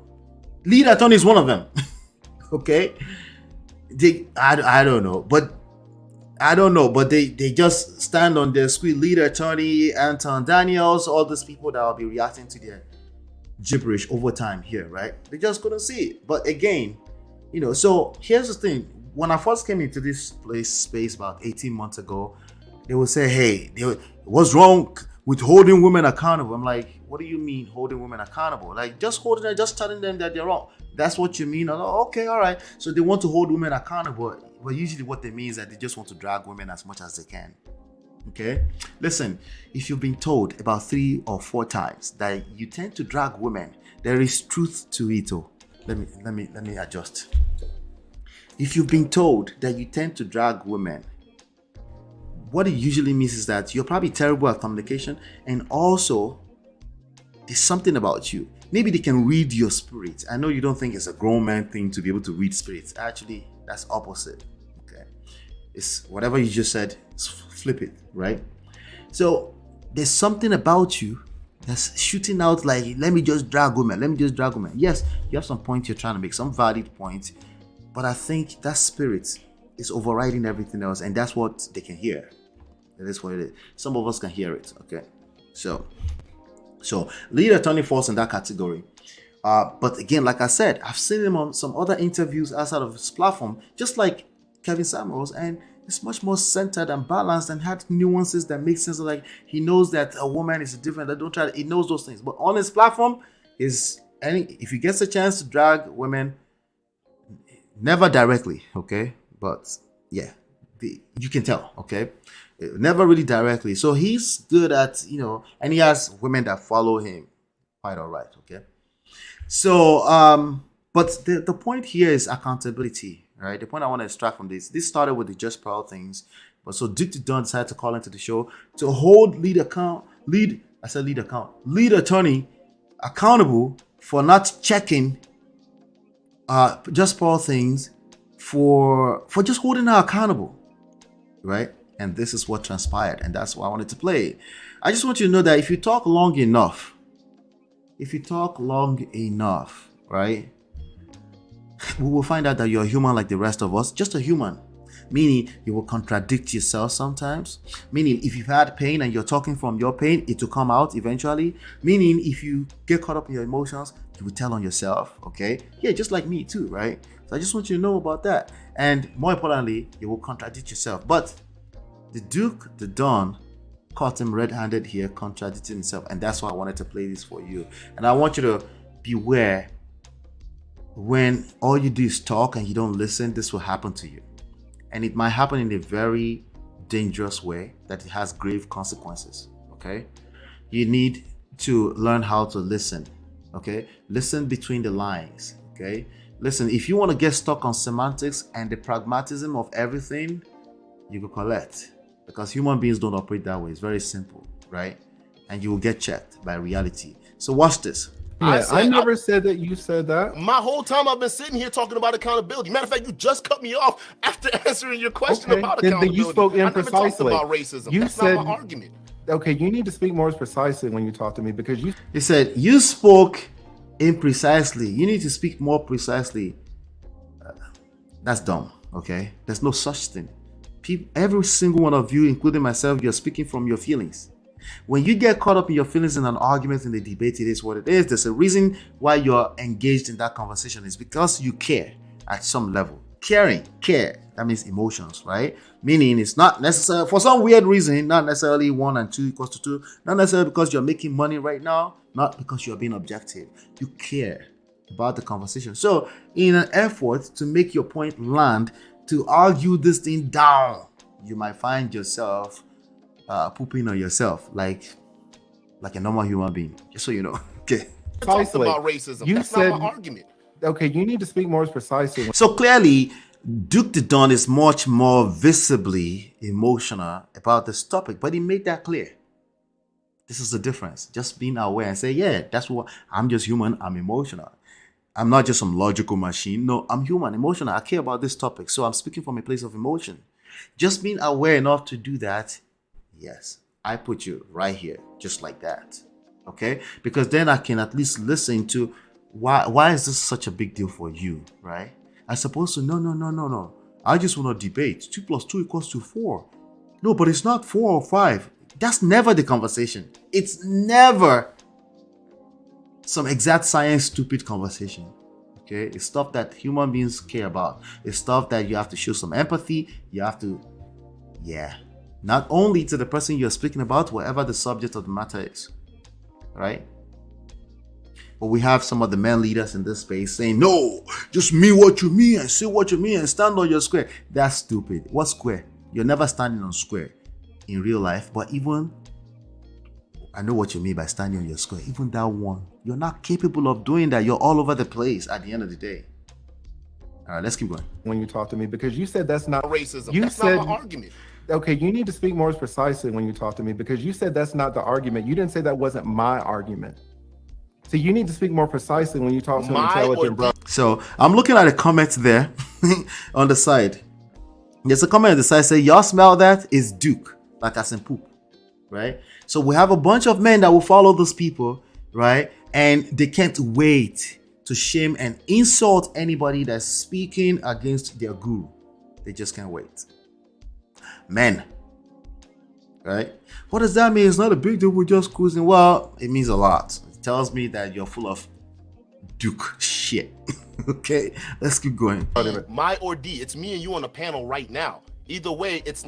Lead attorney is one of them. Okay? I don't know. But they just stand on their squeal. Lead attorney, Anton Daniels, all these people that will be reacting to their gibberish over time here, right? They just couldn't see it. But again, so here's the thing. When I first came into this space about 18 months ago, they would say, hey, what's wrong with holding women accountable? I'm like, what do you mean holding women accountable? Like, just holding them, just telling them that they're wrong. That's what you mean? I'm like, okay, all right. So they want to hold women accountable. But usually what they mean is that they just want to drag women as much as they can. Okay? Listen, if you've been told about 3 or 4 times that you tend to drag women, there is truth to it. Let me adjust. If you've been told that you tend to drag women, what it usually means is that you're probably terrible at communication, and also there's something about you. Maybe they can read your spirit. I know you don't think it's a grown man thing to be able to read spirits. Actually, that's opposite. Okay, it's whatever you just said. Flip it, right? So there's something about you that's shooting out like, let me just drag women. Yes, you have some points you're trying to make, some valid points. But I think that spirit is overriding everything else, and that's what they can hear. That is what it is. Some of us can hear it. Okay, so lead attorney falls in that category. But again, like I said, I've seen him on some other interviews outside of his platform, just like Kevin Samuels, and it's much more centered and balanced and had nuances that make sense. Like, he knows that a woman is different. He knows those things. But on his platform, if he gets a chance to drag women, never directly, okay? But yeah, you can tell, okay? Never really directly. So he's good at, and he has women that follow him quite all right, okay? So, but the point here is accountability, right? The point I want to extract from this started with the Just Pearl things. But so Duke the Don decided to call into the show to hold lead attorney accountable for not checking Just Pearl things for just holding her accountable, right? And this is what transpired, and that's why I wanted to play it. I just want you to know that if you talk long enough, right, we will find out that you're a human like the rest of us, just a human. Meaning you will contradict yourself sometimes. Meaning if you've had pain and you're talking from your pain, it will come out eventually. Meaning if you get caught up in your emotions, you will tell on yourself, okay? Yeah, just like me too, right? So I just want you to know about that. And more importantly, you will contradict yourself. But the Duke, the Don, caught him red-handed here, contradicting himself. And that's why I wanted to play this for you. And I want you to beware when all you do is talk and you don't listen, this will happen to you. And it might happen in a very dangerous way that it has grave consequences, okay? You need to learn how to listen, okay? Listen between the lines, okay? Listen, if you want to get stuck on semantics and the pragmatism of everything, you will collect. Because human beings don't operate that way. It's very simple, right? And you will get checked by reality. So watch this. Yeah, I never said that you said that. My whole time I've been sitting here talking about accountability. Matter of fact, you just cut me off after answering your question about accountability. Then you spoke imprecisely. I never talked about racism. You That's said, not my argument. Okay, you need to speak more precisely when you talk to me because you. He said you spoke imprecisely. You need to speak more precisely. That's dumb. Okay, there's no such thing. Every single one of you, including myself, you're speaking from your feelings. When you get caught up in your feelings in an argument, in the debate, it is what it is. There's a reason why you're engaged in that conversation. It's because you care at some level. Care. That means emotions, right? Meaning it's not necessarily, for some weird reason, not necessarily 1 and 2 equals to 2. Not necessarily because you're making money right now. Not because you're being objective. You care about the conversation. So in an effort to make your point land, to argue this thing down, you might find yourself pooping on yourself like a normal human being, just so you know. Okay. Talked about racism. That's not my argument. Okay, you need to speak more precisely. So clearly, Duke the Don is much more visibly emotional about this topic, but he made that clear. This is the difference. Just being aware and say, yeah, that's what I'm just human. I'm emotional. I'm not just some logical machine. No, I'm human, emotional. I care about this topic, so I'm speaking from a place of emotion. Just being aware enough to do that. Yes, I put you right here, just like that. Okay? Because then I can at least listen to why is this such a big deal for you, right? As opposed to, no. I just want to debate. 2 + 2 = 4. No, but it's not 4 or 5. That's never the conversation. It's never some exact science stupid conversation. Okay? It's stuff that human beings care about. It's stuff that you have to show some empathy. You have to, not only to the person you're speaking about, whatever the subject of the matter is, right? But we have some of the men leaders in this space saying, no, just mean what you mean and say what you mean and stand on your square. That's stupid. What square? You're never standing on square in real life, but even, I know what you mean by standing on your square. Even that one, you're not capable of doing that. You're all over the place at the end of the day. All right, let's keep going. When you talk to me, because you said that's not racism. You that's said, not my argument. Okay, you need to speak more precisely when you talk to me because you said that's not the argument. You didn't say that wasn't my argument. So you need to speak more precisely when you talk to an intelligent brother. So I'm looking at the comments there on the side. There's a comment on the side saying, y'all smell that? It's Duke, like as in poop, right? So we have a bunch of men that will follow those people, right? And they can't wait to shame and insult anybody that's speaking against their guru. They just can't wait. Men, right? What does that mean? It's not a big deal. We're just cruising. Well, it means a lot. It tells me that you're full of Duke shit. Okay, let's keep going. My or D, it's me and you on the panel right now. Either way, it's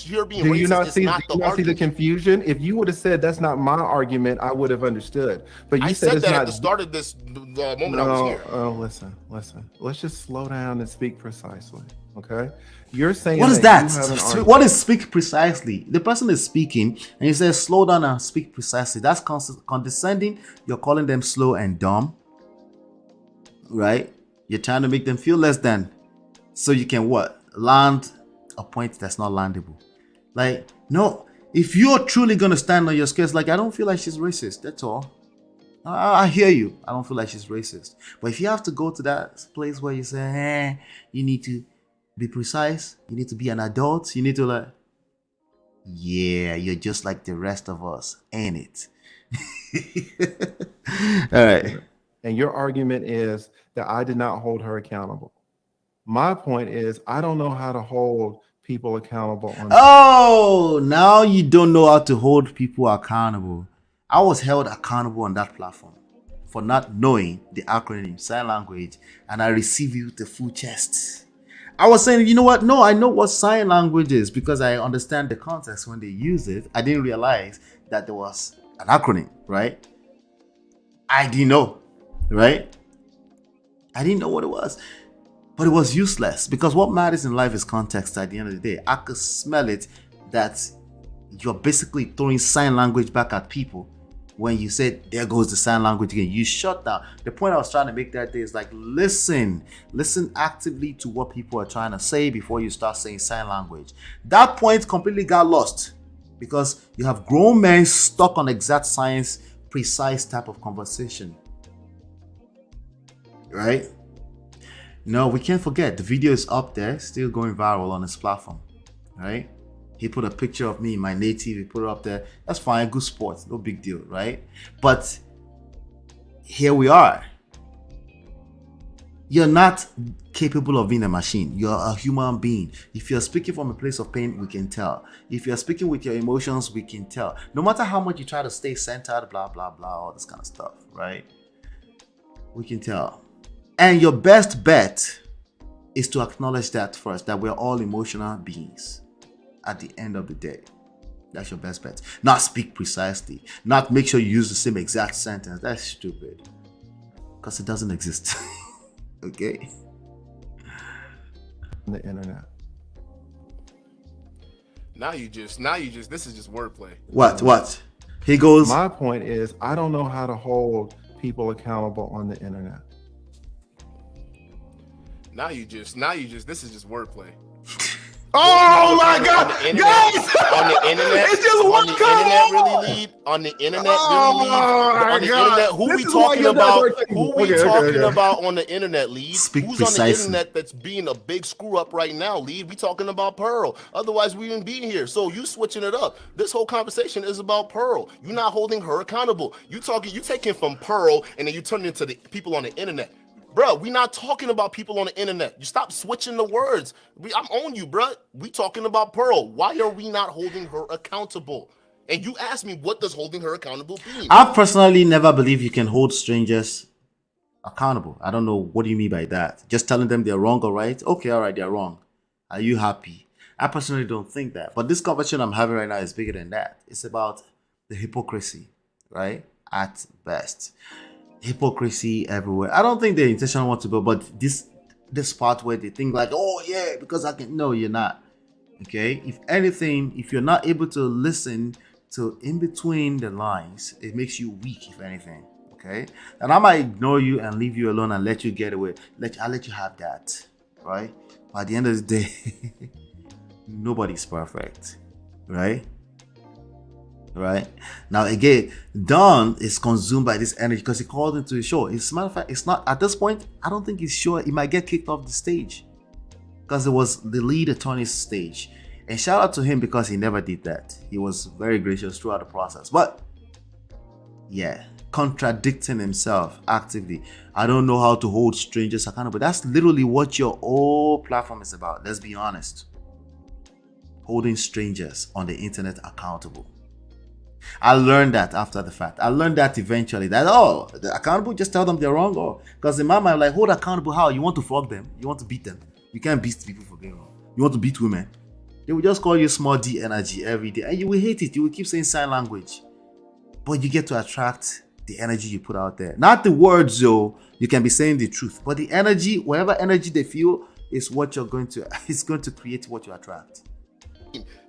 you're being do racist. You not it's see, not do you not see the confusion? If you would have said that's not my argument, I would have understood. But you I said it's that not. at the start of this moment I was here. Oh, listen. Let's just slow down and speak precisely. Okay, you're saying what is that? What is speak precisely? The person is speaking and he says slow down and speak precisely. That's condescending. You're calling them slow and dumb, right? You're trying to make them feel less than, so you can what? Land a point that's not landable. Like, no, if you're truly gonna stand on your skills, like, I don't feel like she's racist. That's all. I hear you. I don't feel like she's racist. But if you have to go to that place where you say, you need to be precise, you need to be an adult, you need to like, yeah, you're just like the rest of us, ain't it? All right. And your argument is that I did not hold her accountable. My point is, I don't know how to hold people accountable. Oh, now you don't know how to hold people accountable. I was held accountable on that platform for not knowing the acronym sign language, and I receive you with a full chest. I was saying, you know what? No, I know what sign language is because I understand the context when they use it. I didn't realize that there was an acronym, right? I didn't know, right? I didn't know what it was. But it was useless because what matters in life is context at the end of the day. I could smell it that you're basically throwing sign language back at people when you said, there goes the sign language again. You shut down. The point I was trying to make that day is like, listen actively to what people are trying to say before you start saying sign language. That point completely got lost because you have grown men stuck on exact science precise type of conversation, right? No, we can't forget the video is up there, still going viral on his platform, right? He put a picture of me, my native, he put it up there. That's fine, good sport, no big deal, right? But here we are. You're not capable of being a machine. You're a human being. If you're speaking from a place of pain, we can tell. If you're speaking with your emotions, we can tell. No matter how much you try to stay centered, blah, blah, blah, all this kind of stuff, right? We can tell. And your best bet is to acknowledge that first, that we're all emotional beings at the end of the day. That's your best bet. Not speak precisely. Not make sure you use the same exact sentence. That's stupid. Because it doesn't exist. Okay? On the internet. Now you just, this is just wordplay. What? He goes. My point is, I don't know how to hold people accountable on the internet. Now you just, this is just wordplay. Oh my God, guys! On the internet, it's just one on the internet, on the internet, who we talking about? Who we talking about on the internet, Lead? Who's on the internet that's being a big screw up right now, Lead? We talking about Pearl. Otherwise, we wouldn't be here. So you switching it up. This whole conversation is about Pearl. You're not holding her accountable. You taking from Pearl and then you turn it into the people on the internet. Bro, we not talking about people on the internet. You stop switching the words. I'm on you, bro. We talking about Pearl. Why are we not holding her accountable? And you asked me, what does holding her accountable mean? I personally never believe you can hold strangers accountable. I don't know. What do you mean by that? Just telling them they're wrong or right? Okay, all right, they're wrong. Are you happy? I personally don't think that. But this conversation I'm having right now is bigger than that. It's about the hypocrisy, right? At best. Hypocrisy everywhere. I don't think the intention want to go, but this part where they think like, oh yeah, because I can. No, you're not. Okay. If anything, if you're not able to listen to in between the lines, it makes you weak. If anything, okay. And I might ignore you and leave you alone and let you get away. I'll let you have that, right? But at the end of the day, nobody's perfect, right? Right now, again, Don is consumed by this energy because he called into the show. As a matter of fact, it's not at this point. I don't think he's sure he might get kicked off the stage because it was the lead attorney's stage. And shout out to him because he never did that. He was very gracious throughout the process. But yeah, contradicting himself actively. I don't know how to hold strangers accountable. That's literally what your whole platform is about. Let's be honest. Holding strangers on the internet accountable. I learned that after the fact. I learned that eventually. That, oh, the accountable, just tell them they're wrong. Or because in my mind, like, hold accountable how? You want to flog them? You want to beat them? You can't beat people for being wrong. You want to beat women? They will just call you small D energy every day. And you will hate it. You will keep saying sign language. But you get to attract the energy you put out there. Not the words, though. You can be saying the truth. But the energy, whatever energy they feel, is what you're going to, it's going to create what you attract.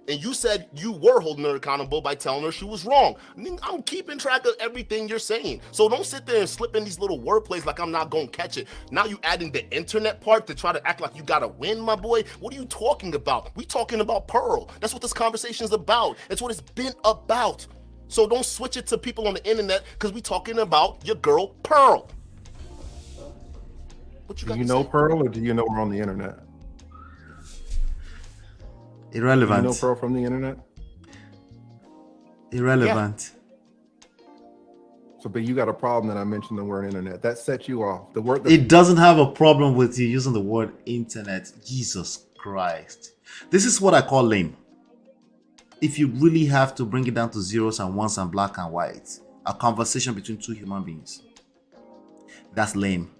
And you said you were holding her accountable by telling her she was wrong. I'm keeping track of everything you're saying. So don't sit there and slip in these little wordplays like I'm not going to catch it. Now you adding the internet part to try to act like you got to win, my boy. What are you talking about? We talking about Pearl. That's what this conversation is about. It's what it's been about. So don't switch it to people on the internet because we talking about your girl, Pearl. What you do you know Pearl or do you know her on the internet? Irrelevant. Do you know Pearl from the internet? Irrelevant. Yeah. So, but you got a problem that I mentioned the word internet. That sets you off. The word. It doesn't have a problem with you using the word internet. Jesus Christ. This is what I call lame. If you really have to bring it down to zeros and ones and black and white, a conversation between two human beings, that's lame.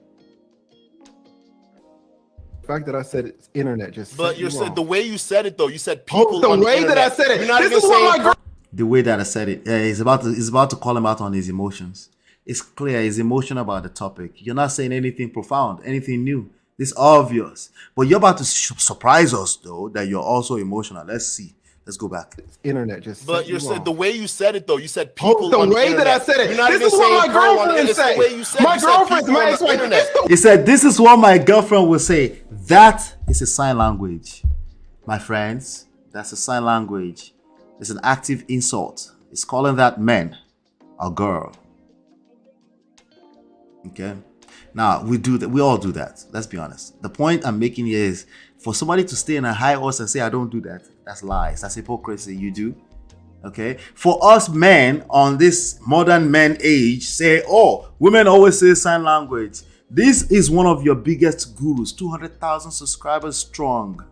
The fact that I said it's internet just. But you said the way you said it though. You said people. The on way the that I said it. You're not this even is what my girl. The way that I said it, he's about to call him out on his emotions. It's clear he's emotional about the topic. You're not saying anything profound, anything new. It's obvious. But you're about to surprise us though that you're also emotional. Let's see. Let's go back. It's internet just. But you said the way you said it though. You said people. The on way the that I said it. You're not this even is what my girlfriend said. The way you said my you said girlfriend's people my on the internet. He said, "This is what my girlfriend will say." That is a sign language, my friends. That's a sign language. It's an active insult. It's calling that man a girl. Okay. Now we do that. We all do that. Let's be honest. The point I'm making here is for somebody to stay in a high horse and say I don't do that. That's lies. That's hypocrisy. You do. Okay. For us men on this modern men age, say, oh, women always say sign language. This is one of your biggest gurus, 200,000 subscribers strong,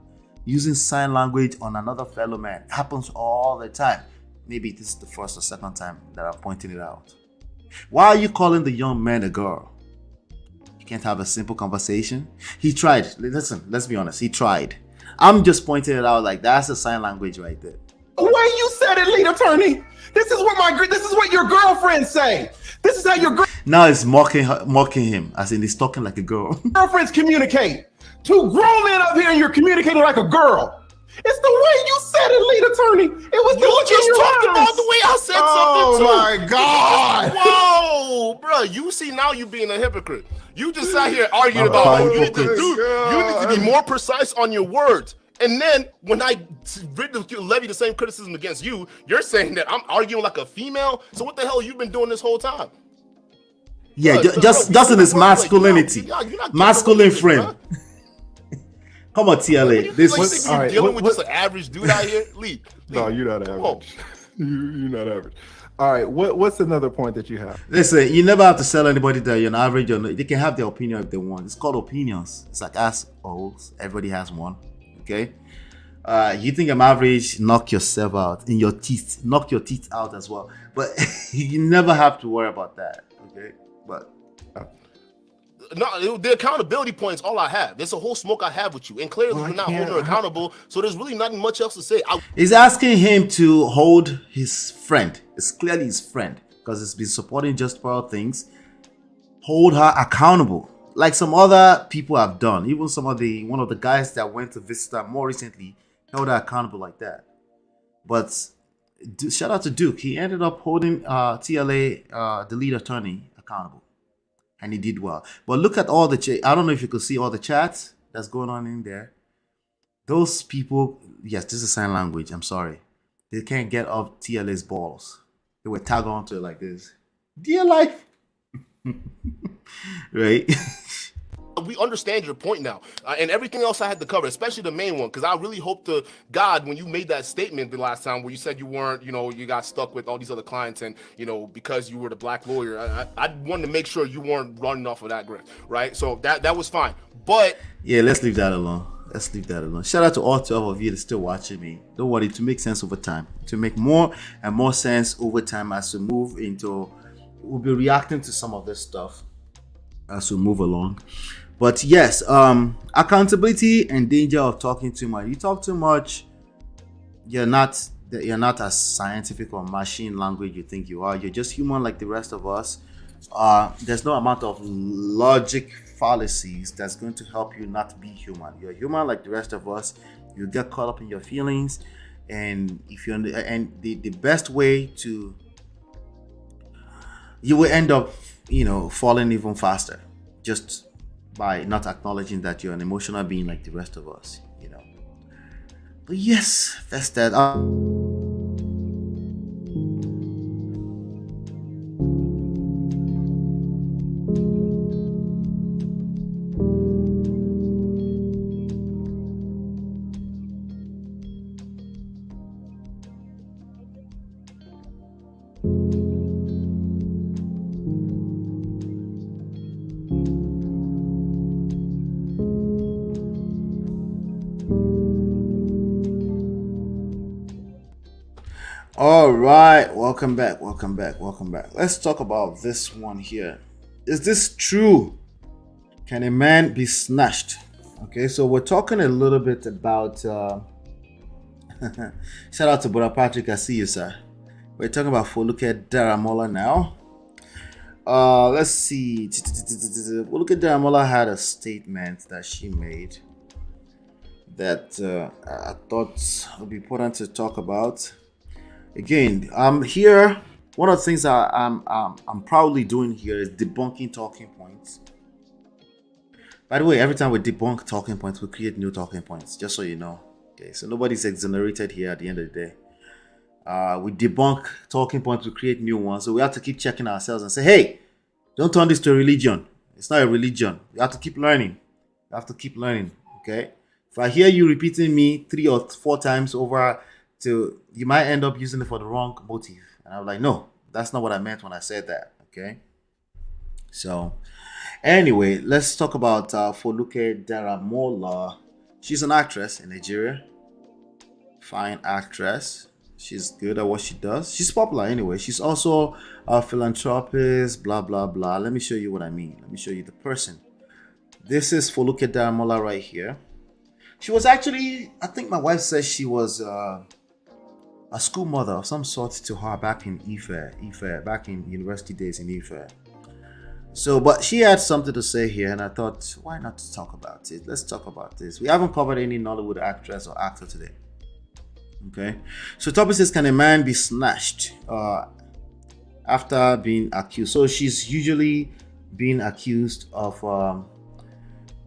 using sign language on another fellow man. It happens all the time. Maybe this is the first or second time that I'm pointing it out. Why are you calling the young man a girl? You can't have a simple conversation. He tried. Listen, let's be honest. He tried. I'm just pointing it out like that's a sign language right there. The way you said it, lead attorney. This is what your girlfriends say. This is how your Now it's mocking him, as in he's talking like a girl. girlfriends communicate. Two grown men up here, and you're communicating like a girl. It's the way you said it, lead attorney. It was You just talked about the way I said something too. Oh my God! Whoa, bro! You see now you being a hypocrite. You just sat here arguing about you need to be more precise on your words. And then when I levy the same criticism against you, you're saying that I'm arguing like a female. So what the hell you been doing this whole time? Yeah, just in his masculinity, masculine frame. Come on, TLA. This was dealing with just an average dude out here. Leave. No, you're not average. You're not average. All right, what's another point that you have? Listen, you never have to sell anybody that you're an average or not. They can have their opinion if they want. It's called opinions. It's like assholes. Everybody has one. Okay. You think I'm average? Knock yourself out in your teeth. Knock your teeth out as well. But you never have to worry about that. Okay. But no, the accountability points all I have. There's a whole smoke I have with you, and clearly you're not holding her accountable. So there's really nothing much else to say. He's asking him to hold his friend. It's clearly his friend because he's been supporting Just For All things. Hold her accountable, like some other people have done. Even one of the guys that went to visit her more recently held her accountable like that. But shout out to Duke. He ended up holding TLA, the lead attorney, accountable. And he did well. But look at all the I don't know if you could see all the chats that's going on in there. Those people, yes, this is sign language. I'm sorry. They can't get off TLA's balls. They were tagged onto it like this. Dear life. Right? We understand your point now, and everything else I had to cover, especially the main one, because I really hope to God when you made that statement the last time where you said you weren't, you got stuck with all these other clients, and because you were the black lawyer, I wanted to make sure you weren't running off of that grip, right? So that was fine, but yeah, let's leave that alone. Let's leave that alone. Shout out to all 12 of you that's still watching me. Don't worry, to make sense over time, to make more and more sense over time as we move into, we'll be reacting to some of this stuff as we move along. But yes, accountability and danger of talking too much. You talk too much, you're not as scientific or machine language you think you are. You're just human like the rest of us. There's no amount of logic fallacies that's going to help you not be human. You're human like the rest of us. You get caught up in your feelings, and the best way to, you will end up falling even faster just by not acknowledging that you're an emotional being like the rest of us, But yes, that's that. All right, welcome back. Let's talk about this one here. Is this true? Can a man be snatched? Okay, so we're talking a little bit about shout out to Brother Patrick, I see you, sir. We're talking about Foluke Daramola now. Let's see. Foluke Daramola had a statement that she made that I thought would be important to talk about. Again, I'm here. One of the things I'm proudly doing here is debunking talking points. By the way, every time we debunk talking points, we create new talking points, just so you know. Okay, so nobody's exonerated here at the end of the day. We debunk talking points, we create new ones. So we have to keep checking ourselves and say, hey, Don't turn this to a religion. It's not a religion. You have to keep learning. You have to keep learning. Okay. If I hear you repeating me 3 or 4 times over, you might end up using it for the wrong motive. And I'm like, no, that's not what I meant when I said that. Okay. So, anyway, let's talk about Foluke Daramola. She's an actress in Nigeria. Fine actress. She's good at what she does. She's popular anyway. She's also a philanthropist, blah, blah, blah. Let me show you what I mean. Let me show you the person. This is Foluke Daramola right here. She was actually, I think my wife says she was a school mother of some sort to her back in Ife, back in university days in Ife. So, but she had something to say here, and I thought, why not talk about it? Let's talk about this. We haven't covered any Nollywood actress or actor today. Okay, so topic says, can a man be snatched after being accused? So she's usually being accused of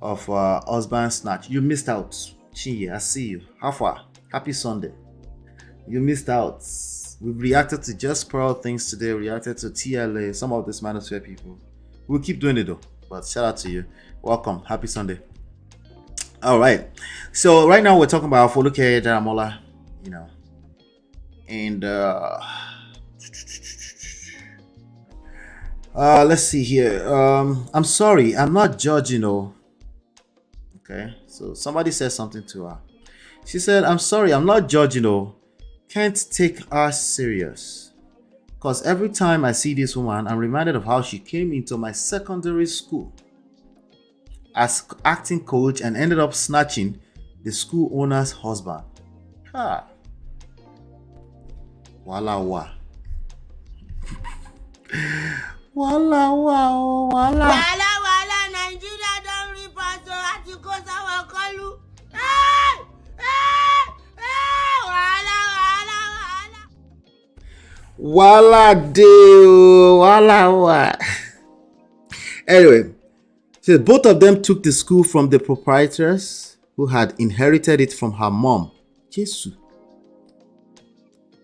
husband snatch. You missed out, Chinye. I see you. How far? Happy Sunday. You missed out. We've reacted to Just Pearl things today. Reacted to TLA. Some of this manosphere people. We'll keep doing it though. But shout out to you. Welcome. Happy Sunday. All right. So right now we're talking about Foluke Daramola. You know, and let's see here. I'm sorry, I'm not judging. Okay, so somebody said something to her. She said, I'm sorry, I'm not judging. Can't take her serious, because every time I see this woman, I'm reminded of how she came into my secondary school as acting coach and ended up snatching the school owner's husband. Wala wa. Wala wa. Wala. Wala, Nigeria don't report so at you cause our call. Wala de. Wala wa. Anyway, so both of them took the school from the proprietors who had inherited it from her mom. Jesus.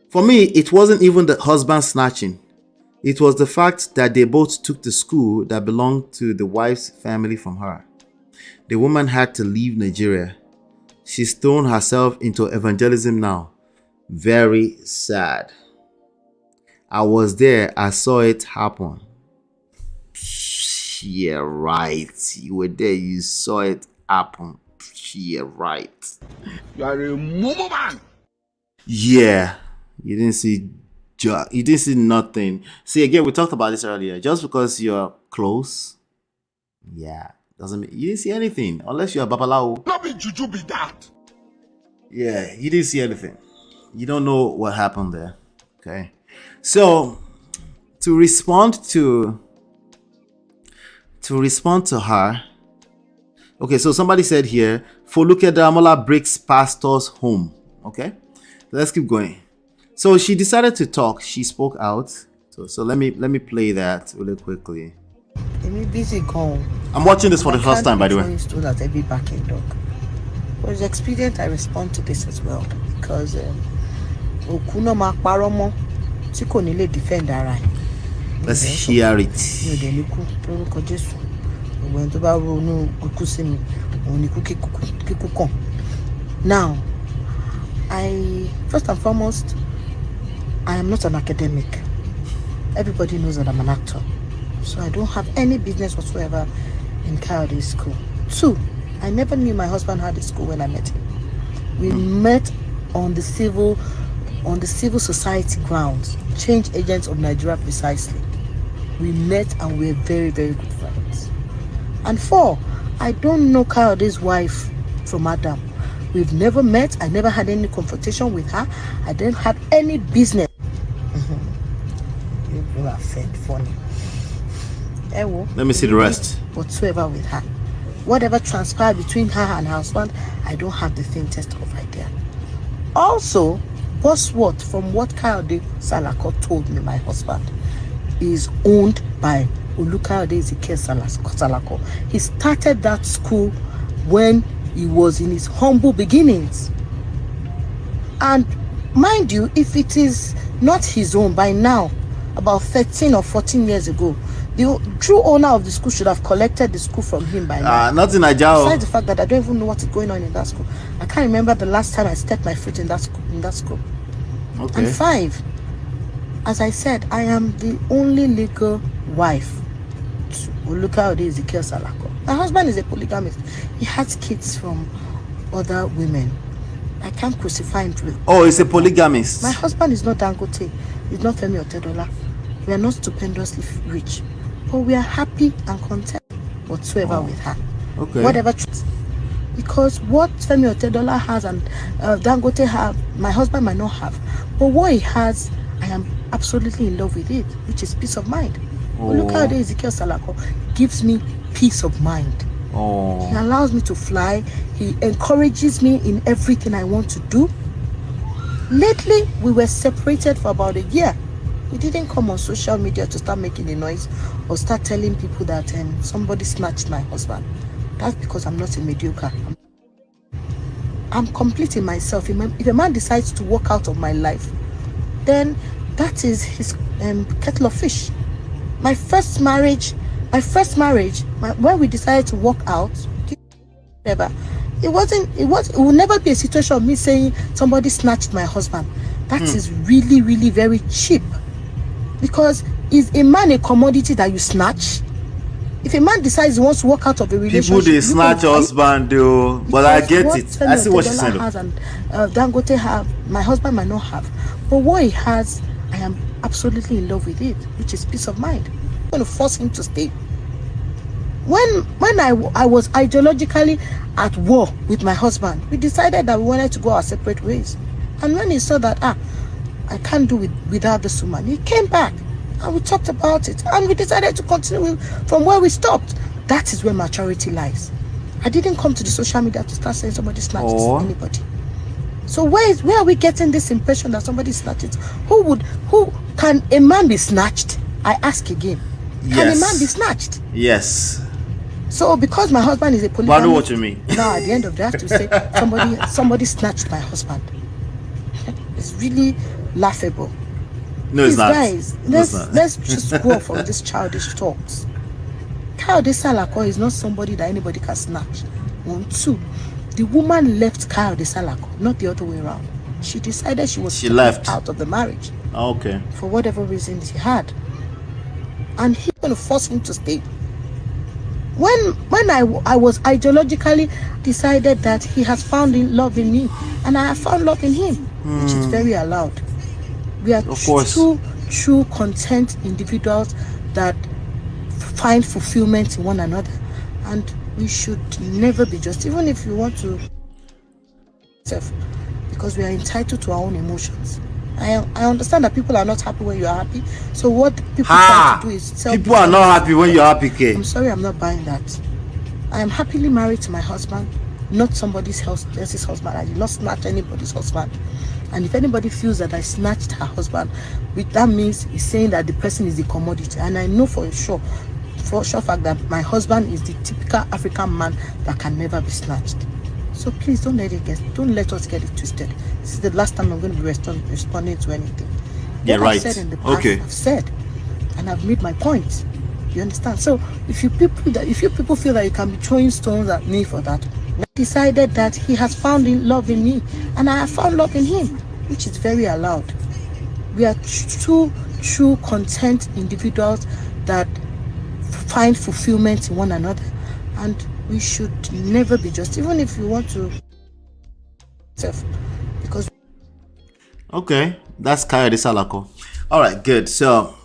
For me, it wasn't even the husband snatching. It was the fact that they both took the school that belonged to the wife's family from her. The woman had to leave Nigeria. She's thrown herself into evangelism now. Very sad. I was there. I saw it happen. Yeah, right. You were there. You saw it happen. Yeah, right. You are a mumu man. Yeah. You didn't see nothing. See, again, we talked about this earlier. Just because you're close, doesn't mean you didn't see anything unless you're a babalawo. Not be juju be that. Yeah, you didn't see anything. You don't know what happened there. Okay. So to respond to her. Okay, so somebody said here, Foluke Daramola breaks pastor's home. Okay, let's keep going. So she decided to talk. She spoke out. So let me play that really quickly. I'm watching this for the first time, by the way. That every back-end dog. For the expedient, I respond to this as well because Okuno Makbaromo Tikonile defend ara. Let's hear it. Now, first and foremost, I am not an academic. Everybody knows that I'm an actor. So I don't have any business whatsoever in Kayode school. 2, I never knew my husband had a school when I met him. We met on the civil society grounds, change agents of Nigeria precisely. We met and we're very, very good friends. And 4, I don't know Kayode's wife from Adam. We've never met. I never had any confrontation with her. I didn't have any business. You are funny. Let me see the rest. Whatsoever with her. Whatever transpired between her and her husband, I don't have the faintest of idea. Also, Bosworth, from what Kayode Salako told me, my husband, is owned by Olukayode Salako. He started that school when he was in his humble beginnings. And mind you, if it is not his own by now, about 13 or 14 years ago, The true owner of the school should have collected the school from him by now. Not in Ajao. Besides the fact that I don't even know what is going on in that school. I can't remember the last time I stepped my foot in that school. Okay. And 5, as I said, I am the only legal wife to Olukaode 𝐃𝐀𝐔𝐆𝐇𝐓 𝐄𝐑'𝐒. My husband is a polygamist. He has kids from other women. I can't crucify him with. Oh, he's a polygamist. My husband is not Dangote. He's not Femi Otedola. We are not stupendously rich, but we are happy and content whatsoever with her. Okay. Whatever. Because what Femi Otedola has and Dangote have, my husband might not have. But what he has, I am absolutely in love with it, which is peace of mind. Olukaode 𝐃𝐀𝐔𝐆𝐇𝐓 gives me peace of mind. He allows me to fly. He encourages me in everything I want to do. Lately, we were separated for about a year. He didn't come on social media to start making a noise or start telling people that somebody snatched my husband. That's because I'm not a mediocre. I'm complete in myself. If a man decides to walk out of my life, then that is his kettle of fish. My first marriage, when we decided to walk out, whatever, it will never be a situation of me saying somebody snatched my husband. That is really, really very cheap. Because is a man a commodity that you snatch? If a man decides he wants to walk out of a relationship, people they snatch husband though. But I get it. I see what she's saying. And Dangote have, my husband might not have. But what he has, I am absolutely in love with it, which is peace of mind. I'm going to force him to stay. When I was ideologically at war with my husband, we decided that we wanted to go our separate ways. And when he saw that, I can't do it without this woman, he came back and we talked about it and we decided to continue from where we stopped. That is where maturity lies. I didn't come to the social media to start saying somebody snatches anybody. So where are we getting this impression that somebody snatches? Who can a man be snatched? I ask again. Can a man be snatched? Yes. So because my husband is a polygamist, I know what you mean. Now at the end of the day, I have to say somebody snatched my husband. It's really laughable. No, it's not. Guys, let's just go from these childish talks. 𝐃𝐀𝐔𝐆𝐇𝐓 𝐄𝐑'𝐒 is not somebody that anybody can snatch. 1, 2. The woman left 𝐃𝐀𝐔𝐆𝐇𝐓 𝐄𝐑'𝐒, not the other way around. She decided she left out of the marriage. Okay. For whatever reason he had. And he's going to force him to stay. When I was ideologically decided that he has found love in me and I have found love in him, which is very allowed. We are two true content individuals that find fulfillment in one another, and we should never be just, even if you want to, because we are entitled to our own emotions. I understand that people are not happy when you are happy. So what people try to do is tell people are not happy when you're happy, K. I'm sorry, I'm not buying that. I am happily married to my husband, not somebody else's husband. I did not snatch anybody's husband. And if anybody feels that I snatched her husband, that means he's saying that the person is the commodity. And I know for sure fact that my husband is the typical African man that can never be snatched. So please don't let us get it twisted. This is the last time I'm going to be responding to anything. Yeah, what right. I've said in the past, I've said, and I've made my point. You understand? So if you people feel that you can be throwing stones at me for that, I decided that he has found love in me, and I have found love in him, which is very allowed. We are two true content individuals that find fulfillment in one another, and we should never be just, even if you want to, because. Okay, that's 𝐃𝐀𝐔𝐆𝐇𝐓 𝐄𝐑'𝐒. All right, good. So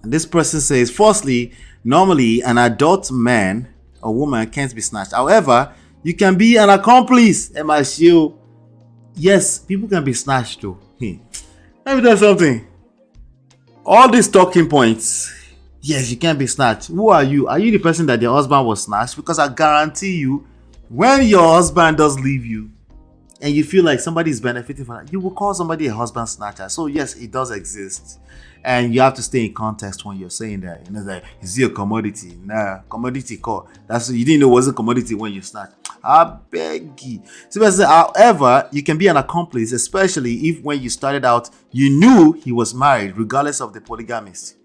this person says, firstly, normally an adult man or woman can't be snatched. However, you can be an accomplice. Eva Marcille. Yes, people can be snatched too. Let me tell you something. All these talking points. Yes, you can be snatched. Who are you? Are you the person that your husband was snatched? Because I guarantee you, when your husband does leave you and you feel like somebody is benefiting from that, you will call somebody a husband snatcher. So yes, it does exist. And you have to stay in context when you're saying that. You know, like, is it a commodity? Nah, commodity call. That's you didn't know it was a commodity when you snatched. I beg you. So, however, you can be an accomplice, especially if when you started out, you knew he was married, regardless of the polygamist.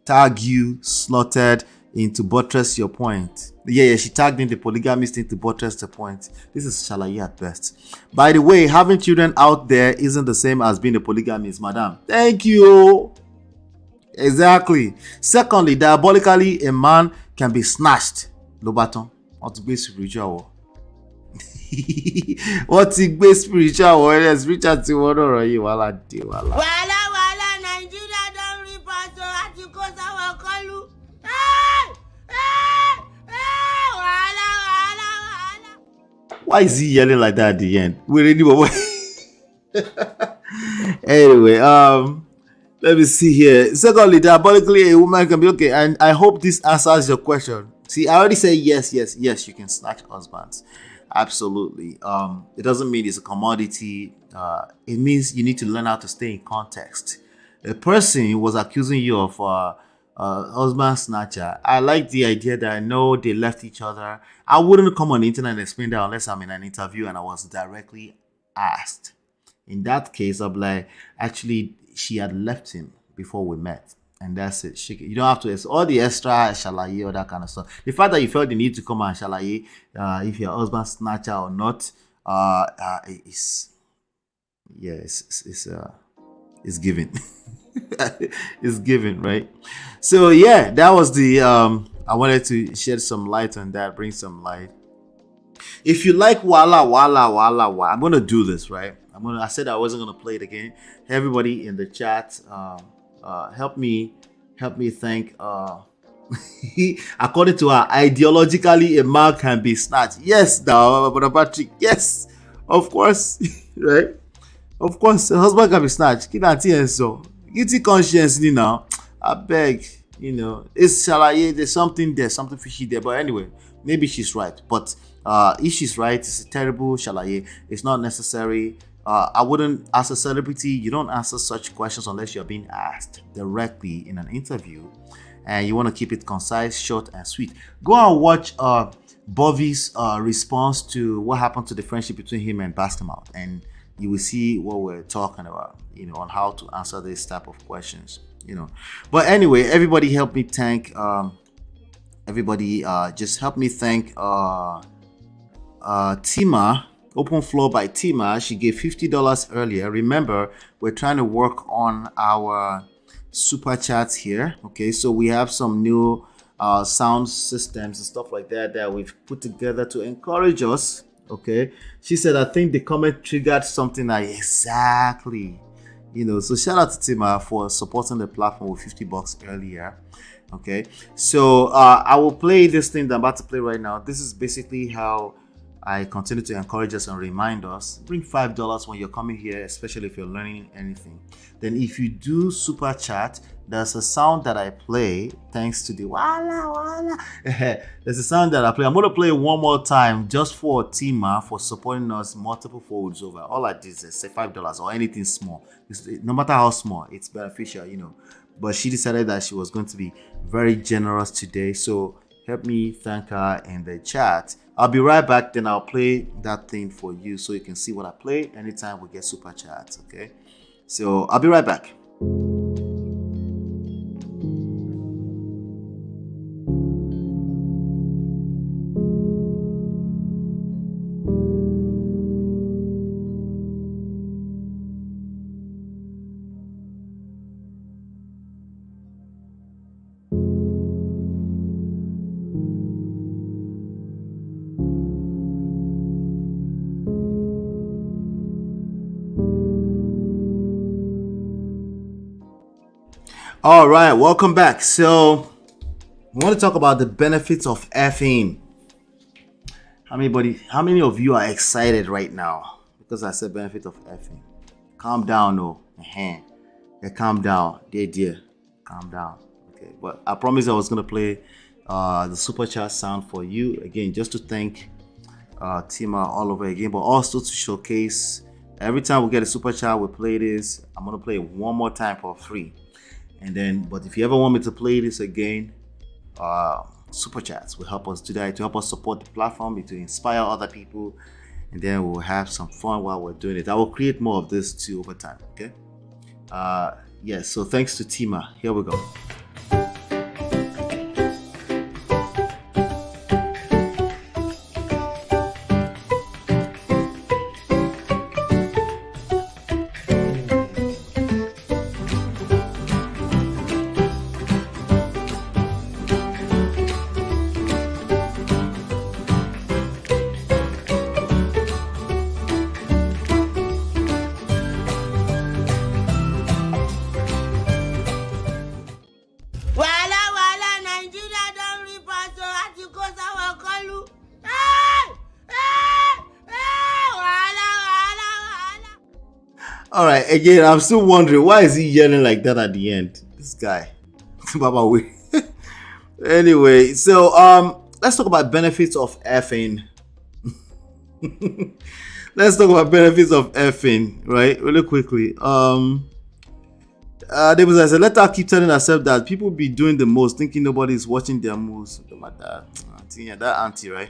tag you, slaughtered in to buttress your point. Yeah, she tagged in the polygamist thing to buttress the point. This is shalaye at best. By the way, having children out there isn't the same as being a polygamist, madam. Thank you. Exactly. Secondly, diabolically, a man can be snatched. Lobaton. What to be spiritual? What to be spiritual? Let's reach out to one or you. Wala. Nigeria don't report to articles our call. Why is he yelling like that at the end? We really anyway, let me see here. Secondly, diabolically, a woman can be okay, and I hope this answers your question. See, I already say yes. You can snatch husbands, absolutely. It doesn't mean it's a commodity. It means you need to learn how to stay in context. A person who was accusing you of husband snatcher. I like the idea that I know they left each other. I wouldn't come on the internet and explain that unless I'm in an interview and I was directly asked. In that case, I'll be like, actually, she had left him before we met. And that's it. You don't have to all the extra shalaye or that kind of stuff. The fact that you felt the need to come and shalaye if your husband snatcher or not, it's given. It's given, right? So yeah, that was the I wanted to shed some light on that, bring some light. If you like wala, I'm gonna do this, right? I said I wasn't gonna play it again. Everybody in the chat, help me thank according to her, ideologically a man can be snatched. Yes, but Patrick, yes, of course. Right? Of course, a husband can be snatched. Guilty conscience now. I beg, it's shalaye. There's something fishy there. But anyway, maybe she's right. But if she's right, it's a terrible shalaye. It's not necessary. I wouldn't, as a celebrity, you don't answer such questions unless you're being asked directly in an interview, and you want to keep it concise, short, and sweet. Go and watch Bobby's response to what happened to the friendship between him and Bastamount, and you will see what we're talking about, on how to answer this type of questions, But anyway, everybody help me thank, just help me thank Tima, Open Floor by Tima. She gave $50 earlier. Remember, we're trying to work on our super chats here. Okay, so we have some new sound systems and stuff like that we've put together to encourage us. Okay, she said, I think the comment triggered something like exactly, so shout out to Tima for supporting the platform with $50 earlier. Okay, so I will play this thing that I'm about to play right now. This is basically how I continue to encourage us and remind us. Bring $5 when you're coming here, especially if you're learning anything. Then if you do super chat, there's a sound that I play thanks to the wala. There's a sound that I play. I'm going to play it one more time just for Tima for supporting us multiple folds over. All I did is say $5 or anything small. No matter how small, it's beneficial, But she decided that she was going to be very generous today. So help me thank her in the chat. I'll be right back, then I'll play that thing for you so you can see what I play anytime we get super chats, okay? So I'll be right back. All right, welcome back. So we want to talk about the benefits of effing. How many of you are excited right now because I said benefit of effing? Calm down, no. Yeah, calm down, dear. Calm down. Okay, but I promised I was gonna play the super chat sound for you again, just to thank Tima all over again, but also to showcase. Every time we get a super chat, we play this. I'm gonna play it one more time for free. And then, but if you ever want me to play this again, super chats will help us do that, to help us support the platform, to inspire other people, and then we'll have some fun while we're doing it. I will create more of this too over time. Okay. Yes. So thanks to Tima. Here we go. All right, again, I'm still wondering why is he yelling like that at the end? This guy. Baba we. Anyway, so let's talk about benefits of effing. Let's talk about benefits of effing, right? Really quickly. There was, I said, let her keep telling herself that people be doing the most, thinking nobody's watching their moves. That auntie, right?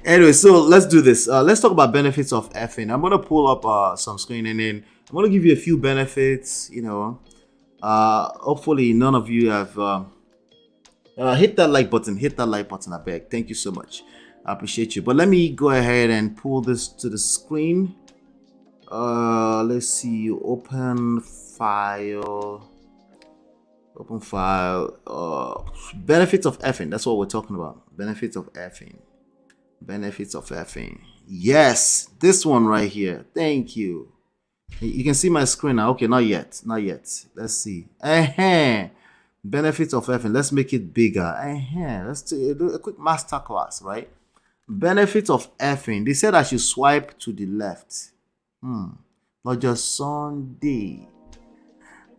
Anyway, so let's do this. Let's talk about benefits of effing. I'm gonna pull up some screen and then I'm gonna give you a few benefits. You know, hopefully none of you have hit that like button. Hit that like button, I beg. Thank you so much. I appreciate you. But let me go ahead and pull this to the screen. Let's see. Open file. Benefits of effing. That's what we're talking about. Benefits of effing. Benefits of effing. Yes, this one right here. Thank you. You can see my screen now. Okay, not yet. Not yet. Let's see. Benefits of effing. Let's make it bigger. Let's do a quick master class, right? Benefits of effing. They said I should swipe to the left. Not just Sunday.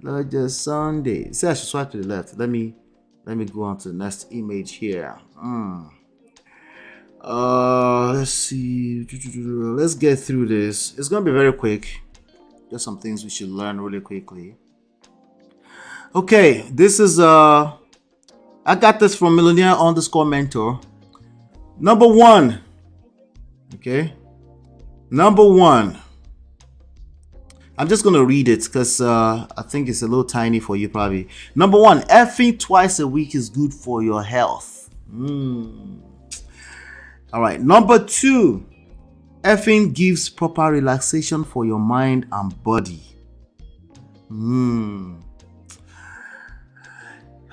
Not just Sunday. They said I should swipe to the left. Let me go on to the next image here. Let's see. Let's get through this. It's gonna be very quick. Just some things we should learn really quickly. Okay, this is I got this from millionaire_mentor. Number one. Okay. Number one. I'm just gonna read it because I think it's a little tiny for you probably. Number one, effing twice a week is good for your health. All right. Number two, effing gives proper relaxation for your mind and body.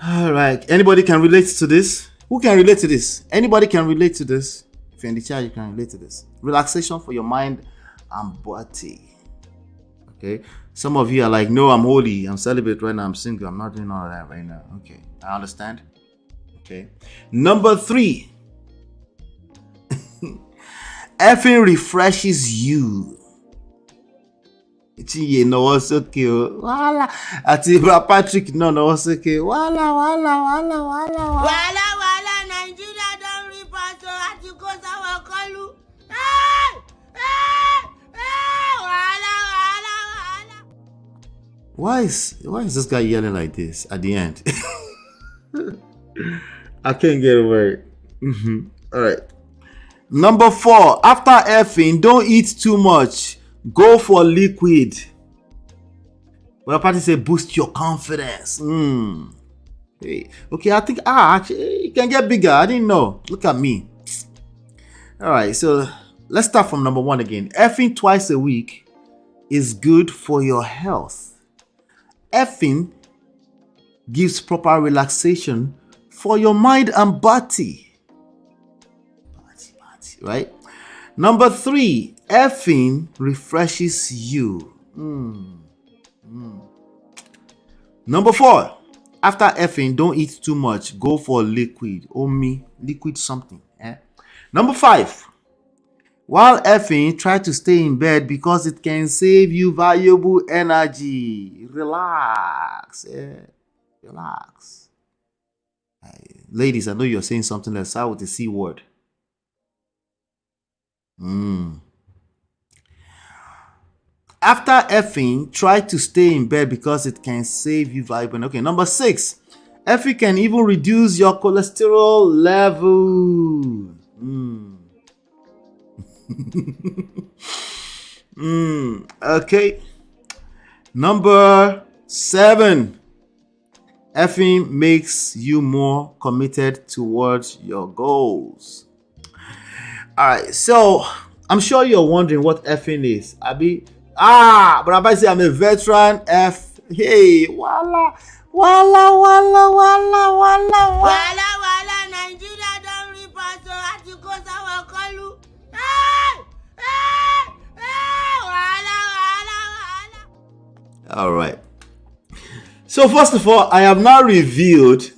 All right. Anybody can relate to this? Who can relate to this? Anybody can relate to this? If you're in the chat, you can relate to this. Relaxation for your mind and body. Okay. Some of you are like, no, I'm holy. I'm celibate right now. I'm single. I'm not doing all of that right now. Okay. I understand. Okay. Number three. Effing refreshes you. You know what's okay? Wala. Ati Patrick, no, what's okay? Wala. Nigeria don't report so at you cause I will call you. Why is this guy yelling like this at the end? I can't get a word. All right. Number four, after effing, don't eat too much. Go for liquid. Well, party say boost your confidence. Hey. Okay, I think actually it can get bigger. I didn't know. Look at me. All right, so let's start from number one again. Effing twice a week is good for your health. Effing gives proper relaxation for your mind and body. Right? Number three, effing refreshes you. Number four, after effing, don't eat too much. Go for liquid. Liquid something. Number five, while effing, try to stay in bed because it can save you valuable energy. Relax. Relax. Ladies, I know you're saying something that's out with the C word. After effing, try to stay in bed because it can save you valuable. Okay, number six, effing can even reduce your cholesterol level. Okay. Number seven, effing makes you more committed towards your goals. All right, so I'm sure you're wondering what effing is. But I say I'm a veteran. Hey, wala. Nigeria don't report so at you cause I will call you. All right. So first of all, I have now revealed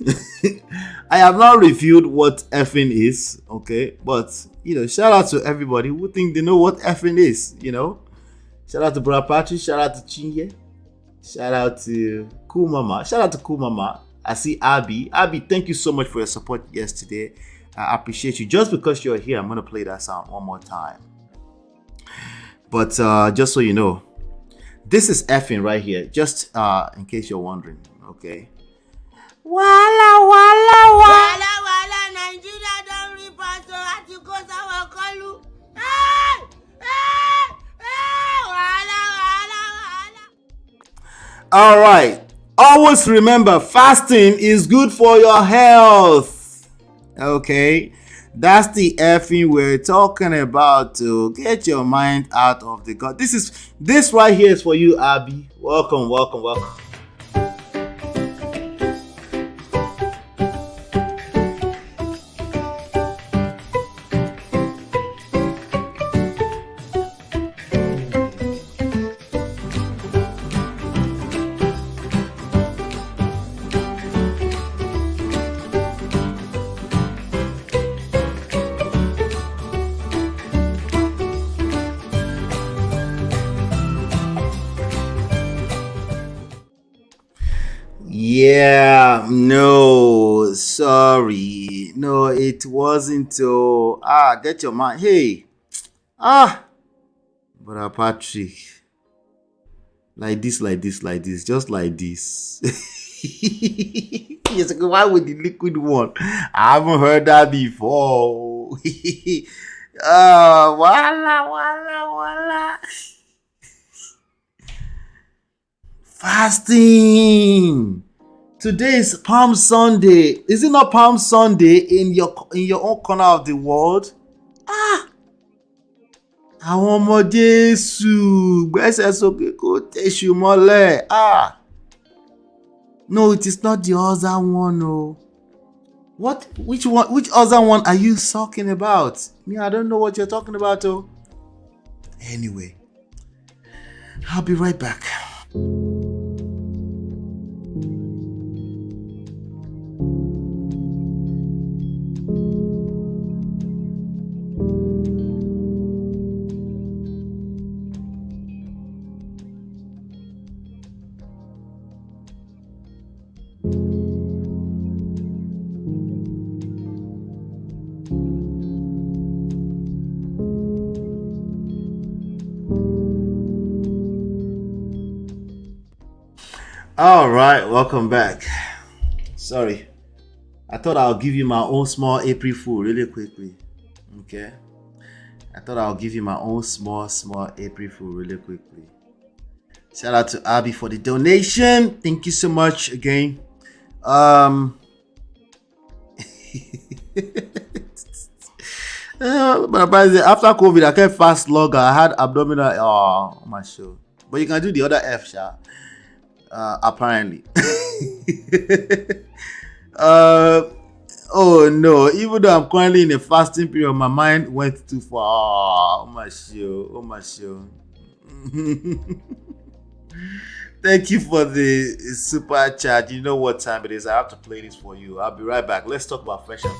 I have not reviewed what effing is, okay? But, shout out to everybody who think they know what effing is, Shout out to Brother Patrick, shout out to Chinye, shout out to Cool Mama, shout out to Cool Mama. I see Abby. Abby, thank you so much for your support yesterday. I appreciate you. Just because you're here, I'm going to play that sound one more time. But just so you know, this is effing right here, just in case you're wondering, okay? Wala wala wala wala Nigeria don't report so at you go our call. Hey! Hey! Hey! Wala wala wala. All right. Always remember, fasting is good for your health. Okay? That's the effing we're talking about to get your mind out of the gut. This right here is for you, Abby. Welcome, welcome, welcome. Yeah, no, sorry. No, it wasn't. Get your mind. Hey, Brother Patrick. Like this, just like this. Yes, why with the liquid one? I haven't heard that before. Wala. Fasting. Today is Palm Sunday. Is it not Palm Sunday in your own corner of the world? Àwọn ọmọ Jésù gbẹ́sẹ̀ sókè kó tẹ̀sù mọ́lẹ̀. No, it is not the other one. No. What? Which one? Which other one are you talking about? Me, I don't know what you're talking about. Oh. Anyway, I'll be right back. All right, welcome back. Sorry, I thought I'll give you my own small April Fool really quickly. Okay, I thought I'll give you my own small April Fool really quickly. Shout out to Abby for the donation. Thank you so much again. But after COVID, I can't fast longer. I had abdominal on my show, but you can do the other F, Sha. Apparently. Oh no, even though I'm currently in a fasting period, my mind went too far. Oh my show. Thank you for the super chat. You know what time it is. I have to play this for you. I'll be right back. Let's talk about fashion.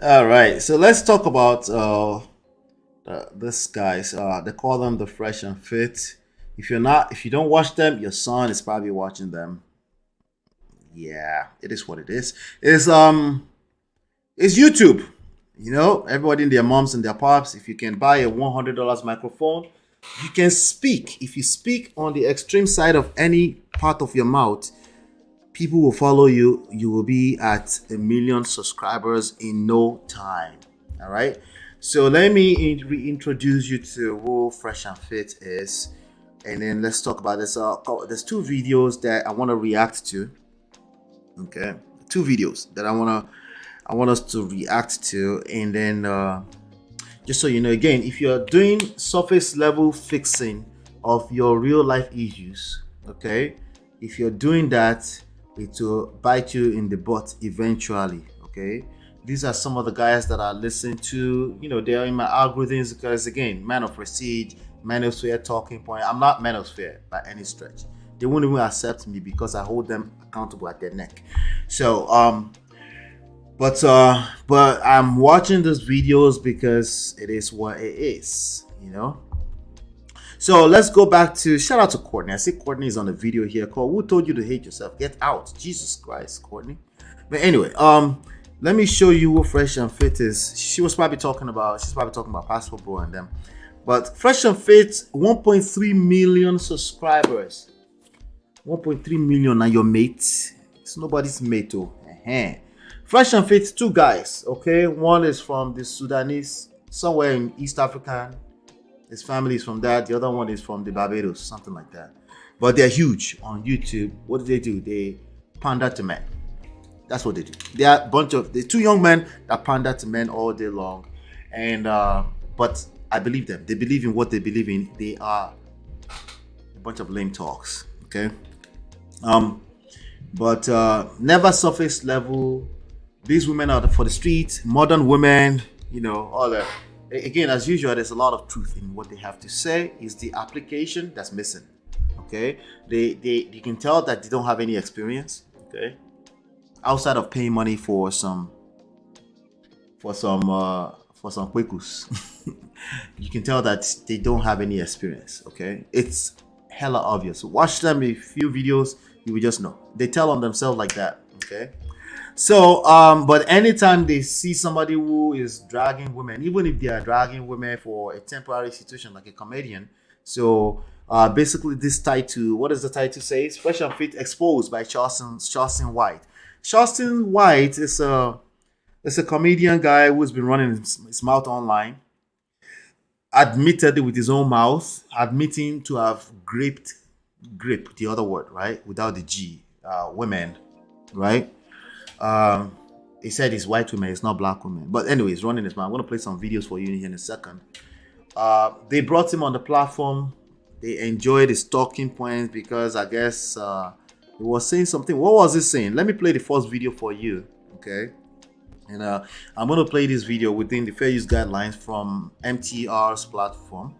All right, so let's talk about this guys. They call them the Fresh and Fit. If you don't watch them, your son is probably watching them. Yeah, it is what it is. It's YouTube. You know, everybody and their moms and their pops. If you can buy a $100 microphone, you can speak. If you speak on the extreme side of any part of your mouth, people will follow you. You will be at 1 million subscribers in no time. All right. So let me reintroduce you to who Fresh and Fit is, and then let's talk about this. There's two videos that I want to react to. Okay, 2 videos that I want us to react to, and then just so you know, again, if you're doing surface level fixing of your real life issues, okay, if you're doing that, it will bite you in the butt eventually. Okay, these are some of the guys that I listen to. You know, they're in my algorithms because, again, man of prestige, manosphere, talking point. I'm not manosphere by any stretch. They won't even accept me because I hold them accountable at their neck. So but I'm watching these videos because it is what it is, you know. So let's go back to, shout out to Courtney. I see Courtney is on the video here called "Who Told You to Hate Yourself? Get Out." Jesus Christ, Courtney. But anyway, let me show you what Fresh and Fit is. She's probably talking about Passport Bro and them. But Fresh and Fit, 1.3 million subscribers. 1.3 million are your mates. It's nobody's mate, oh. Fresh and Fit, 2 guys, okay? One is from the Sudanese, somewhere in East Africa. His family is from that. The other one is from the Barbados, something like that. But they're huge on YouTube. What do? They pander to men. That's what they do. They are they're 2 young men that pander to men all day long. And but I believe them. They believe in what they believe in. They are a bunch of lame talks. Okay. But never surface level. These women are for the streets, modern women, you know, all that. Again, as usual, there's a lot of truth in what they have to say. Is the application that's missing. Okay, you can tell that they don't have any experience. Okay, outside of paying money for some quickus, you can tell that they don't have any experience. Okay, it's hella obvious. Watch them a few videos, you will just know. They tell on themselves like that. Okay. So, but anytime they see somebody who is dragging women, even if they are dragging women for a temporary situation like a comedian, so basically this title, what does the title say? It's Fresh and Fit Exposed by Charleston White. Charleston White is a comedian guy who's been running his mouth online, admitted with his own mouth, admitting to have gripped the other word, right, without the G, women, right? He said it's white women, it's not black women. But anyways, running his mouth. I'm going to play some videos for you here in a second. They brought him on the platform. They enjoyed his talking points because I guess he was saying something. What was he saying? Let me play the first video for you, okay? And I'm going to play this video within the fair use guidelines from MTR's platform.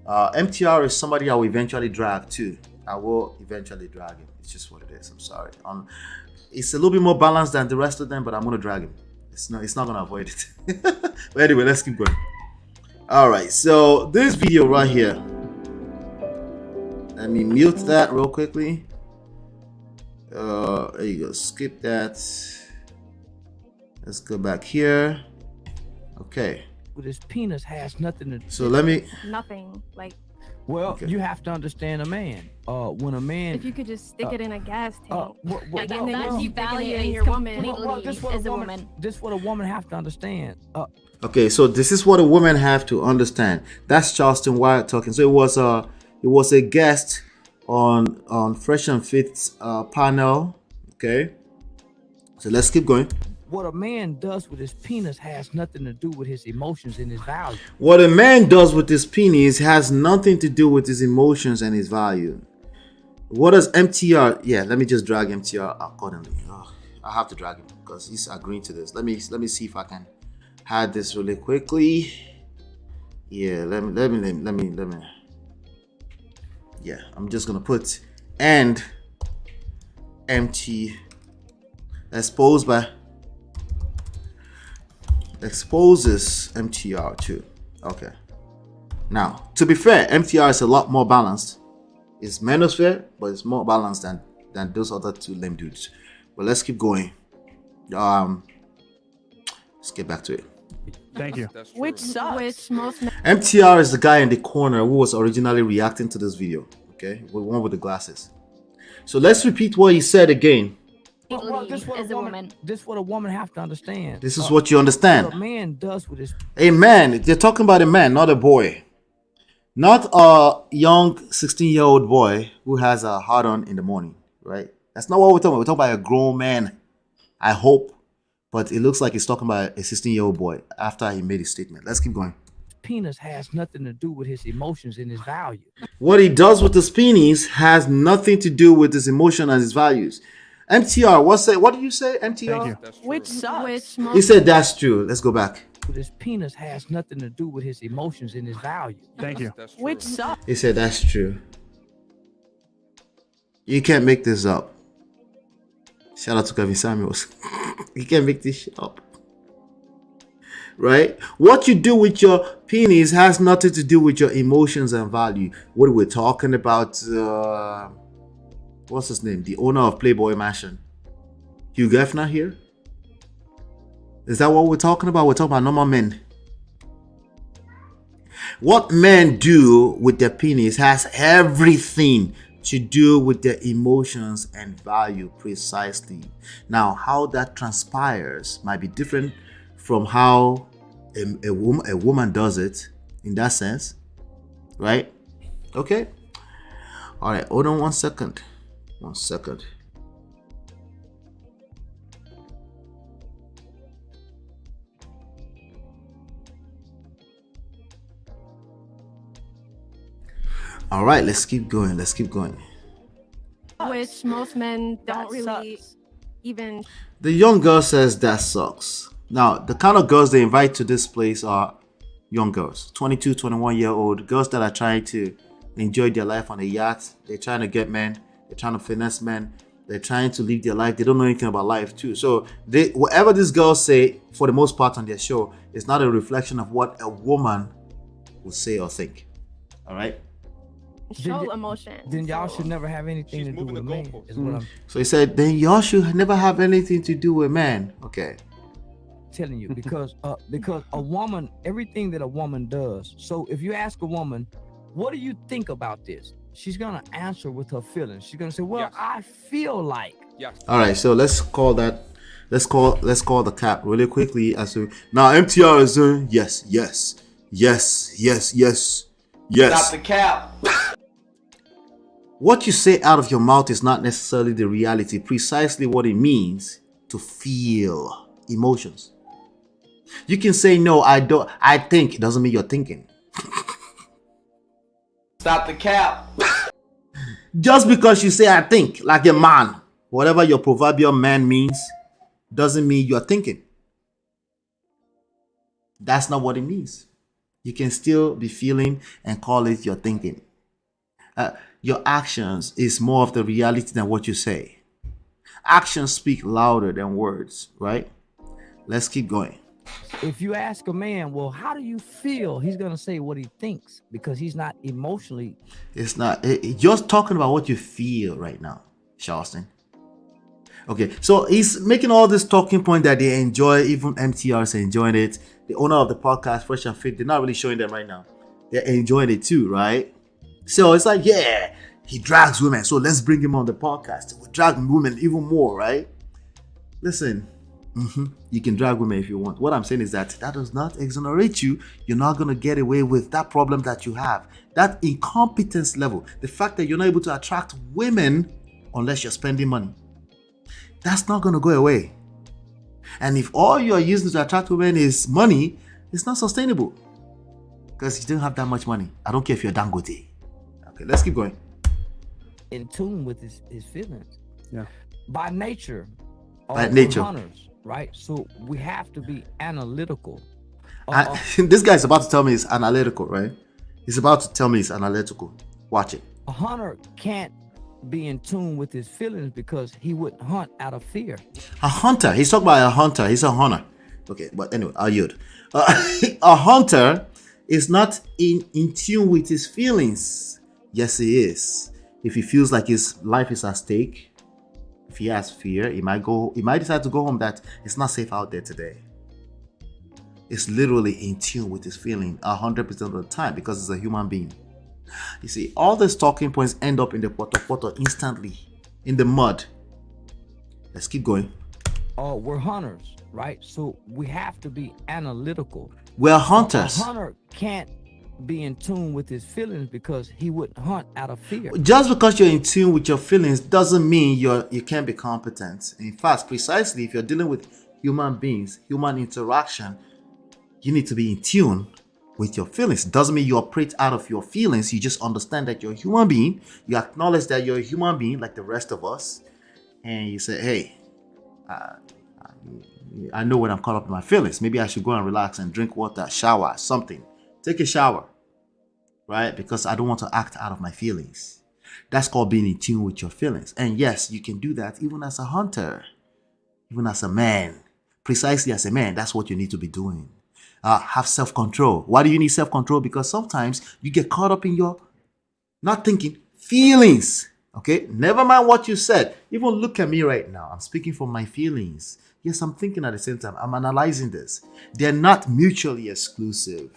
MTR is somebody I will eventually drag too. I will eventually drag him. It's just what it is. I'm sorry. It's a little bit more balanced than the rest of them, but I'm gonna drag him. It's not gonna avoid it. But anyway, let's keep going. All right, so this video right here. Let me mute that real quickly. There you go. Skip that. Let's go back here. Okay. With his penis has nothing to do. So let me. Nothing like. Well, Okay. you have to understand a man. When a man, If you could just stick it in a gas tank. and then you you value value in your woman this as a woman. This what a woman have to understand. Okay, so this is what a woman have to understand. That's Charleston White talking. So it was a guest on Fresh and Fit's panel. Okay, so let's keep going. What a man does with his penis has nothing to do with his emotions and his value. What a man does with his penis has nothing to do with his emotions and his value. What does MTR? Yeah, let me just drag MTR accordingly. I have to drag him because he's agreeing to this. Let me see if I can hide this really quickly. Yeah, let me. Yeah, I'm just gonna put and MT exposes MTR too. Okay. Now, to be fair, MTR is a lot more balanced. It's manosphere, but it's more balanced than those other 2 lame dudes. But let's keep going. Let's get back to it. Thank you. Which sucks. Most MTR is the guy in the corner who was originally reacting to this video. Okay, the one with the glasses. So let's repeat what he said again. This what a woman have to understand. This is what you understand. What a man does with his A man, they're talking about a man, not a boy. Not a young 16-year-old boy who has a hard-on in the morning, right? That's not what we're talking about. We're talking about a grown man. I hope. But it looks like he's talking about a 16-year-old boy after he made his statement. Let's keep going. Penis has nothing to do with his emotions and his value. What he does with his penis has nothing to do with his emotion and his values. MTR, what did you say, MTR? Which sucks. He said that's true. Let's go back. But his penis has nothing to do with his emotions and his value. Thank you. Which sucks. He said that's true. You can't make this up. Shout out to Kevin Samuels. You can't make this shit up. Right? What you do with your penis has nothing to do with your emotions and value. What we're talking about, what's his name? The owner of Playboy Mansion. Hugh Hefner here? Is that what we're talking about? We're talking about normal men. What men do with their penis has everything to do with their emotions and value precisely. Now, how that transpires might be different from how a woman does it in that sense, right? Okay. All right, hold on 1 second. 1 second. All right, let's keep going. Let's keep going. Which most men don't really even. The young girl says that sucks. Now, the kind of girls they invite to this place are young girls, 22, 21-year-old girls that are trying to enjoy their life on a yacht. They're trying to get men. They're trying to finesse men. They're trying to live their life. They don't know anything about life too. So whatever these girls say, for the most part on their show, is not a reflection of what a woman would say or think. All right? Show emotion. Then y'all should never have anything to do with a man. Is what I'm So he said, then y'all should never have anything to do with man. Okay. telling you, because a woman, everything that a woman does. So if you ask a woman, what do you think about this? She's gonna answer with her feelings. She's gonna say, well, I feel like. All right, so let's call that. Let's call the cap really quickly. As to now, MTR is doing yes. Stop the cap. What you say out of your mouth is not necessarily the reality. Precisely what it means to feel emotions. You can say no, I don't. I think. It doesn't mean you're thinking. Stop the cap. Just because you say I think, like a man, whatever your proverbial man means, doesn't mean you're thinking. That's not what it means. You can still be feeling and call it your thinking. Your actions is more of the reality than what you say. Actions speak louder than words, right? Let's keep going. If you ask a man, well, how do you feel? He's going to say what he thinks because he's not emotionally. It's not. You're talking about what you feel right now, Charleston. Okay, so he's making all this talking point that they enjoy. Even MTR is enjoying it. The owner of the podcast, Fresh and Fit, they're not really showing them right now. They're enjoying it too, right? So it's like, yeah, he drags women, so let's bring him on the podcast. We'll drag women even more, right? Listen, you can drag women if you want. What I'm saying is that does not exonerate you. You're not going to get away with that problem that you have. That incompetence level. The fact that you're not able to attract women unless you're spending money. That's not going to go away. And if all you're using to attract women is money, it's not sustainable. Because you don't have that much money. I don't care if you're Dangote. Okay, let's keep going. In tune with his feelings. Yeah. By nature. By nature. Hunters, right? So we have to be analytical. This guy's about to tell me he's analytical, right? He's about to tell me he's analytical. Watch it. A hunter can't be in tune with his feelings because he would hunt out of fear. A hunter. He's talking about a hunter. He's a hunter. Okay, but anyway, I'll yield. A hunter is not in tune with his feelings. Yes, he is. If he feels like his life is at stake, if he has fear, he might decide to go home that it's not safe out there today. It's literally in tune with his feeling 100% of the time because it's a human being. You see, all these talking points end up in the poto instantly, in the mud. Let's keep going. We're hunters, right? So we have to be analytical. We're hunters. A hunter can't be in tune with his feelings because he wouldn't hunt out of fear. Just because you're in tune with your feelings doesn't mean you can't be competent. In fact, precisely if you're dealing with human beings, human interaction, you need to be in tune with your feelings. Doesn't mean you operate out of your feelings. You just understand that you're a human being. You acknowledge that you're a human being like the rest of us. And you say, hey, I know when I'm caught up in my feelings. Maybe I should go and relax and drink water, shower, something. Take a shower, right? Because I don't want to act out of my feelings. That's called being in tune with your feelings. And yes, you can do that even as a hunter, even as a man. Precisely as a man, that's what you need to be doing. Have self-control. Why do you need self-control? Because sometimes you get caught up in your not thinking feelings. Okay, never mind what you said. Even look at me right now. I'm speaking from my feelings. Yes, I'm thinking at the same time. I'm analyzing this. They're not mutually exclusive.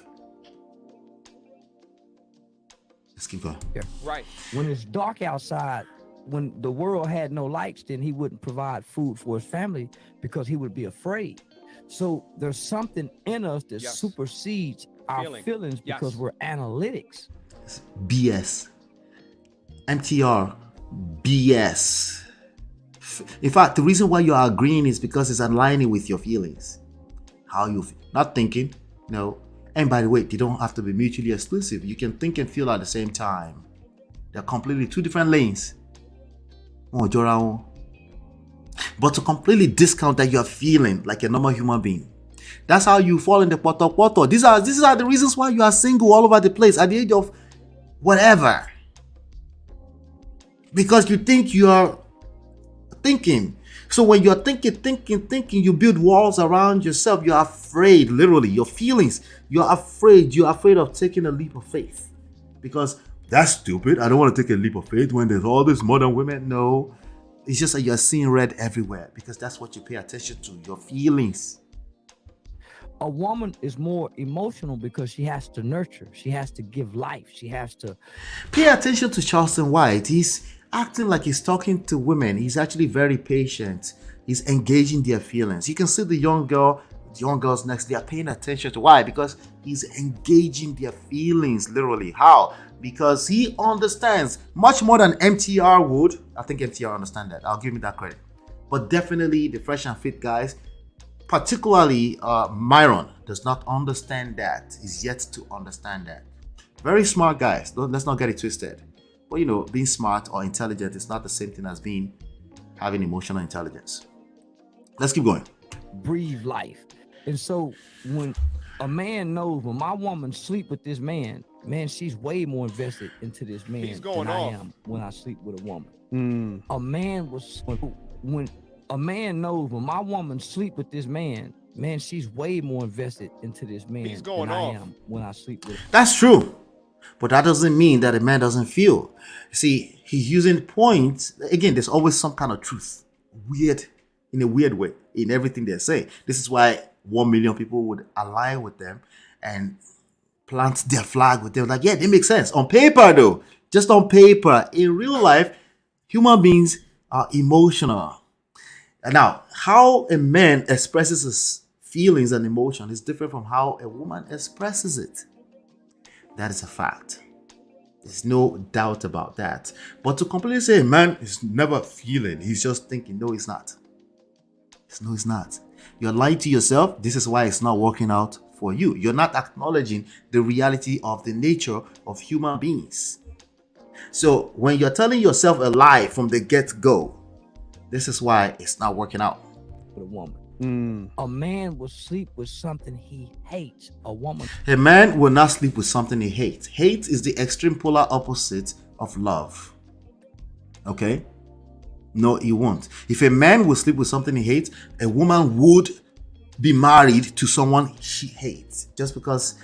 Let's keep going. Yeah. Right. When it's dark outside, when the world had no lights, then he wouldn't provide food for his family because he would be afraid. So there's something in us that supersedes our feelings because we're analytics. BS. MTR. BS. In fact, the reason why you're agreeing is because it's aligning with your feelings. How you feel. Not thinking. No. And by the way, they don't have to be mutually exclusive. You can think and feel at the same time. They're completely two different lanes. But to completely discount that you're feeling like a normal human being, that's how you fall in the poto. These are the reasons why you are single all over the place at the age of whatever. Because you think you're thinking. So when you're thinking, you build walls around yourself. You're afraid, literally, your feelings. You're afraid of taking a leap of faith. Because that's stupid. I don't want to take a leap of faith when there's all these modern women. No. It's just that you're seeing red everywhere because that's what you pay attention to, your feelings. A woman is more emotional because she has to nurture. She has to give life. She has to... Pay attention to Charleston White. He's acting like he's talking to women. He's actually very patient. He's engaging their feelings. You can see the young girls next, they are paying attention to. Why? Because he's engaging their feelings, literally. How? Because he understands much more than MTR would. I think MTR understand that. I'll give me that credit. But definitely the fresh and fit guys, particularly Myron, does not understand that. He's yet to understand that. Very smart guys. Let's not get it twisted. But you know, being smart or intelligent is not the same thing as having emotional intelligence. Let's keep going. Breathe life. And so when a man knows when my woman sleep with this man, she's way more invested into this man than I am when I sleep with a woman. A man was when a man knows when my woman sleep with this man, she's way more invested into this man than I am when I sleep with him. That's true. But that doesn't mean that a man doesn't feel. See, he's using points. Again, there's always some kind of truth. In a weird way, in everything they say. This is why 1 million people would align with them and plant their flag with them. Like, yeah, they make sense. On paper, though. Just on paper. In real life, human beings are emotional. Now, how a man expresses his feelings and emotion is different from how a woman expresses it. That is a fact. There's no doubt about that. But to completely say a man is never feeling, he's just thinking, no, he's not. No, it's not. You're lying to yourself. This is why it's not working out for you. You're not acknowledging the reality of the nature of human beings. So when you're telling yourself a lie from the get-go, this is why it's not working out. With a woman. A man will sleep with something he hates. A woman. A man will not sleep with something he hates. Hate is the extreme polar opposite of love. Okay? No, he won't. If a man will sleep with something he hates, a woman would be married to someone she hates. Just because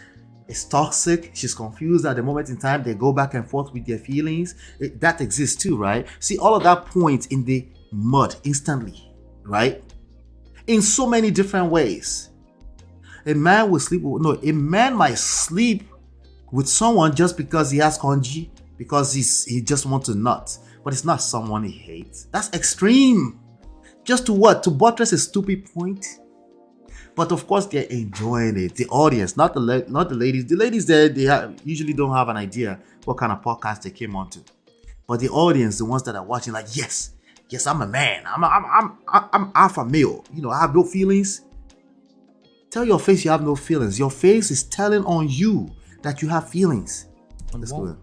it's toxic, she's confused at the moment in time, they go back and forth with their feelings. That exists too, right? See, all of that points in the mud instantly, right? In so many different ways. A man might sleep with someone just because he has congee, because he just wants to nut. But it's not someone he hates. That's extreme. Just to what? To buttress a stupid point? But of course, they're enjoying it. The audience, not the ladies. The ladies there, usually don't have an idea what kind of podcast they came onto. But the audience, the ones that are watching, like, yes, I'm a man. I'm alpha male. You know, I have no feelings. Tell your face you have no feelings. Your face is telling on you that you have feelings. Let's go.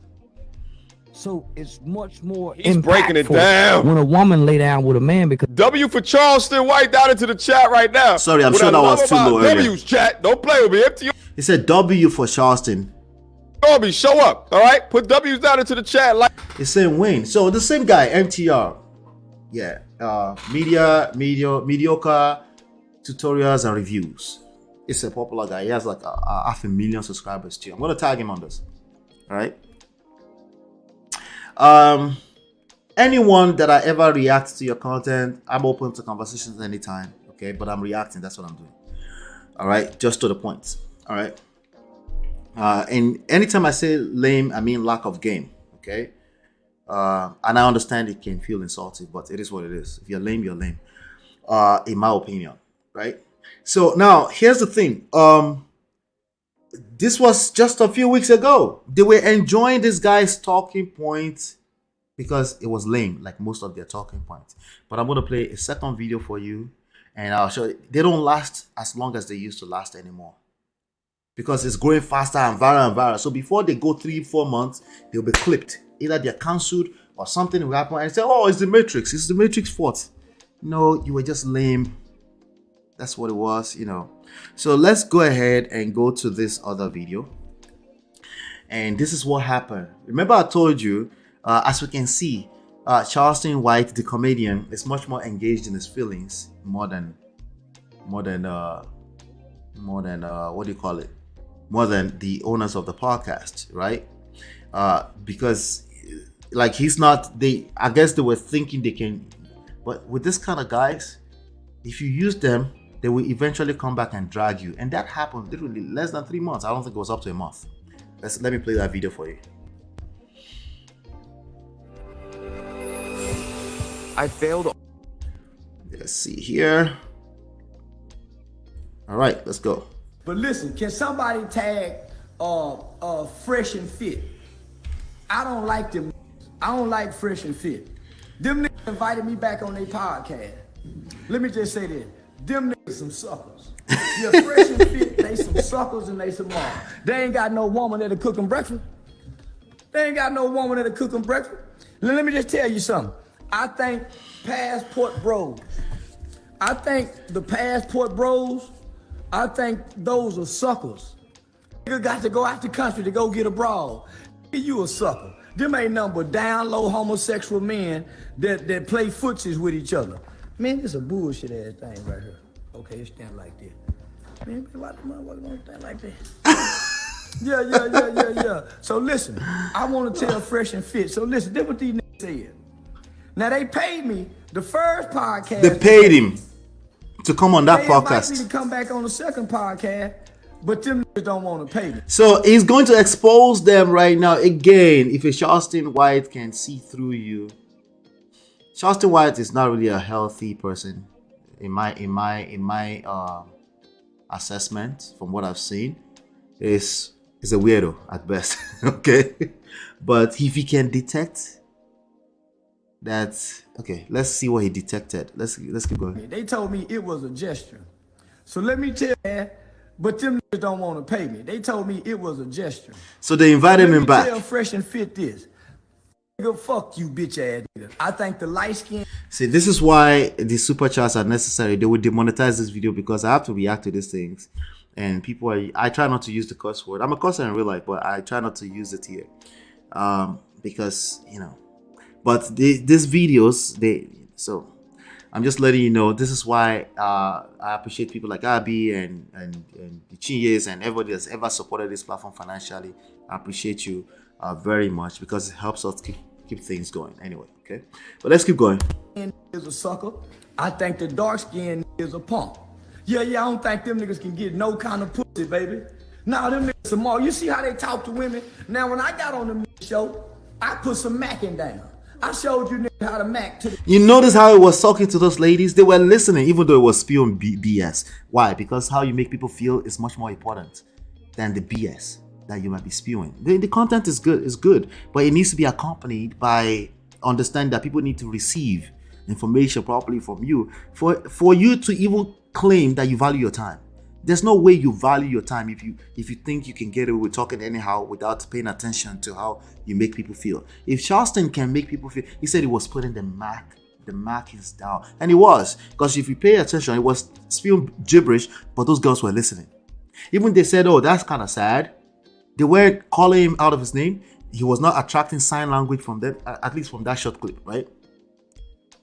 So it's much more He's breaking it impactful down. when a woman lay down with a man because W for Charleston White down into the chat right now. Sorry, I'm What sure I that love was too about low earlier. W's chat. Don't play with me. Empty He said W for Charleston. your show up. All right, put W's down into the chat. Like It's saying Wayne. So the same guy, MTR. Yeah. Mediocre tutorials and reviews. It's a popular guy. He has like 500,000 subscribers too. I'm gonna tag him on this. All right. Anyone that I ever react to your content, I'm open to conversations anytime. Okay, but I'm reacting. That's what I'm doing. All right, just to the point. All right. And anytime I say lame, I mean lack of game. Okay. And I understand it can feel insulting, but it is what it is. If you're lame, you're lame. In my opinion, right? So now here's the thing. This was just a few weeks ago. They were enjoying this guy's talking points because it was lame, like most of their talking points. But I'm going to play a second video for you, and I'll show you. They don't last as long as they used to last anymore because it's growing faster and viral. So before they go 3-4 months, they'll be clipped. Either they're cancelled or something will happen and say, oh, it's the Matrix. It's the Matrix fault. No, you were just lame. That's what it was, you know. So let's go ahead and go to this other video. And this is what happened. Remember I told you, as we can see, Charleston White, the comedian, is much more engaged in his feelings more than what do you call it? More than the owners of the podcast, right? Because like he's not, I guess they were thinking they can, but with this kind of guys, if you use them, they will eventually come back and drag you. And that happened literally less than 3 months. I don't think it was up to a month. Let me play that video for you. I failed. Let's see here. All right, let's go. But listen, can somebody tag Fresh and Fit? I don't like them. I don't like Fresh and Fit. Them niggas invited me back on their podcast. Let me just say this. Them niggas some suckers. Yeah, Fresh and Fit, they some suckers and they some mom. They ain't got no woman that'll cook them breakfast. They ain't got no woman that'll cook them breakfast. Let me just tell you something. I think Passport Bros. I think the Passport Bros, I think those are suckers. Nigga got to go out the country to go get a broad. You a sucker. Them ain't nothing but down low homosexual men that play footsies with each other. Man, this a bullshit ass thing right here. Okay, it stand like this. Man, why the motherfucker don't stand like that? Yeah. So listen, I want to tell Fresh and Fit. So listen, this what these niggas said. Now they paid me the first podcast. They paid him to come on that podcast. They invited me to come back on the second podcast, but them niggas don't want to pay me. So he's going to expose them right now. Again, if a Charleston White can see through you. Charleston White is not really a healthy person in my assessment from what I've seen. Is a weirdo at best. Okay, but if he can detect that, okay, let's see what he detected. Let's keep going. They told me it was a gesture. So let me tell you, but them niggas don't want to pay me. They told me it was a gesture. So they invited him back. Tell Fresh and Fit this. Nigga, fuck you, bitch ass nigga. I think the light skin. See, this is why the super chats are necessary. They will demonetize this video because I have to react to these things. And people I try not to use the curse word. I'm a curser in real life, but I try not to use it here. Because, you know. But these videos, so I'm just letting you know, this is why I appreciate people like Abby and the Chinyes and everybody that's ever supported this platform financially. I appreciate you very much because it helps us keep things going. Anyway, okay? But let's keep going. Is a sucker. I think the dark skin is a punk. Yeah, I don't think them niggas can get no kind of pussy, baby. Nah, them niggas some more. You see how they talk to women? Now, when I got on the show, I put some macking down. I showed you niggas how to Mac to the... You notice how it was talking to those ladies? They were listening, even though it was spewing BS. Why? Because how you make people feel is much more important than the BS that you might be spewing. The content is good, but it needs to be accompanied by understanding that people need to receive information properly from you for you to even claim that you value your time. There's no way you value your time if you think you can get away with talking anyhow without paying attention to how you make people feel. If Charleston can make people feel, he said he was putting the mark is down, and it was, because if you pay attention, it was spewing gibberish, but those girls were listening. Even they said, "Oh, that's kind of sad." They weren't calling him out of his name. He was not attracting sign language from them, at least from that short clip, right?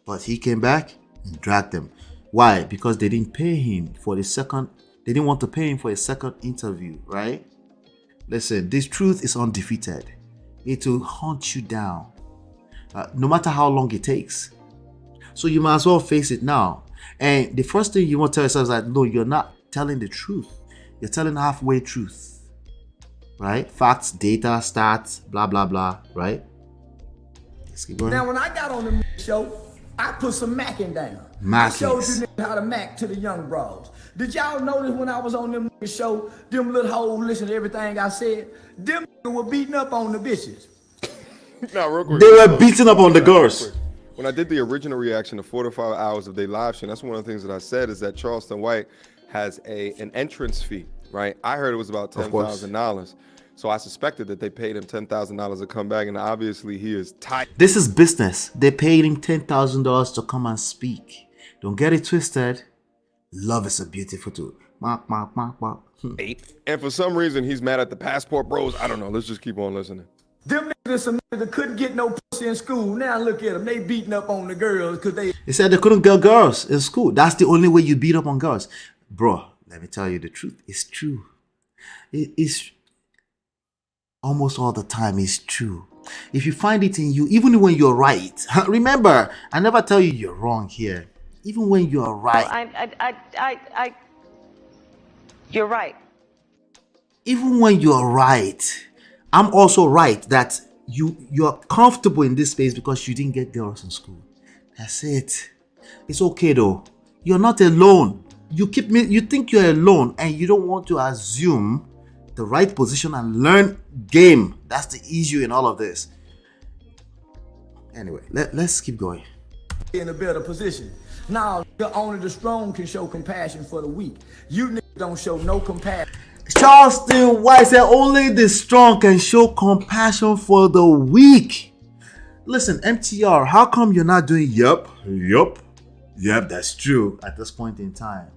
But he came back and dragged them. Why? Because they didn't pay him for the second. They didn't want to pay him for a second interview, right? Listen, this truth is undefeated. It will hunt you down, no matter how long it takes. So you might as well face it now. And the first thing you want to tell yourself is that, no, you're not telling the truth. You're telling halfway truth. Right? Facts, data, stats, blah, blah, blah, right? Let's keep going. Now, when I got on the show, I put some Macking down. I showed you niggas how to Mac to the young bros. Did y'all notice when I was on them show, them little hoes listen to everything I said? Them niggas were beating up on the bitches. Now, real quick. They were beating up on the girls. When I did the original reaction to 4 to 5 hours of their live stream, that's one of the things that I said is that Charleston White has an entrance fee, right? I heard it was about $10,000. So I suspected that they paid him $10,000 to come back, and obviously he is tight. This is business. They paid him $10,000 to come and speak. Don't get it twisted. Love is a beautiful tool. Mark. And for some reason, he's mad at the passport bros. I don't know. Let's just keep on listening. Them niggas, some niggas that couldn't get no pussy in school. Now look at them. They beating up on the girls because they... They said they couldn't get girls in school. That's the only way you beat up on girls. Bro, let me tell you the truth. It's true. It's almost all the time it's true. If you find it in you, even when you're right. Remember, I never tell you you're wrong here. Even when you're right. You're right. Even when you're right, I'm also right that you're comfortable in this space because you didn't get girls in school. That's it. It's okay though. You're not alone. You think you're alone and you don't want to assume the right position and learn game. That's the issue in all of this. Anyway, let's keep going. In a better position. Now, only the strong can show compassion for the weak. You niggas don't show no compassion. Charleston White said only the strong can show compassion for the weak. Listen, MTR, how come you're not doing yup, that's true at this point in time?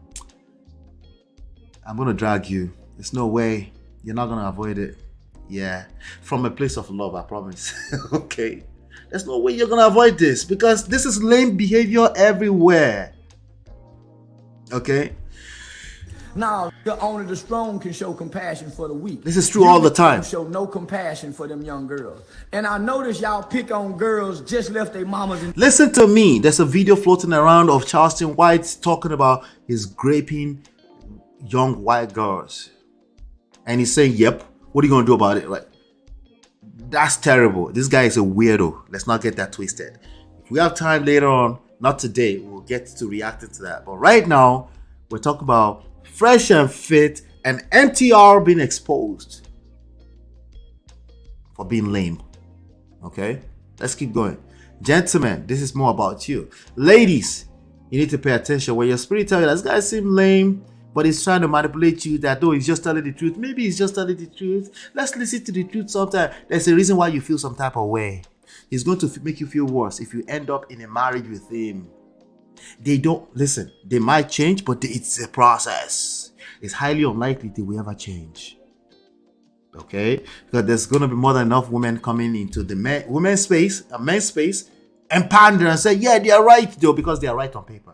I'm gonna drag you. There's no way. You're not gonna avoid it. Yeah. From a place of love, I promise. Okay. There's no way you're gonna avoid this because this is lame behavior everywhere. Okay? Now, only the strong can show compassion for the weak. This is true all the time. Show no compassion for them young girls. And I notice y'all pick on girls just left their mamas. Listen to me. There's a video floating around of Charleston White talking about his graping young white girls. And he's saying, yep, what are you going to do about it? Right? That's terrible. This guy is a weirdo. Let's not get that twisted. If we have time later on, not today, we'll get to reacting to that. But right now, we're talking about Fresh and Fit and MTR being exposed for being lame. Okay? Let's keep going. Gentlemen, this is more about you. Ladies, you need to pay attention. When your spirit tells you that this guy seems lame, but he's trying to manipulate you that, oh, he's just telling the truth. Maybe he's just telling the truth. Let's listen to the truth sometime. There's a reason why you feel some type of way. He's going to make you feel worse if you end up in a marriage with him. They don't, listen, they might change, but it's a process. It's highly unlikely they will ever change. Okay? Because there's going to be more than enough women coming into the women's space, a men's space, and pander and say, yeah, they are right, though, because they are right on paper.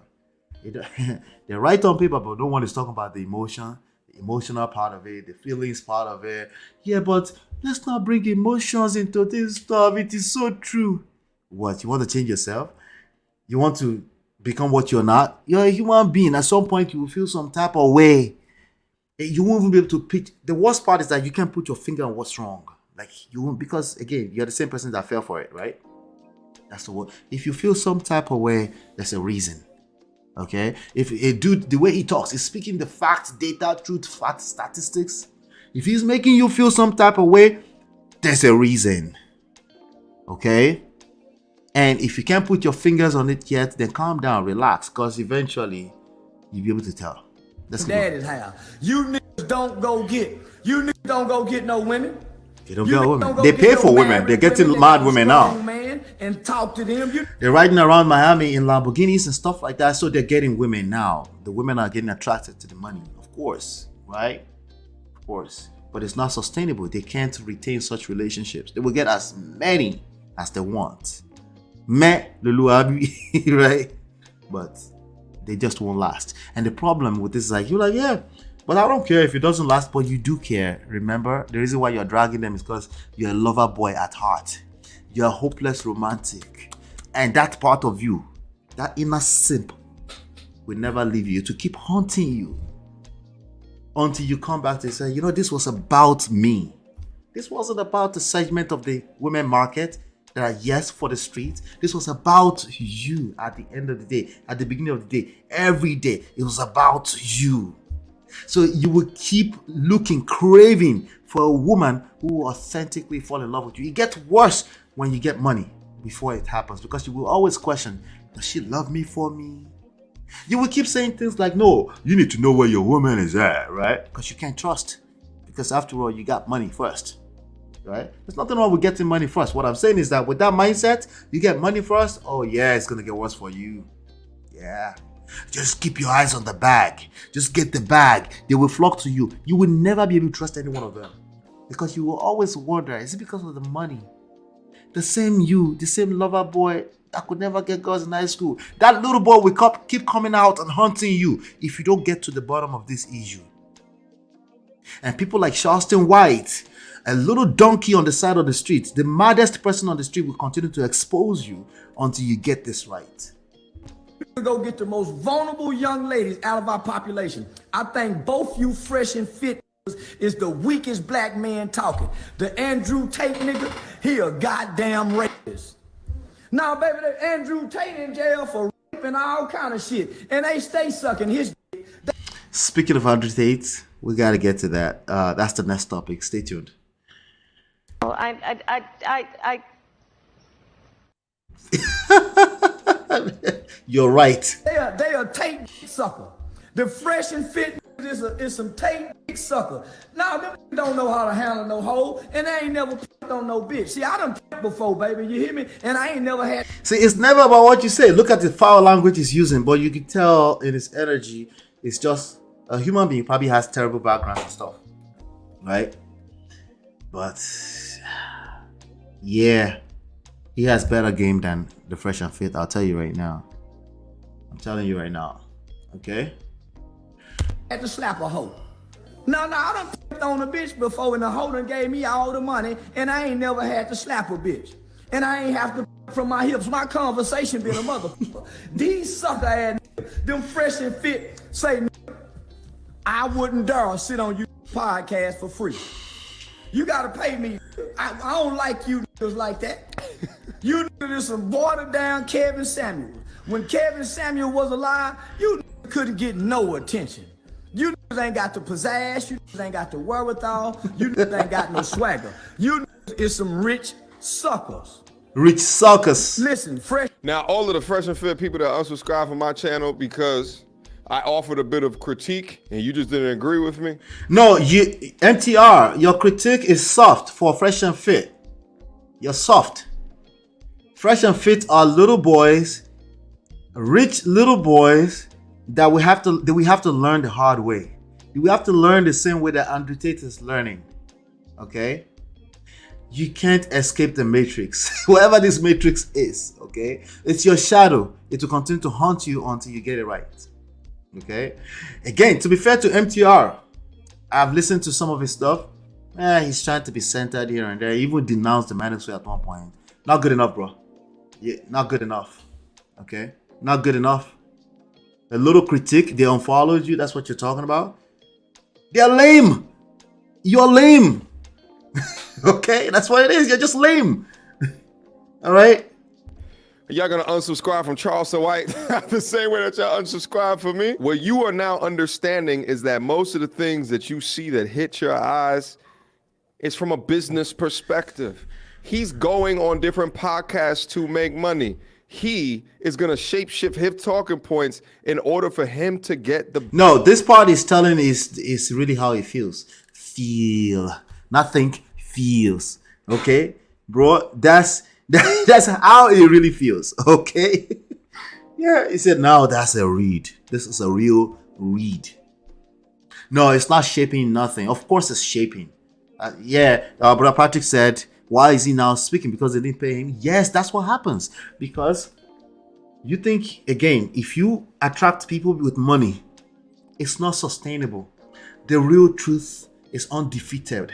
They're right on paper, but no one is talking about the emotional part of it, the feelings part of it. Yeah, but let's not bring emotions into this stuff. It is so true. What? You want to change yourself? You want to become what you're not? You're a human being. At some point, you will feel some type of way. You won't even be able to pick. The worst part is that you can't put your finger on what's wrong. Like, you won't, because again, you're the same person that fell for it, right? That's the word. If you feel some type of way, there's a reason. Okay? If a dude, the way he talks, is speaking the facts, data, truth, facts, statistics. If he's making you feel some type of way, there's a reason. Okay? And if you can't put your fingers on it yet, then calm down, relax, because eventually you'll be able to tell. That is how. You niggas don't go get no women. They don't get women. They pay for women. They're getting mad women now. And talk to them. They're riding around Miami in Lamborghinis and stuff like that, so they're getting women now. The women are getting attracted to the money, of course, right? Of course. But it's not sustainable. They can't retain such relationships. They will get as many as they want. Right? But they just won't last. And the problem with this is like, you're like, yeah, but I don't care if it doesn't last, but you do care. Remember, the reason why you're dragging them is because you're a lover boy at heart. You're a hopeless romantic. And that part of you, that inner simp, will never leave you to keep haunting you until you come back to say, you know, this was about me. This wasn't about the segment of the women market that are yes for the street. This was about you at the end of the day, at the beginning of the day, every day. It was about you. So you will keep looking, craving for a woman who will authentically fall in love with you. It gets worse when you get money before it happens, because you will always question, does she love me for me? You will keep saying things like, no, you need to know where your woman is at, right? Because you can't trust. Because after all, you got money first, right? There's nothing wrong with getting money first. What I'm saying is that with that mindset, you get money first, oh yeah, it's going to get worse for you. Yeah. Just keep your eyes on the bag. Just get the bag. They will flock to you. You will never be able to trust any one of them. Because you will always wonder, is it because of the money? The same you, the same lover boy that could never get girls in high school. That little boy will keep coming out and hunting you if you don't get to the bottom of this issue. And people like Charleston White, a little donkey on the side of the street, the maddest person on the street, will continue to expose you until you get this right. We go get the most vulnerable young ladies out of our population. I think both you fresh and fit is the weakest black man talking. The Andrew Tate nigga, he a goddamn rapist. Now, baby, the Andrew Tate in jail for rape and all kind of shit, and they stay sucking his dick. Speaking of Andrew Tate, we gotta get to that. That's the next topic. Stay tuned. Oh, You're right. They a Tate sucker. The fresh and fit is some Tate sucker. Now, them don't know how to handle no hoe, and they ain't never picked on no bitch. See, I done picked before, baby, you hear me? And I ain't never had... See, it's never about what you say. Look at the foul language he's using, but you can tell in his energy, it's just a human being probably has terrible background and stuff, right? But, yeah, he has better game than the fresh and fit, I'll tell you right now. I'm telling you right now, okay? Had to slap a hoe. No, I done picked on a bitch before, and the hoe done gave me all the money, and I ain't never had to slap a bitch. And I ain't have to from my hips. My conversation been a motherfucker. These sucker ass niggas, them fresh and fit, say, I wouldn't dare sit on your podcast for free. You gotta pay me. I don't like you niggas like that. You niggas is some watered down Kevin Samuel. When Kevin Samuel was alive, you couldn't get no attention. You niggas ain't got the pizzazz, you niggas ain't got the wherewithal, you niggas ain't got no swagger. You niggas is some rich suckers. Rich suckers. Listen, fresh. Now, all of the fresh and fit people that unsubscribe from my channel because I offered a bit of critique and you just didn't agree with me. No, MTR, your critique is soft for fresh and fit. You're soft. Fresh and fit are little boys, rich little boys that we have to learn the hard way. We have to learn the same way that Andrew Tate is learning. Okay? You can't escape the matrix. Whatever this matrix is, okay? It's your shadow. It will continue to haunt you until you get it right. Okay? Again, to be fair to MTR, I've listened to some of his stuff. He's trying to be centered here and there. He even denounced the manosphere at one point. Not good enough, bro. Yeah, not good enough. Okay? Not good enough. A little critique, they unfollowed you. That's what you're talking about. They're lame. You're lame. Okay? That's what it is. You're just lame. All right? Y'all gonna unsubscribe from Charleston White the same way that y'all unsubscribe from me? What you are now understanding is that most of the things that you see that hit your eyes is from a business perspective. He's going on different podcasts to make money. He is gonna shapeshift his talking points in order for him to get the. No, this part is telling is really how he feels. Feel, not think, feels. Okay, bro, that's how it really feels. Okay, yeah. He said, "Now that's a read. This is a real read." No, it's not shaping nothing. Of course, it's shaping. Brother Patrick said, why is he now speaking? Because they didn't pay him. Yes, that's what happens. Because you think, again, if you attract people with money, it's not sustainable. The real truth is undefeatable.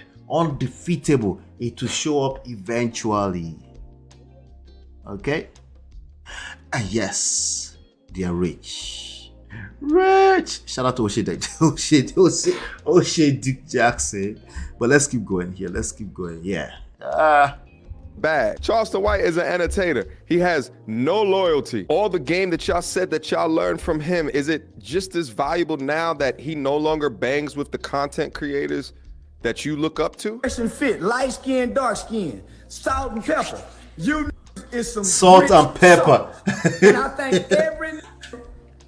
It will show up eventually. Okay? And yes, they are rich. Shout out to O'Shea Dick Jackson. But let's keep going here. Yeah. Bad. Charleston White is an entertainer. He has no loyalty. All the game that y'all said that y'all learned from him, is it just as valuable now that he no longer bangs with the content creators that you look up to? Fresh and fit, light skin, dark skin, salt and pepper. You is some salt and pepper. And I think every.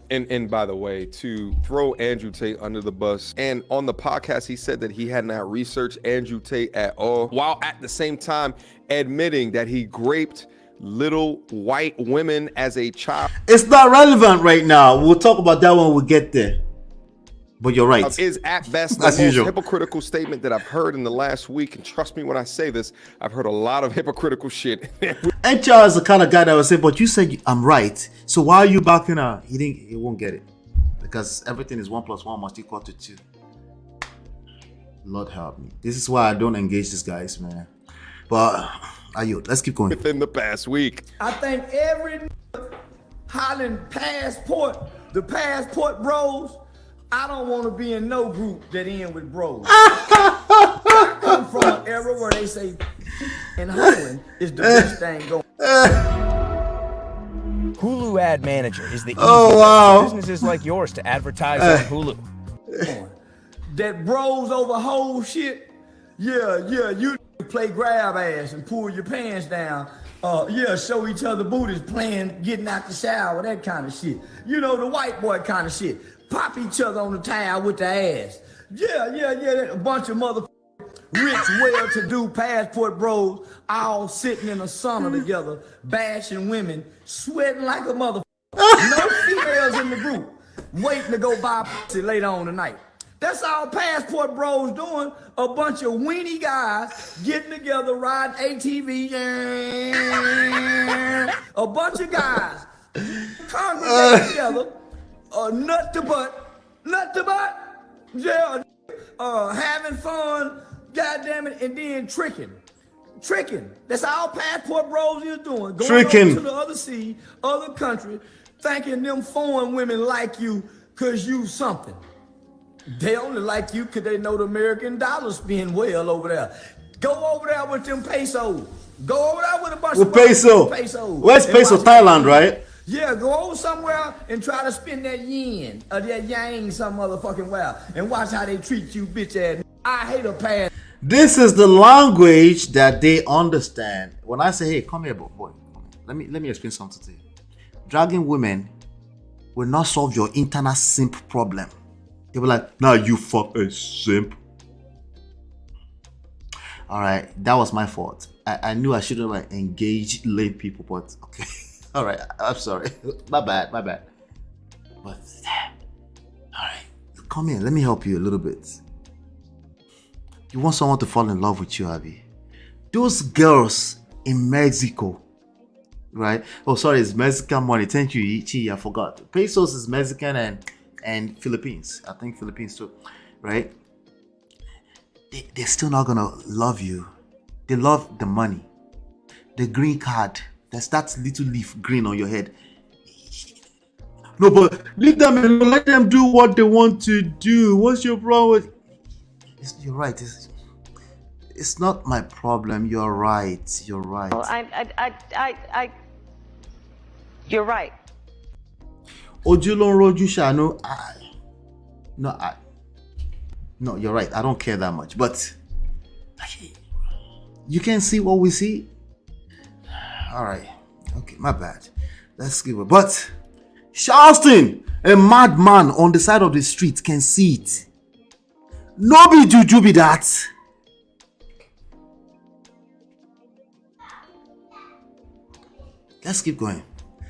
And by the way, to throw Andrew Tate under the bus, and on the podcast, he said that he had not researched Andrew Tate at all, while at the same time admitting that he raped little white women as a child. It's not relevant right now. We'll talk about that when we get there. But you're right. Is at best the most hypocritical statement that I've heard in the last week. And trust me when I say this, I've heard a lot of hypocritical shit. HR is the kind of guy that will say, but you said I'm right. So why are you backing out? He won't get it. Because everything is 1 + 1 must equal to 2. Lord help me. This is why I don't engage these guys, man. But let's keep going. Within the past week. I think every Holland the passport bros, I don't want to be in no group that end with bros. I come from an era where they say and Holland is the best thing going. Hulu Ad Manager is the easiest for businesses like yours to advertise on Hulu. That bros over whole shit. Yeah, you play grab ass and pull your pants down. Show each other booties, playing, getting out the shower, that kind of shit. You know, the white boy kind of shit. Pop each other on the towel with the ass. Yeah. A bunch of motherfuckers, rich, well-to-do passport bros, all sitting in a sauna together, bashing women, sweating like a motherfucker. No females in the group, waiting to go buy pussy later on tonight. That's all passport bros doing. A bunch of weenie guys getting together, riding ATV. A bunch of guys congregating together. Nut to butt, yeah, having fun, goddamn it, and then tricking. That's all passport bros is doing. Going over to the other sea, other country, thinking them foreign women like you cause you something. They only like you cause they know the American dollar spin well over there. Go over there with them pesos. Go over there with a bunch of pesos. Where's peso? Thailand, right? Yeah, go over somewhere and try to spin that yen or that yang some motherfucking well and watch how they treat you, bitch ass. I hate a pass. This is the language that they understand. When I say, hey, come here, boy. Let me explain something to you. Dragging women will not solve your internal simp problem. They will like, nah, you fuck a simp. All right, that was my fault. I knew I shouldn't have engaged lame people, but okay. All right, I'm sorry. My bad. But, all right, come here. Let me help you a little bit. You want someone to fall in love with you, Abby? Those girls in Mexico, right? Oh, sorry, it's Mexican money. Thank you, Ichi. I forgot. Pesos is Mexican and Philippines. I think Philippines too, right? They're still not gonna love you. They love the money, the green card. That's that little leaf green on your head. No, but leave them alone. Let them do what they want to do. What's your problem? You're right. It's not my problem. You're right. Well, You're right. Ojulon Roju Shano, no, you're right. I don't care that much, but you can see what we see. All right, okay, my bad. Let's give it. But Charleston, a madman on the side of the street, can see it. No be juju be that. Let's keep going.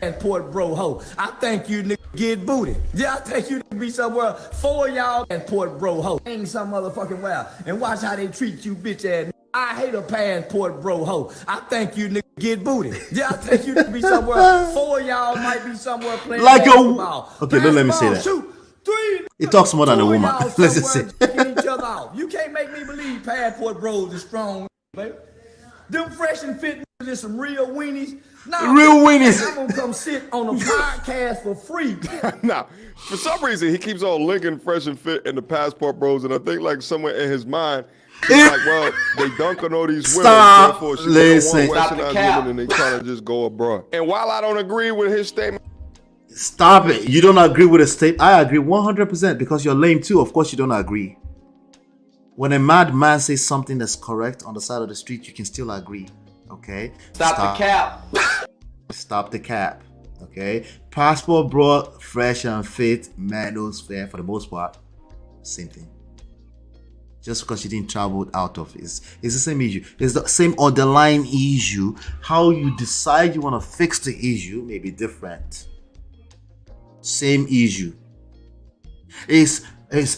And Port Bro ho. I think you niggas get booty. Yeah, I think you niggas be somewhere for y'all and Port Bro ho. Ain't some motherfucking well. And watch how they treat you bitch ass. I hate a passport bro ho. I think you niggas get booty. Yeah, I think you niggas be somewhere. Four of y'all might be somewhere playing like basketball. Okay, don't let me say that. Shoot, three. It talks more than a woman. Let's just say. Each other out. You can't make me believe passport bros is strong, baby. Them fresh and fit is some real weenies. Nah, real weenies. I'm gonna come sit on a podcast for free. Nah, for some reason he keeps on linking fresh and fit and the passport bros, and I think like somewhere in his mind, he's like, well, they dunk on all these women, therefore she don't want westernized women, and they trying to just go abroad. And while I don't agree with his statement, stop it. You don't agree with a statement? I agree 100% because you're lame too. Of course you don't agree. When a madman says something that's correct on the side of the street, you can still agree. Okay? Stop the cap. Stop the cap. Okay? Passport brought fresh and fit, man knows fair for the most part. Same thing. Just because you didn't travel out of it. It's the same issue. It's the same underlying issue. How you decide you want to fix the issue may be different. Same issue. It's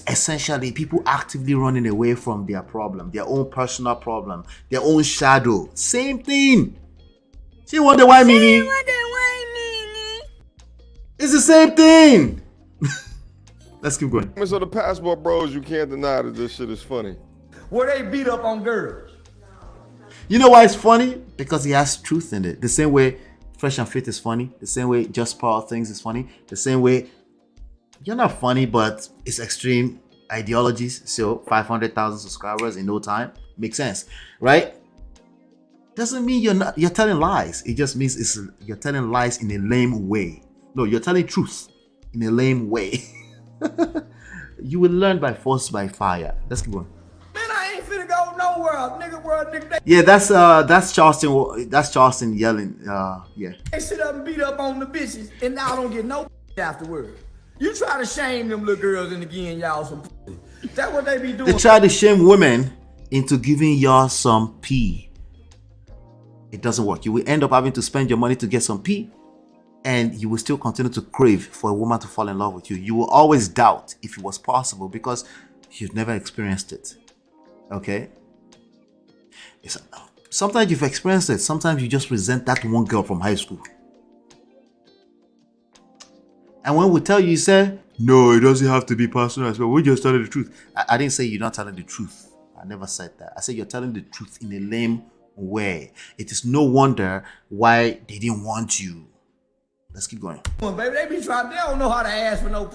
essentially people actively running away from their problem, their own personal problem, their own shadow. Same thing. She wonder why me. It's the same thing. Let's keep going. So the passport bros, you can't deny that this shit is funny. Where they beat up on girls. You know why it's funny? Because he has truth in it. The same way Fresh and Fit is funny. The same way Just Power Things is funny. The same way you're not funny, but it's extreme ideologies. So 500,000 subscribers in no time makes sense, right? Doesn't mean you're telling lies. It just means you're telling lies in a lame way. No, you're telling truth in a lame way. You will learn by force by fire. Let's keep going. Man, I ain't finna go nowhere, nigga. Yeah, that's Charleston. That's Charleston yelling. Yeah. They sit up and beat up on the bitches, and now I don't get no afterwards. You try to shame them little girls into giving y'all some pussy. That's what they be doing. They try to shame women into giving y'all some pee. It doesn't work. You will end up having to spend your money to get some pee, and you will still continue to crave for a woman to fall in love with you. You will always doubt if it was possible because you've never experienced it. Okay? Sometimes you've experienced it. Sometimes you just resent that one girl from high school. And when we tell you, you say, no, it doesn't have to be personal as well. We just telling the truth. I didn't say you're not telling the truth. I never said that. I said you're telling the truth in a lame way. It is no wonder why they didn't want you. Let's keep going. Baby, they don't know how to ask for no.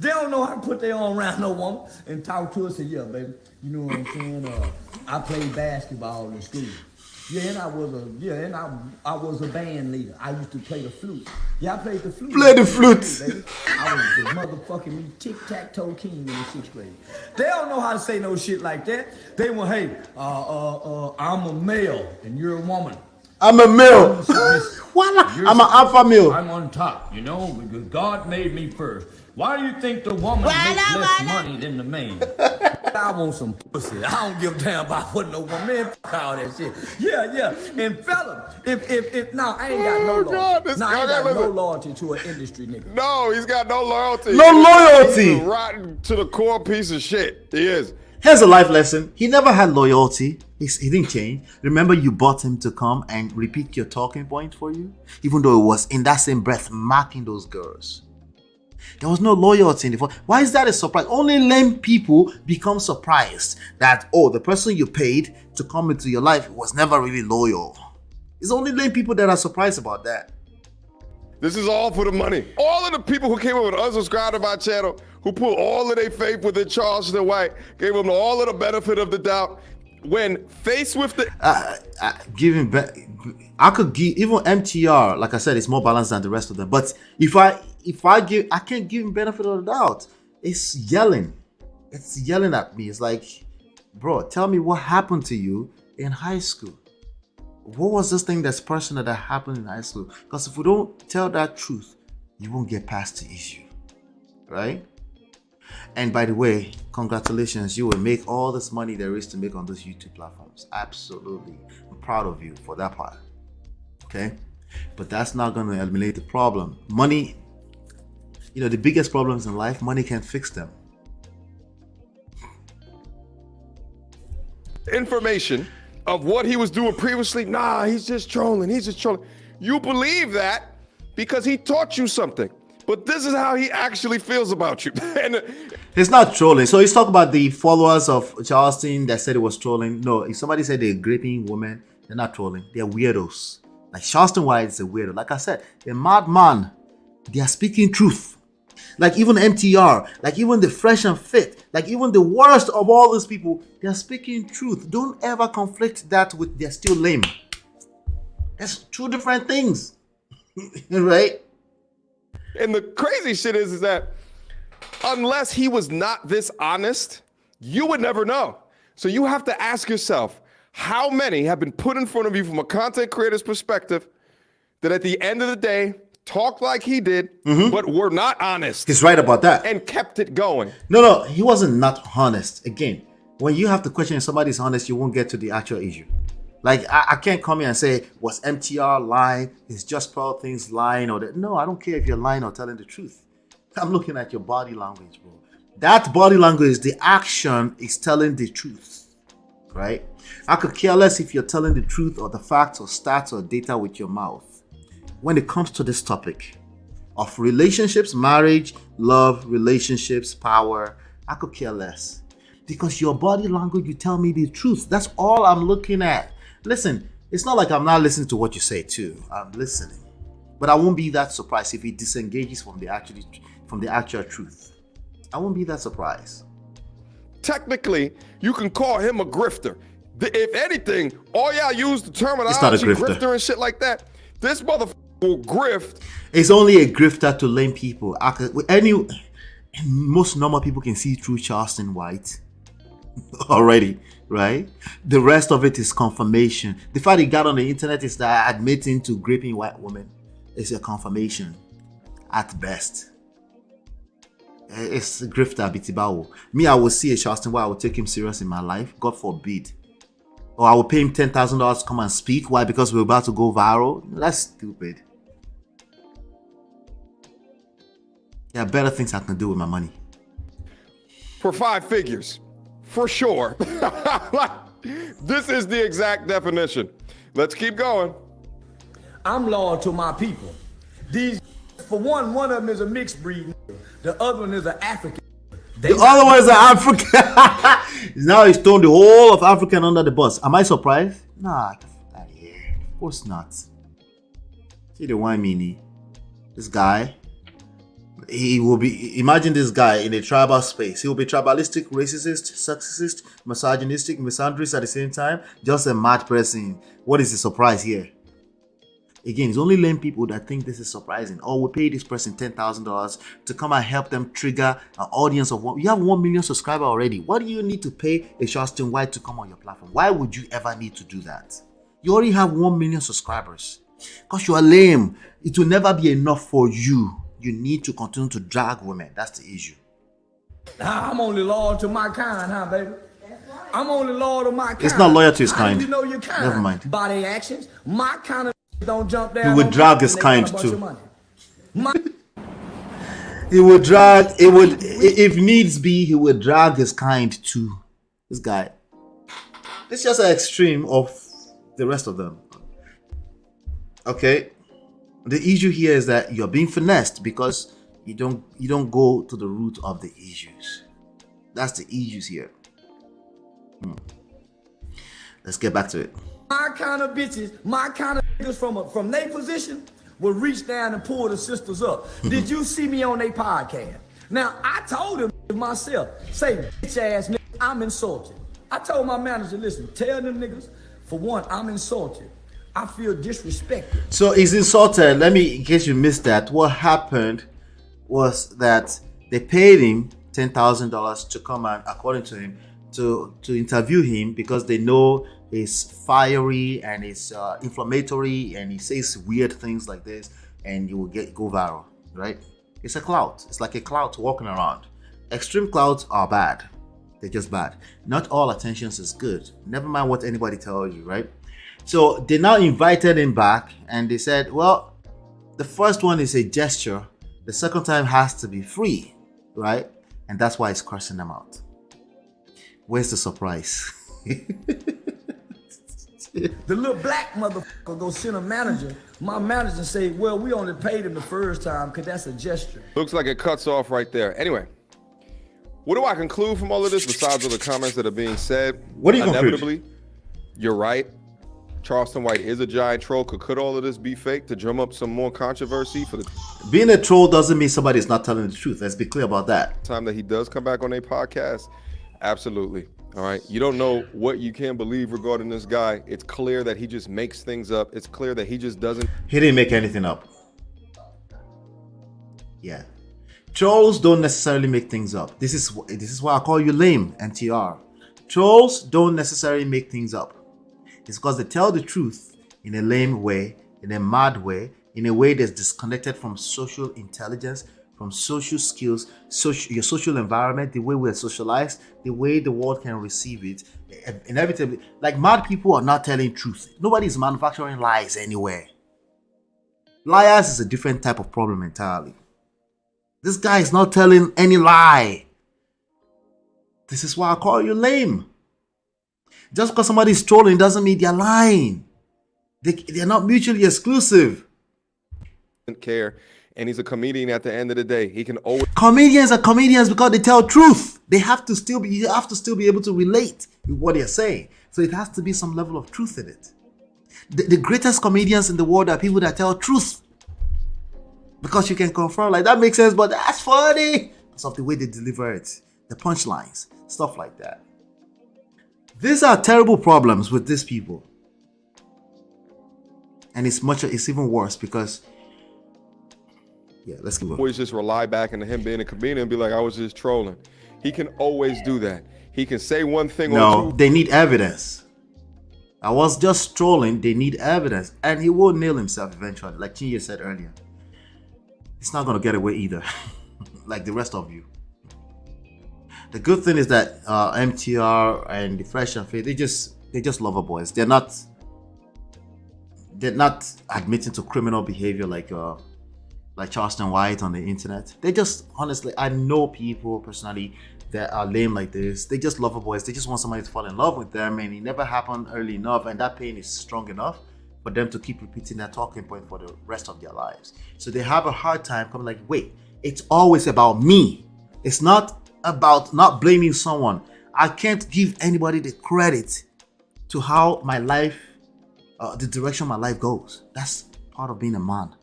They don't know how to put their arm around no woman and talk to her. Say, yeah, baby, you know what I'm saying? I played basketball in school. Yeah, and I was a band leader. I used to play the flute. Yeah, I played the flute. Play the flute. Baby. I was the motherfucking tic-tac-toe king in the 6th grade. They don't know how to say no shit like that. They went, hey, I'm a male and you're a woman. I'm a male. I'm an alpha male. I'm on top, you know, because God made me first. Why do you think the woman makes less money than the man? I want some pussy. I don't give a damn about what no woman. Man, fuck all that shit. Yeah. And fella, if now I ain't got no loyalty. I ain't got no loyalty to an industry nigga. No, he's got no loyalty. No loyalty. He's a rotten to the core piece of shit. He is. Here's a life lesson. He never had loyalty. He didn't change. Remember you bought him to come and repeat your talking point for you? Even though it was in that same breath marking those girls. There was no loyalty in the phone. Why is that a surprise? Only lame people become surprised that, oh, the person you paid to come into your life was never really loyal. It's only lame people that are surprised about that. This is all for the money. All of the people who came over to unsubscribe to my channel, who put all of their faith within Charleston White, gave them all of the benefit of the doubt, when faced with the giving back, I could give even MTR. Like I said, it's more balanced than the rest of them. But if I give, I can't give him benefit of the doubt. It's yelling. It's yelling at me. It's like, bro, tell me what happened to you in high school. What was this thing that's personal that happened in high school? Because if we don't tell that truth, you won't get past the issue, right? And by the way, congratulations, you will make all this money there is to make on those YouTube platforms. Absolutely. I'm proud of you for that part. Okay? But that's not going to eliminate the problem. Money, you know, the biggest problems in life, money can't fix them. Information of what he was doing previously. Nah, he's just trolling. He's just trolling. You believe that because he taught you something. But this is how he actually feels about you. And it's not trolling. So he's talking about the followers of Charleston that said it was trolling. No, if somebody said they're gripping women, they're not trolling. They're weirdos. Like Charleston White is a weirdo. Like I said, a madman. They are speaking truth. Like even MTR, like even the Fresh and Fit, like even the worst of all these people, they are speaking truth. Don't ever conflict that with they're still lame. That's two different things. Right? And the crazy shit is that unless he was not this honest, you would never know. So you have to ask yourself, how many have been put in front of you from a content creator's perspective that at the end of the day talked like he did, but were not honest? He's right about that. And kept it going. No, he wasn't not honest. Again, when you have to question if somebody's honest, you won't get to the actual issue. Like, I can't come here and say, was MTR lying? Is Just Pearl Things lying? Or that? No, I don't care if you're lying or telling the truth. I'm looking at your body language, bro. That body language, the action is telling the truth, right? I could care less if you're telling the truth or the facts or stats or data with your mouth. When it comes to this topic of relationships, marriage, love, relationships, power, I could care less. Because your body language, you tell me the truth. That's all I'm looking at. Listen, it's not like I'm not listening to what you say too. I'm listening. But I won't be that surprised if he disengages from the actual truth. I won't be that surprised. Technically, you can call him a grifter. If anything, all y'all use the terminology It's not a grifter. grifter and shit like that. This motherfucker will grift. It's only a grifter to lame people. Most normal people can see through Charleston White already, right? The rest of it is confirmation. The fact he got on the internet is that admitting to gripping white women is a confirmation at best. It's a grifter, Bitibao. Me, I will see a Charleston White, I will take him serious in my life. God forbid. Or I will pay him $10,000 to come and speak. Why? Because we're about to go viral? That's stupid. There are better things I can do with my money. For 5 figures. For sure. This is the exact definition. Let's keep going. I'm loyal to my people. These, for one of them is a mixed breed. The other one is an African. The other one is an African. Now he's thrown the whole of African under the bus. Am I surprised? Nah, get out of here. Of course not. See the wine meanie. This guy. He will be, imagine this guy in a tribal space. He will be tribalistic, racist, sexist, misogynistic, misandrist at the same time. Just a mad person. What is the surprise here? Again, it's only lame people that think this is surprising. Or we pay this person $10,000 to come and help them trigger an audience of one. You have 1 million subscribers already. What do you need to pay a Charleston White to come on your platform? Why would you ever need to do that? You already have 1 million subscribers. Because you are lame. It will never be enough for you. You need to continue to drag women. That's the issue. I'm only loyal to my kind, huh, baby? I'm only loyal to my kind. It's not loyal to his kind. You know your kind. Never mind. By their actions, my kind of don't jump down. He would drag his kind too. He would drag. It would, if needs be, he would drag his kind too. This guy. It's just an extreme of the rest of them. Okay. The issue here is that you're being finessed because you don't go to the root of the issues. That's the issues here. Let's get back to it. My kind of bitches, my kind of niggas from their position will reach down and pull the sisters up. Did you see me on their podcast? Now, I told him myself, say, bitch ass nigga, I'm insulted. I told my manager, listen, tell them niggas, for one, I'm insulted. I feel disrespected. So he's insulted. Let me, in case you missed that, what happened was that they paid him $10,000 to come and, according to him, to interview him because they know he's fiery and he's inflammatory and he says weird things like this and you will go viral, right? It's a clout. It's like a clout walking around. Extreme clouds are bad. They're just bad. Not all attentions is good. Never mind what anybody tells you, right? So they now invited him back and they said, well, the first one is a gesture. The second time has to be free, right? And that's why he's cursing them out. Where's the surprise? The little black motherfucker go send a manager. My manager say, well, we only paid him the first time because that's a gesture. Looks like it cuts off right there. Anyway, what do I conclude from all of this besides all the comments that are being said? What do you Inevitably, conclude? You're right. Charleston White is a giant troll. Could all of this be fake to drum up some more controversy for the Being a troll doesn't mean somebody's not telling the truth. Let's be clear about that. time that he does come back on a podcast? Absolutely. All right. You don't know what you can believe regarding this guy. It's clear that he just makes things up. It's clear that he just doesn't. He didn't make anything up. Yeah. Trolls don't necessarily make things up. This is why I call you lame, NTR. Trolls don't necessarily make things up. It's because they tell the truth in a lame way, in a mad way, in a way that's disconnected from social intelligence, from social skills, your social environment, the way we're socialized, the way the world can receive it. Inevitably, like mad people are not telling truth. Nobody's manufacturing lies anywhere. Liars is a different type of problem entirely. This guy is not telling any lie. This is why I call you lame. Just because somebody is trolling doesn't mean they're lying. They're not mutually exclusive. Care, and he's a comedian at the end of the day. He can always. Comedians are comedians because they tell truth. You have to still be able to relate with what they're saying. So it has to be some level of truth in it. The greatest comedians in the world are people that tell truth. Because you can confirm, like, that makes sense, but that's funny. Because of the way they deliver it. The punchlines, stuff like that. These are terrible problems with these people. And it's even worse because, yeah, let's go. Always just rely back into him being a comedian and be like, I was just trolling. He can always do that. He can say one thing No, they need evidence. I was just trolling. They need evidence. And he will nail himself eventually. Like Chinye said earlier. He's not going to get away either. Like the rest of you. The good thing is that MTR and the Fresh and Fit, they're just lover boys. They're not admitting to criminal behavior like Charleston White on the internet. They just, honestly, I know people personally that are lame like this. They just lover boys. They just want somebody to fall in love with them, and it never happened early enough, and that pain is strong enough for them to keep repeating that talking point for the rest of their lives. So they have a hard time coming like, wait, it's always about me. It's not about not blaming someone. I can't give anybody the credit to how my life, the direction my life goes. That's part of being a man.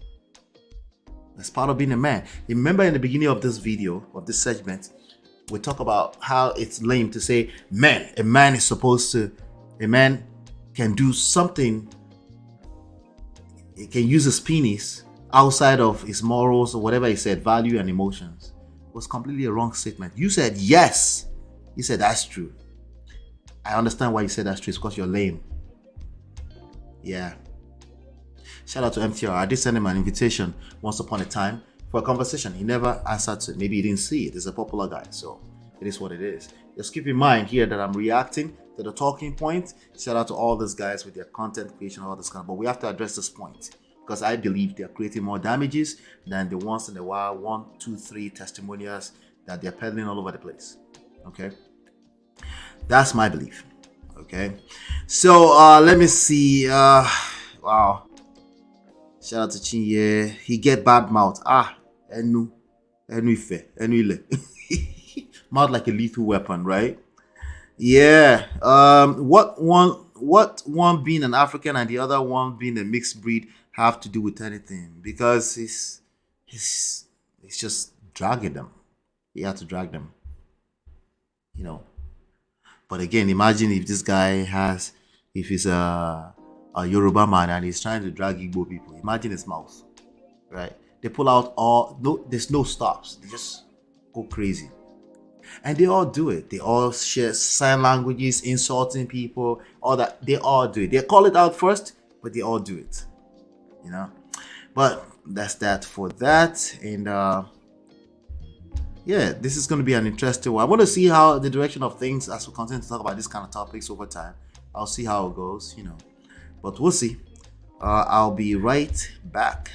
That's part of being a man. Remember in the beginning of this video, of this segment, we talk about how it's lame to say, man, a man can do something. He can use his penis outside of his morals or whatever he said, value and emotions. It was completely a wrong statement. You said yes. You said that's true. I understand why you said that's true. It's because you're lame. Yeah. Shout out to MTR. I did send him an invitation once upon a time for a conversation. He never answered to it. Maybe he didn't see it. He's a popular guy, so it is what it is. Just keep in mind here that I'm reacting to the talking point. Shout out to all these guys with their content creation, all this kind of, but we have to address this point because I believe they're creating more damages than the once in a while 1, 2, 3 testimonials that they're peddling all over the place. Okay, that's my belief. Okay, so let me see. Wow. Shout out to Chinye. He get bad mouth. Mouth like a lethal weapon, right? Yeah. What one being an African and the other one being a mixed breed have to do with anything? Because he's just dragging them. He had to drag them. You know. But again, imagine if this guy if he's a Yoruba man and he's trying to drag Igbo people. Imagine his mouth, right? They pull out there's no stops. They just go crazy. And they all do it. They all share sign languages, insulting people, all that. They all do it. They call it out first, but they all do it. You know? But that's that for that. And yeah, this is going to be an interesting one. I want to see how the direction of things as we continue to talk about this kind of topics over time. I'll see how it goes, you know. But we'll see. I'll be right back.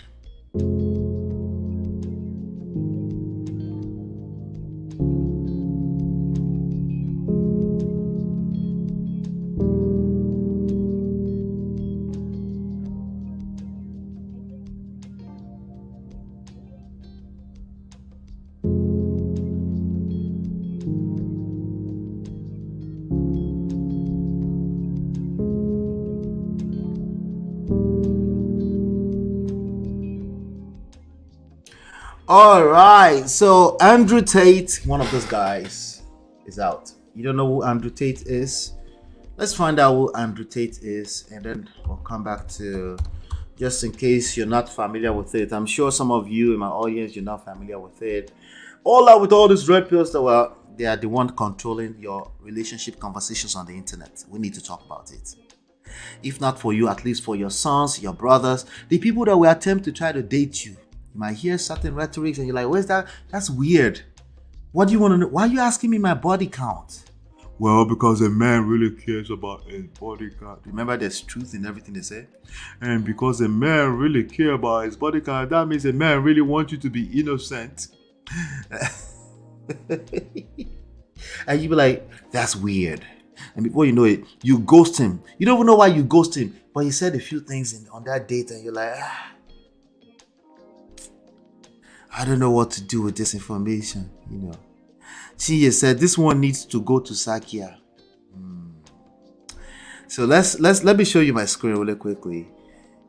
All right, so Andrew Tate, one of those guys, is out. You don't know who Andrew Tate is? Let's find out who Andrew Tate is, and then we'll come back to, just in case you're not familiar with it. I'm sure some of you in my audience, you're not familiar with it. With all these red pills that they are the one controlling your relationship conversations on the internet. We need to talk about it. If not for you, at least for your sons, your brothers, the people that will attempt to try to date you. You might hear certain rhetorics and you're like, where's that? That's weird. What do you want to know? Why are you asking me my body count? Well, because a man really cares about his body count. Remember, there's truth in everything they say. And because a man really cares about his body count, that means a man really wants you to be innocent. And you be like, that's weird. And before you know it, you ghost him. You don't even know why you ghost him. But he said a few things on that date and you're like, I don't know what to do with this information, you know. She said this one needs to go to Sakia. So let me show you my screen really quickly.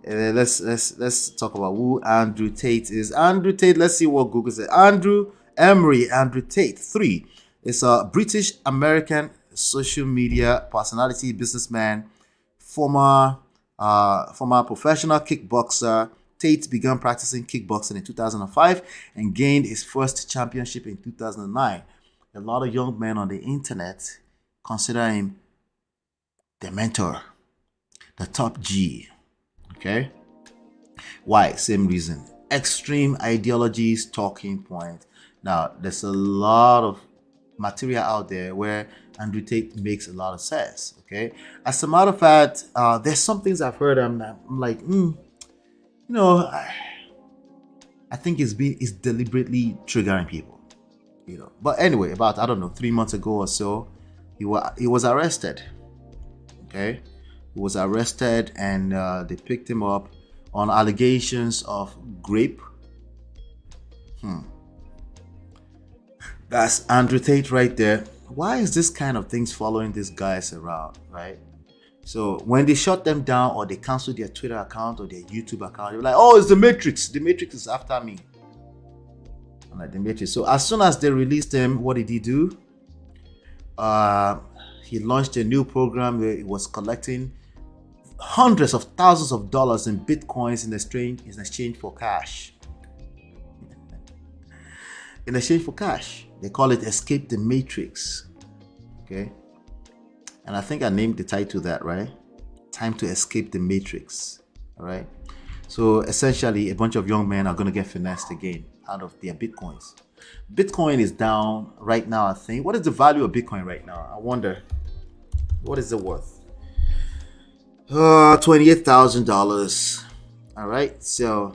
And then let's talk about who Andrew Tate is. Andrew Tate, let's see what Google said. Andrew Tate 3 is a British American social media personality, businessman, former professional kickboxer. Tate began practicing kickboxing in 2005 and gained his first championship in 2009. A lot of young men on the internet consider him the mentor, the top G. Okay? Why? Same reason. Extreme ideologies, talking point. Now, there's a lot of material out there where Andrew Tate makes a lot of sense. Okay? As a matter of fact, there's some things I've heard. I'm like, you know, I think it's deliberately triggering people, you know. But anyway, about, I don't know, 3 months ago or so, he was arrested. Okay, he was arrested and they picked him up on allegations of rape. That's Andrew Tate right there. Why is this kind of things following these guys around, right? So when they shut them down or they cancel their Twitter account or their YouTube account, they're like, oh, it's the Matrix. The Matrix is after me. I'm like, the Matrix. So as soon as they released him, what did he do? He launched a new program where he was collecting hundreds of thousands of dollars in Bitcoins in exchange for cash. In exchange for cash. They call it Escape the Matrix. Okay. And I think I named the title that, right? Time to Escape the Matrix. All right. So essentially, a bunch of young men are going to get finessed again out of their Bitcoins. Bitcoin is down right now, I think. What is the value of Bitcoin right now? I wonder. What is it worth? $28,000. All right. So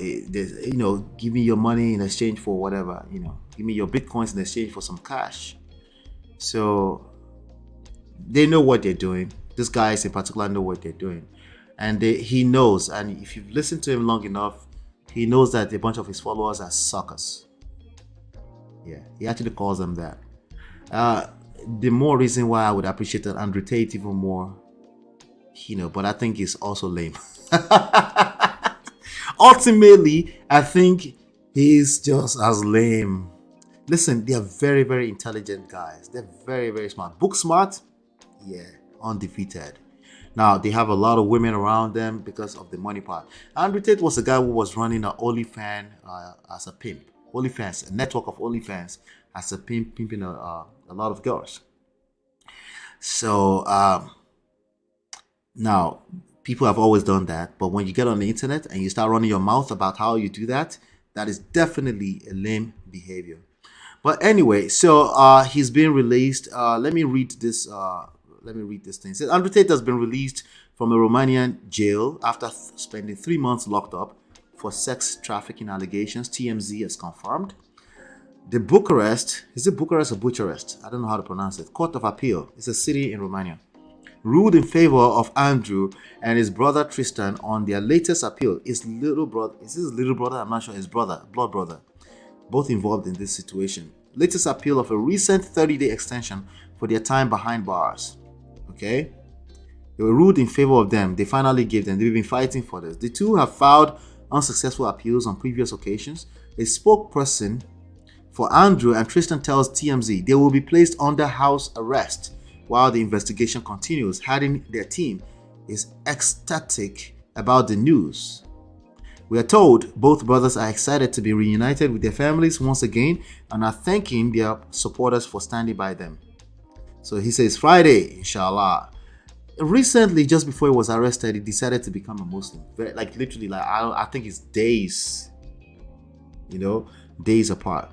you know, give me your money in exchange for whatever, you know, give me your Bitcoins in exchange for some cash. So they know what they're doing. This guys in particular know what they're doing. And he knows, and if you've listened to him long enough, he knows that a bunch of his followers are suckers. Yeah, he actually calls them that. The more reason why I would appreciate Andrew Tate even more, you know, but I think he's also lame. Ultimately, I think he's just as lame. Listen, they are very, very intelligent guys. They're very, very smart. Book smart, yeah, undefeated. Now, they have a lot of women around them because of the money part. Andrew Tate was a guy who was running an OnlyFans as a pimp. OnlyFans, a network of OnlyFans as a pimp, pimping a lot of girls. So, now, people have always done that. But when you get on the internet and you start running your mouth about how you do that, that is definitely a lame behavior. But anyway, so he's been released. Let me read this thing. It says Andrew Tate has been released from a Romanian jail after spending 3 months locked up for sex trafficking allegations. TMZ has confirmed. The Bucharest, is it Bucharest or Bucharest? I don't know how to pronounce it. Court of Appeal. It's a city in Romania. Ruled in favor of Andrew and his brother Tristan on their latest appeal. His little brother, is this his little brother? I'm not sure. His brother, blood brother. Both involved in this situation. Latest appeal of a recent 30-day extension for their time behind bars. Okay? They were ruled in favor of them. They finally gave them. They've been fighting for this. The two have filed unsuccessful appeals on previous occasions. A spokesperson for Andrew and Tristan tells TMZ they will be placed under house arrest while the investigation continues, adding their team is ecstatic about the news. We are told both brothers are excited to be reunited with their families once again and are thanking their supporters for standing by them. So he says Friday, inshallah. Recently, just before he was arrested, he decided to become a Muslim. Like literally, like I think it's days, days apart.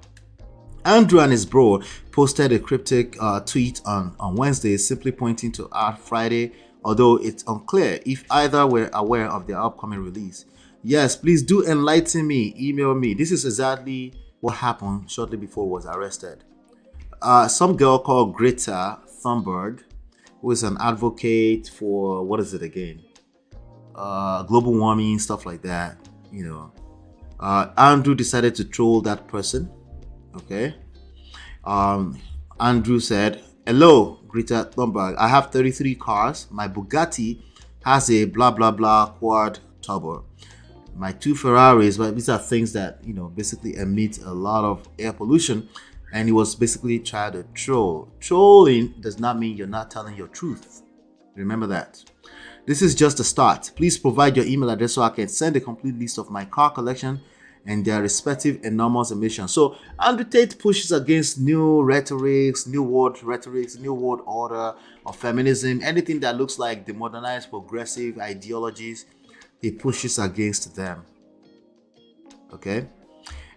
Andrew and his bro posted a cryptic tweet on Wednesday, simply pointing to Friday, although it's unclear if either were aware of their upcoming release. Yes, please do enlighten me. Email me. This is exactly what happened shortly before he was arrested. Some girl called Greta Thunberg, who is an advocate for, what is it again? Global warming, stuff like that. Andrew decided to troll that person. Okay. Andrew said, "Hello, Greta Thunberg. I have 33 cars. My Bugatti has a blah blah blah quad turbo. My 2 Ferraris, but these are things that basically emit a lot of air pollution." And he was basically trying to troll. Trolling does not mean you're not telling your truth. Remember that. This is just a start. Please provide your email address so I can send a complete list of my car collection and their respective enormous emissions. So Andrew Tate pushes against new rhetorics, new world order of feminism, anything that looks like the modernized progressive ideologies, he pushes against them. Okay?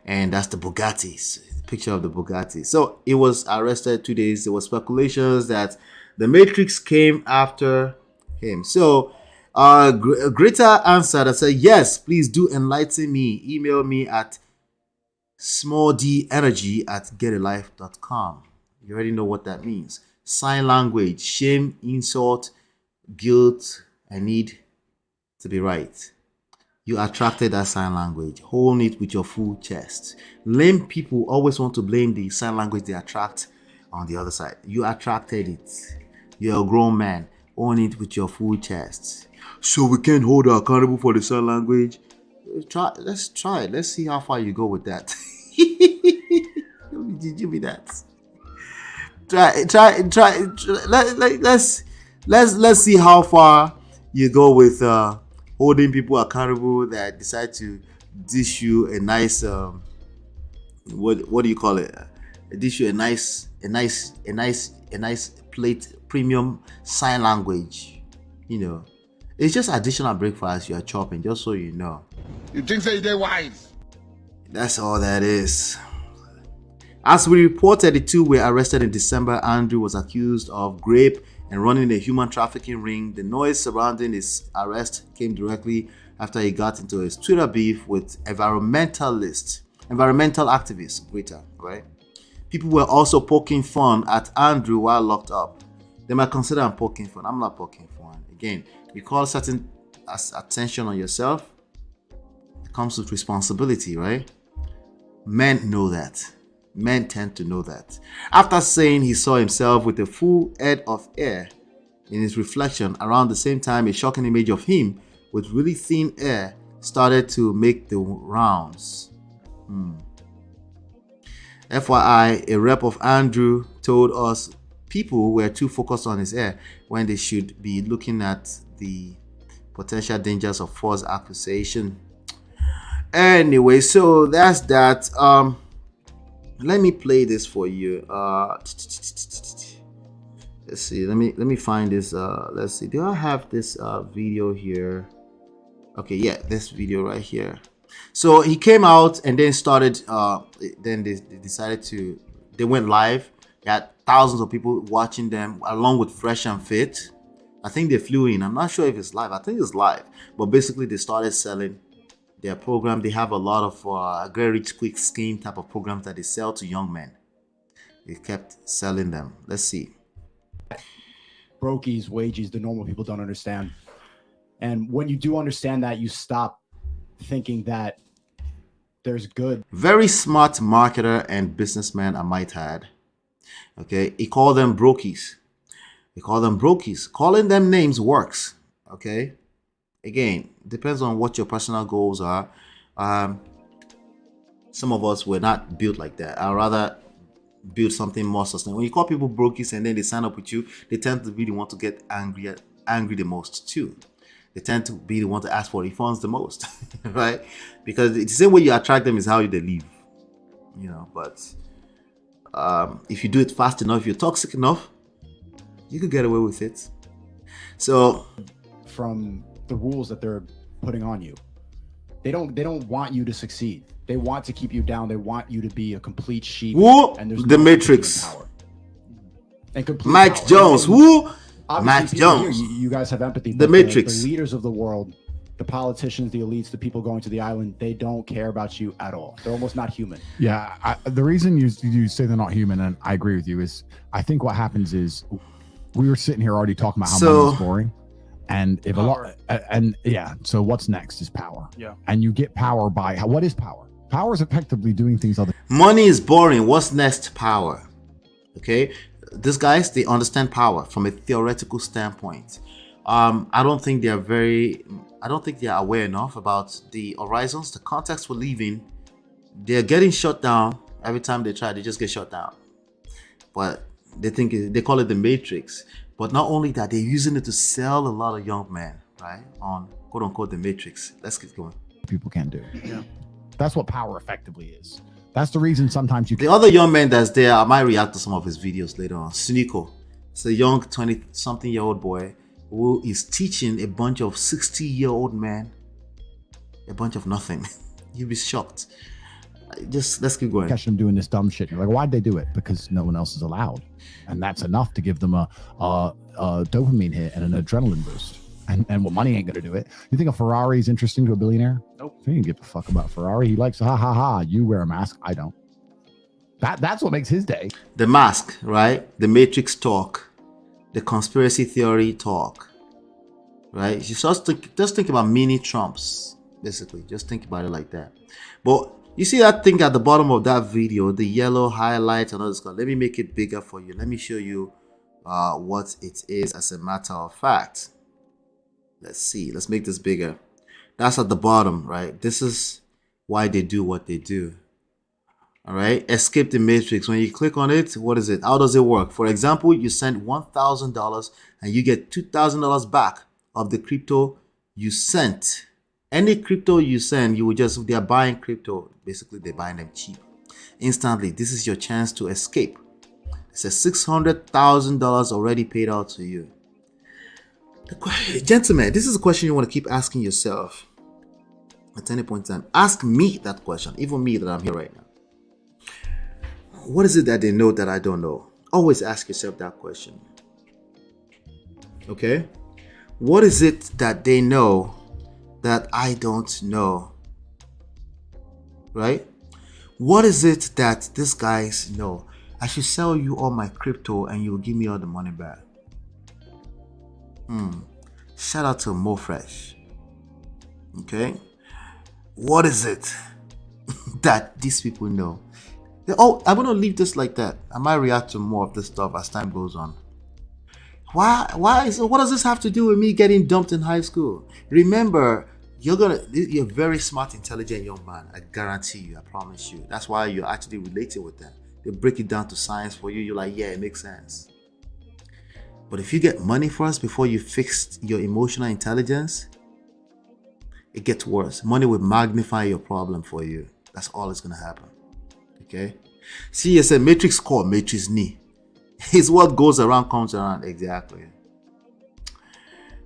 And that's the Bugattis. Picture of the Bugatti. So he was arrested 2 days. There were speculations that the Matrix came after him. So Greta answered and said, "Yes, please do enlighten me. Email me at smalldenergy@getalife.com." You already know what that means. Sign language, shame, insult, guilt. I need to be right. You attracted that sign language. Hold it with your full chest. Lame people always want to blame the sign language they attract on the other side. You attracted it. You're a grown man. Own it with your full chest. So we can't hold her accountable for the sign language. Let's try it. Let's see how far you go with that. Give me that. Try. Let's see how far you go with holding people accountable that decide to dish you a nice what do you call it? Dish you a nice plate, premium sign language. It's just additional breakfast you are chopping, just so you know. You think they're wise? That's all that is. As we reported, the two were arrested in December. Andrew was accused of rape and running a human trafficking ring. The noise surrounding his arrest came directly after he got into his Twitter beef with environmental activist Greta, right? People were also poking fun at Andrew while locked up. They might consider I'm poking fun. I'm not poking fun. Again, you call certain attention on yourself, it comes with responsibility, right? Men know that. Men tend to know that. After saying he saw himself with a full head of hair in his reflection, around the same time, a shocking image of him with really thin hair started to make the rounds. FYI, a rep of Andrew told us people were too focused on his hair when they should be looking at the potential dangers of false accusation. Anyway, so that's that. Let me play this for you. Let's see. Let me find this. Let's see. Do I have this video here? Okay, yeah, this video right here. So he came out and then started. Then they decided to. They went live. They had thousands of people watching them, along with Fresh and Fit. I think they flew in. I'm not sure if it's live. I think it's live. But basically, they started selling their program. They have a lot of Get Rich Quick scheme type of programs that they sell to young men. They kept selling them. Let's see. Brokies, wages, the normal people don't understand. And when you do understand that, you stop thinking that there's good. Very smart marketer and businessman, I might add. Okay, he called them brokies. He called them brokies. Calling them names works. Okay, again, depends on what your personal goals are. Some of us were not built like that. I'd rather build something more sustainable. When you call people brokies and then they sign up with you, they tend to really want to get angry the most too. They tend to be the one to ask for refunds the most, right? Because the same way you attract them is how they leave, you know. But if you do it fast enough, if you're toxic enough, you could get away with it. So, from the rules that they're putting on you, they don't want you to succeed. They want to keep you down. They want you to be a complete sheep. Who? And there's The no Matrix. power. And complete Mike power. Jones. Who? Obviously, Mike people Jones. here, you guys have empathy. The but Matrix. The leaders of the world, the politicians, the elites, the people going to the island, they don't care about you at all. They're almost not human. Yeah, the reason you say they're not human, and I agree with you, is I think what happens is we were sitting here already talking about how money is boring, and if Power. so what's next is power. Yeah. And you get power by what is power? Power is effectively doing things other. Money is boring. What's next? Power. Okay, these guys, they understand power from a theoretical standpoint. I don't think they are aware enough about the horizons, the context we live in. They're getting shut down every time they try. They just get shut down. But they call it the Matrix. But not only that, they're using it to sell a lot of young men, right? On quote unquote the Matrix. Let's get going. People can't do. Yeah. That's what power effectively is. That's the reason sometimes you. The other young man that's there, I might react to some of his videos later on. Suniko. It's a young 20-something-year-old boy who is teaching a bunch of 60-year-old men a bunch of nothing. You'll be shocked. Just let's keep going. Catch them doing this dumb shit. You're like, why'd they do it? Because no one else is allowed, and that's enough to give them a dopamine hit and an adrenaline boost. And what money ain't gonna do it. You think a Ferrari is interesting to a billionaire? Nope. He didn't give a fuck about Ferrari. He likes ha ha ha. You wear a mask. I don't. That's what makes his day. The mask, right? The Matrix talk, the conspiracy theory talk, right? You just think about mini Trumps, basically. Just think about it like that. But you see that thing at the bottom of that video, the yellow highlight and all this. Let me make it bigger for you. Let me show you what it is as a matter of fact. Let's see. Let's make this bigger. That's at the bottom, right? This is why they do what they do. All right. Escape the Matrix. When you click on it, what is it? How does it work? For example, you send $1,000 and you get $2,000 back of the crypto you sent. Any crypto you send, they're buying crypto. Basically, they're buying them cheap. Instantly. This is your chance to escape. It's a $600,000 already paid out to you. Gentlemen, this is a question you want to keep asking yourself at any point in time. Ask me that question, even me that I'm here right now. What is it that they know that I don't know? Always ask yourself that question. Okay? What is it that they know that I don't know? Right? What is it that these guys know? I should sell you all my crypto and you'll give me all the money back. Shout out to MoFresh. Okay, what is it that these people know? I'm gonna leave this like that. I might react to more of this stuff as time goes on. What does this have to do with me getting dumped in high school? Remember, you're a very smart, intelligent young man. I guarantee you. I promise you. That's why you're actually related with them. they break it down to science for you. You're like, yeah, it makes sense. But if you get money first before you fix your emotional intelligence, it gets worse. Money will magnify your problem for you. That's all that's going to happen. Okay? See, it's a matrix core, matrix knee. It's what goes around comes around. Exactly.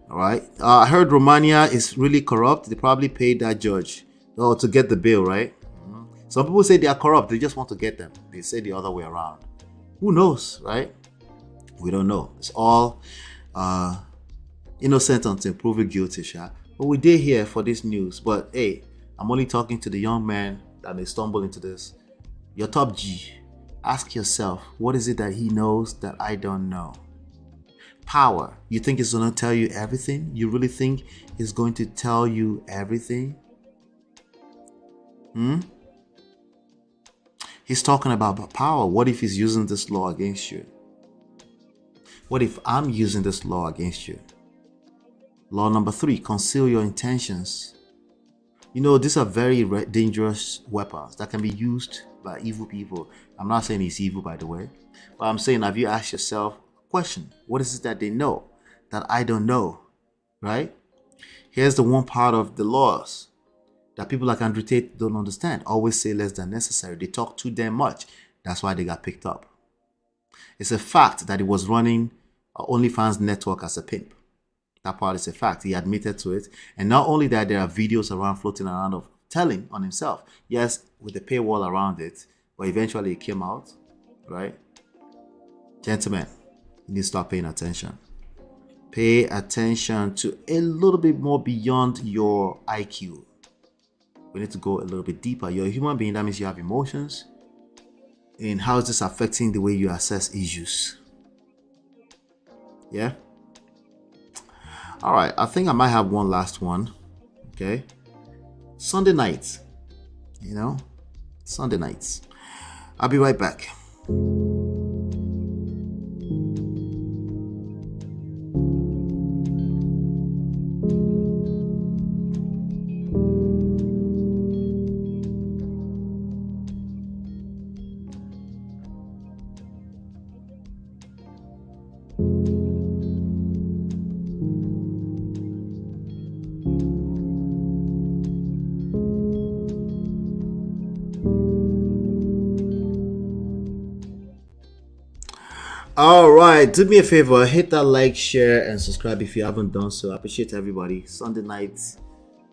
All right. I heard Romania is really corrupt. They probably paid that judge to get the bill, right? Some people say they are corrupt. They just want to get them. They say the other way around. Who knows, right? We don't know. It's all innocent until proven guilty, Sha. But we did here for this news. But hey, I'm only talking to the young man that may stumble into this. Your top G. Ask yourself, what is it that he knows that I don't know? Power. You think he's going to tell you everything? You really think he's going to tell you everything? He's talking about power. What if he's using this law against you? What if I'm using this law against you? Law number 3, conceal your intentions. You know, these are very dangerous weapons that can be used by evil people. I'm not saying he's evil, by the way, but I'm saying, have you asked yourself a question? What is it that they know that I don't know, right? Here's the one part of the laws that people like Andrew Tate don't understand. Always say less than necessary. They talk too damn much. That's why they got picked up. It's a fact that he was running OnlyFans network as a pimp. That part is a fact. He admitted to it. And not only that, there are videos around floating around of telling on himself. Yes, with the paywall around it, but eventually it came out, right? Gentlemen, you need to start paying attention. Pay attention to a little bit more beyond your IQ. We need to go a little bit deeper. You're a human being. That means you have emotions. And how is this affecting the way you assess issues? Yeah? All right. I think I might have one last one. Okay. Sunday nights. You know? Sunday nights. I'll be right back. All right, do me a favor, hit that like, share, and subscribe if you haven't done so. I appreciate everybody. Sunday night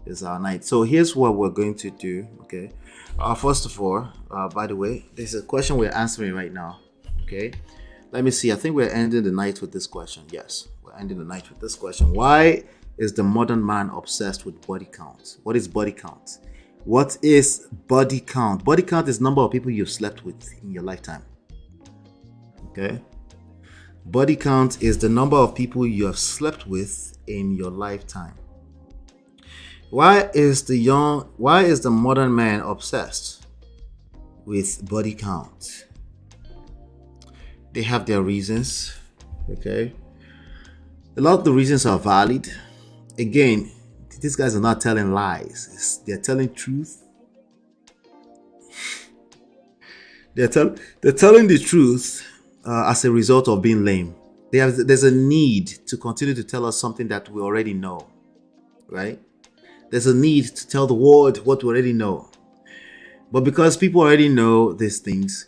is our night. So here's what we're going to do. Okay. First of all, by the way, there's a question we're answering right now. Okay. Let me see. I think we're ending the night with this question. Yes, we're ending the night with this question. Why is the modern man obsessed with body count? What is body count? What is body count? Body count is number of people you've slept with in your lifetime. Okay. Body count is the number of people you have slept with in your lifetime. Why is the modern man obsessed with body count? They have their reasons, okay? A lot of the reasons are valid. Again, these guys are not telling lies. They're telling truth. They're telling the truth as a result of being lame. There's a need to continue to tell us something that we already know, right? There's a need to tell the world what we already know. But because people already know these things,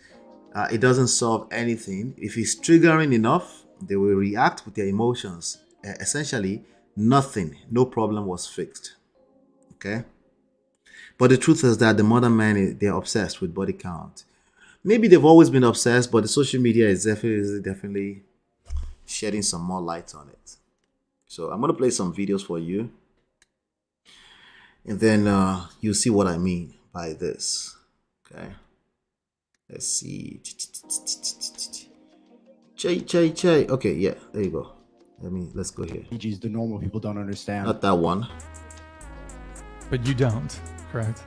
it doesn't solve anything. If it's triggering enough, they will react with their emotions. Essentially, nothing, no problem was fixed. Okay? But the truth is that the modern man, they're obsessed with body count. Maybe they've always been obsessed, but the social media is definitely shedding some more light on it. So I'm going to play some videos for you. And then you'll see what I mean by this. Okay. Let's see. Che. Okay, yeah, there you go. Let's go here. The normal people don't understand. Not that one. But you don't, correct?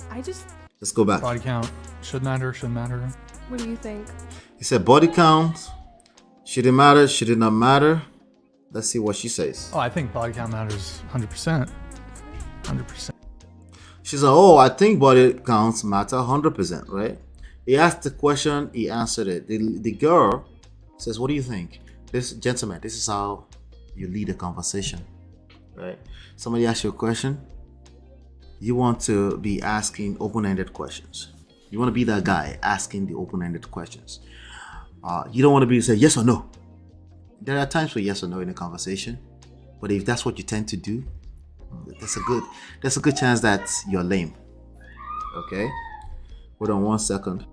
Let's go back. Body count should matter, shouldn't matter. What do you think? He said body count. Should it matter? Should it not matter? Let's see what she says. Oh, I think body count matters 100%. 100%. She's like, oh, I think body counts matter 100%, right? He asked the question, he answered it. The girl says, what do you think? This gentleman, this is how you lead a conversation, right? Somebody asks you a question, you want to be asking open-ended questions. You want to be that guy asking the open-ended questions. You don't want to be say yes or no. There are times for yes or no in a conversation, but if that's what you tend to do, there's a good chance that you're lame. Okay, hold on 1 second.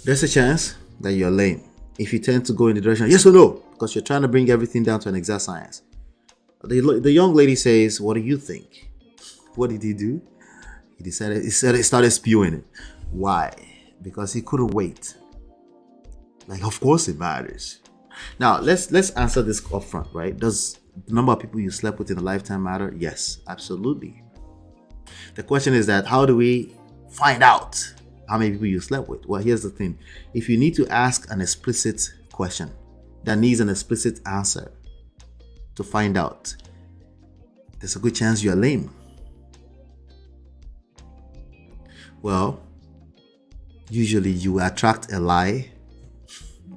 There's a chance that you're lame if you tend to go in the direction yes or no, because you're trying to bring everything down to an exact science. The young lady says, what do you think? What did he do? He started spewing it. Why? Because he couldn't wait. Like, of course it matters. Now let's answer this up front, right? Does the number of people you slept with in a lifetime matter? Yes, absolutely. The question is that how do we find out how many people you slept with? Well, here's the thing. If you need to ask an explicit question that needs an explicit answer to find out, there's a good chance you're lame. Well, usually you attract a lie,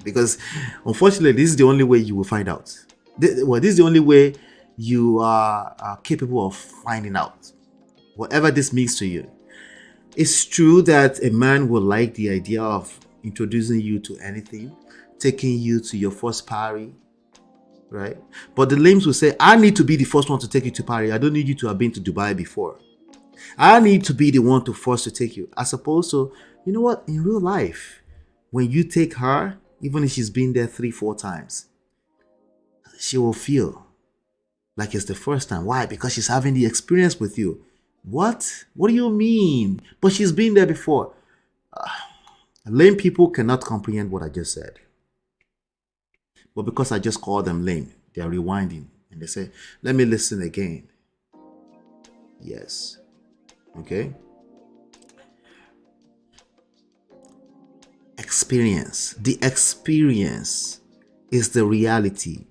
because unfortunately this is the only way you will find out. This is the only way you are capable of finding out, whatever this means to you. It's true that a man will like the idea of introducing you to anything, taking you to your first party, right? But the lames will say, I need to be the first one to take you to Paris. I don't need you to have been to Dubai before. I need to be the one to first to take you. As opposed to, you know what, in real life, when you take her, even if she's been there 3-4 times, she will feel like it's the first time. Why? Because she's having the experience with you. What? What do you mean? But she's been there before. Lame people cannot comprehend what I just said. But because I just called them lame, they are rewinding and they say, let me listen again. Yes. Okay. Experience. The experience is the reality.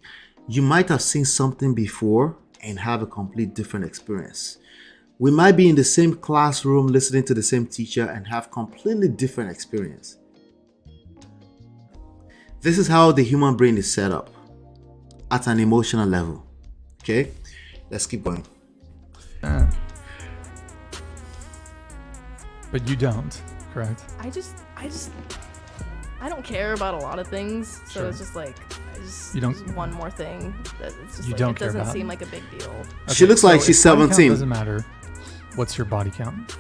You might have seen something before and have a complete different experience. We might be in the same classroom listening to the same teacher and have completely different experience. This is how the human brain is set up at an emotional level. Okay, let's keep going. But you don't, correct? I don't care about a lot of things, so Sure. it's just like You don't- just one more thing that it's just You like don't it care doesn't about. seem like a big deal. She looks like she's if body count 17. Doesn't matter. What's your body count?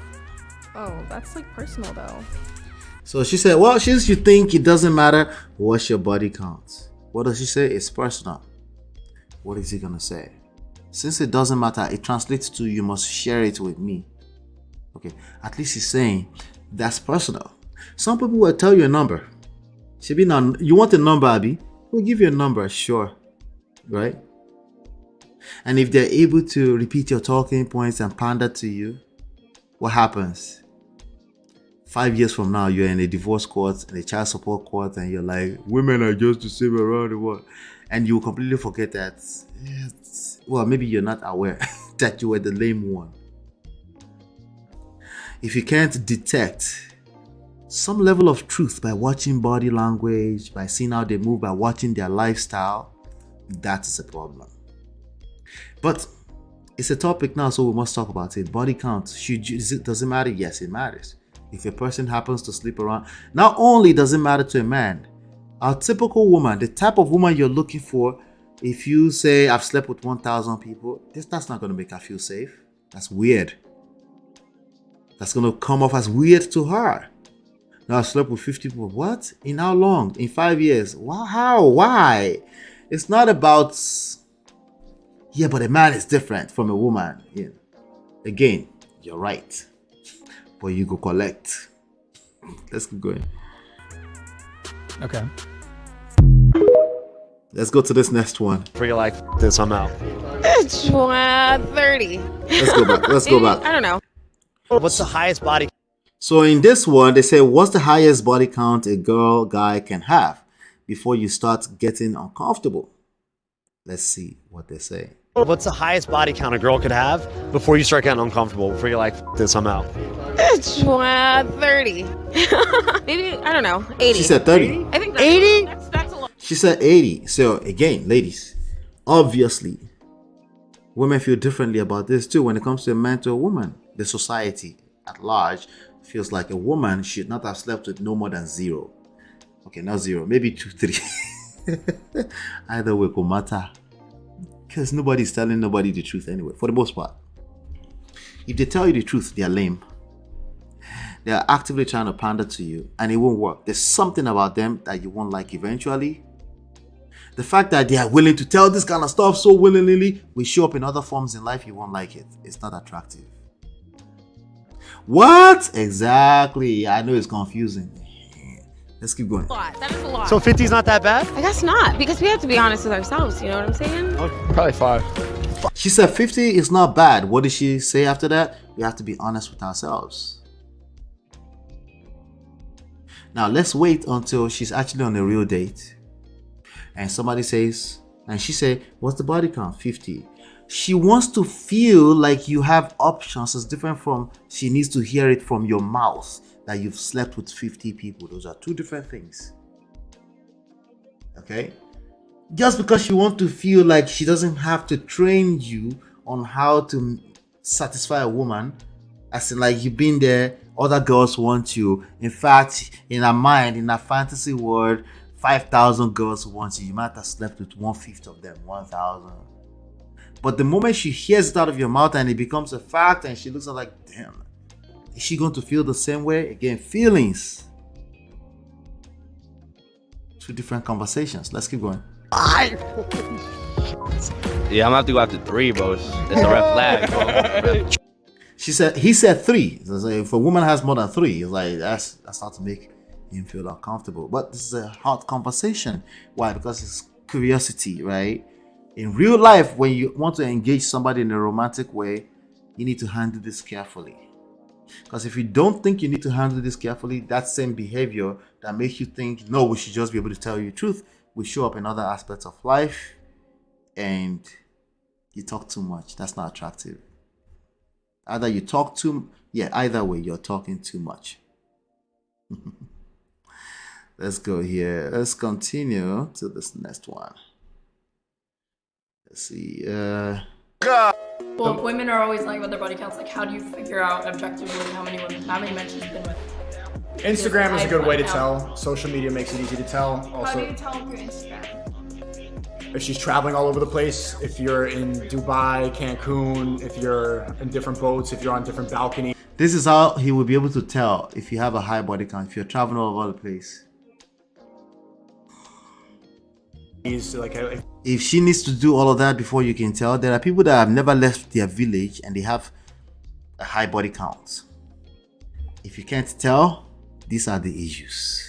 Oh, that's like personal though. So she said, well, since you think it doesn't matter, what's your body count? What does she say? It's personal. What is he gonna say? Since it doesn't matter, it translates to you must share it with me. Okay, at least he's saying that's personal. Some people will tell you a number. You want a number, Abby? We'll give you a number, sure. Right? And if they're able to repeat your talking points and pander to you, what happens? 5 years from now, you're in a divorce court, in a child support court, and you're like, women are just the same around the world. And you completely forget that, well, maybe you're not aware that you were the lame one. If you can't detect some level of truth by watching body language, by seeing how they move, by watching their lifestyle, that is a problem. But it's a topic now, so we must talk about it. Body count, does it matter? Yes, it matters. If a person happens to sleep around, not only does it matter to a man, a typical woman, the type of woman you're looking for, if you say, I've slept with 1,000 people, that's not going to make her feel safe. That's weird. That's going to come off as weird to her. Now, I slept with 50 people. What? In how long? In 5 years. How? Why? It's not about, yeah, but a man is different from a woman. Yeah. Again, you're right. But you go collect. Let's keep going. Okay. Let's go to this next one. For your life, this, I'm out. 30. Let's go back. Let's go back. I don't know. What's the highest body? So in this one, they say, what's the highest body count a guy can have before you start getting uncomfortable? Let's see what they say. What's the highest body count a girl could have before you start getting uncomfortable? Before you're like, "F this, I'm out." 30. Maybe, I don't know, 80. She said 30. I think that's 80? That's a lot. She said 80. So again, ladies, obviously, women feel differently about this too. When it comes to a man to a woman, the society at large feels like a woman should not have slept with no more than 0. Okay, not 0, maybe 2, 3. Either way, could matter. Because nobody's telling nobody the truth anyway, for the most part. If they tell you the truth, they are lame. They are actively trying to pander to you, and it won't work. There's something about them that you won't like eventually. The fact that they are willing to tell this kind of stuff so willingly will show up in other forms in life, you won't like it. It's not attractive. What? Exactly. I know it's confusing. Let's keep going. That is a lot. So 50 is not that bad? I guess not, because we have to be honest with ourselves, you know what I'm saying? Probably 5. She said 50 is not bad. What did she say after that? We have to be honest with ourselves. Now let's wait until she's actually on a real date. And somebody says, and she say, what's the body count? 50. She wants to feel like you have options. It's different from she needs to hear it from your mouth that you've slept with 50 people. Those are two different things. Okay? Just because she wants to feel like she doesn't have to train you on how to satisfy a woman, as in like you've been there, other girls want you. In fact, in her mind, in her fantasy world, 5,000 girls want you. You might have slept with 1/5 of them, 1,000. But the moment she hears it out of your mouth and it becomes a fact, and she looks at like, damn, is she going to feel the same way? Again, feelings. Two different conversations. Let's keep going. Yeah, I'm gonna have to go after 3, bro. It's a red flag, bro. He said 3. So if a woman has more than 3, it's like that's not to make him feel uncomfortable. But this is a hot conversation. Why? Because it's curiosity, right? In real life, when you want to engage somebody in a romantic way, you need to handle this carefully. Because if you don't think you need to handle this carefully, that same behavior that makes you think, no, we should just be able to tell you the truth, will show up in other aspects of life, and you talk too much. That's not attractive. Either you talk too, either way, you're talking too much. Let's go here. Let's continue to this next one. Let's see. Well, women are always lying about their body counts. Like, how do you figure out objectively how many men she's been with? Instagram is a good way to tell. Social media makes it easy to tell. Also, how do you tell through Instagram? if she's traveling all over the place, if you're in Dubai, Cancun, if you're in different boats, if you're on different balconies. This is how he will be able to tell if you have a high body count, if you're traveling all over the place. If she needs to do all of that before you can tell, there are people that have never left their village and they have a high body count. If you can't tell, these are the issues.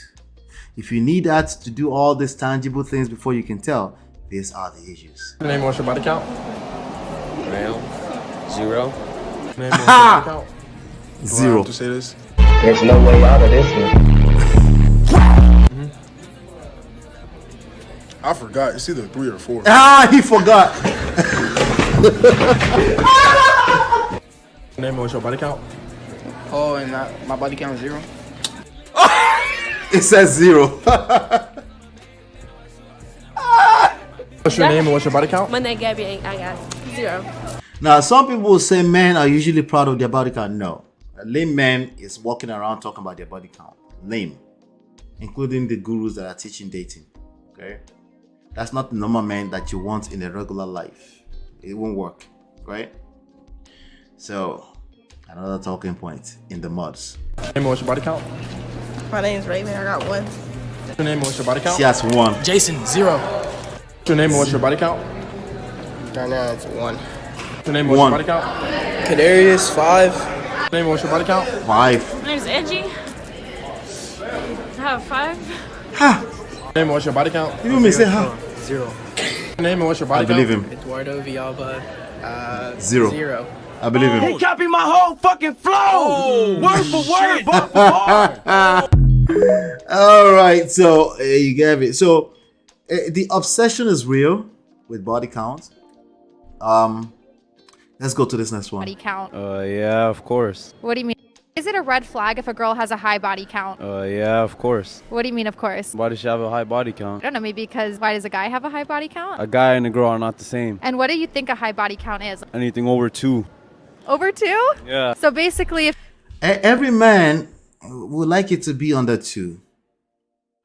If you need that to do all these tangible things before you can tell, these are the issues. Name, what's your body count? Male. 0. Name, what's your body count? 0. To say this? There's no way out of this one. I forgot. It's either 3 or 4. He forgot. Name, what's your body count? Oh, and my body count is 0. It says 0. What's your name and what's your body count? My name Gabby, I got 0. Now, some people will say men are usually proud of their body count. No. A lame man is walking around talking about their body count. Lame. Including the gurus that are teaching dating. Okay? That's not the normal man that you want in a regular life. It won't work. Right? So, another talking point in the mods. Name, what's your body count? My name's Raven, I got 1. Your name, what's your body count? She has 1. Jason, 0. Your name, what's your body count? Right now it's 1. Your name, what's your body count? Kadarius, 5. Your name, what's your body count? 5. My name's Angie. I have 5. Your name, what's your body count? You may say huh? 0. Your name, what's your body count? I believe him. Eduardo Villalba, 0. 0. I believe him. He copied my whole fucking flow! Word for word, bar for bar! All right, so you get it. So the obsession is real. with body count. Let's go to this next one. Body count. Yeah, of course. What do you mean? Is it a red flag if a girl has a high body count? Yeah, of course. What do you mean, of course? Why does she have a high body I count? don't know, maybe because why does a guy have a high body count? A guy and a girl are not the same. And what do you think a high body count is? Anything over 2. Over 2? Yeah. So basically, if Every man would like it to be under 2.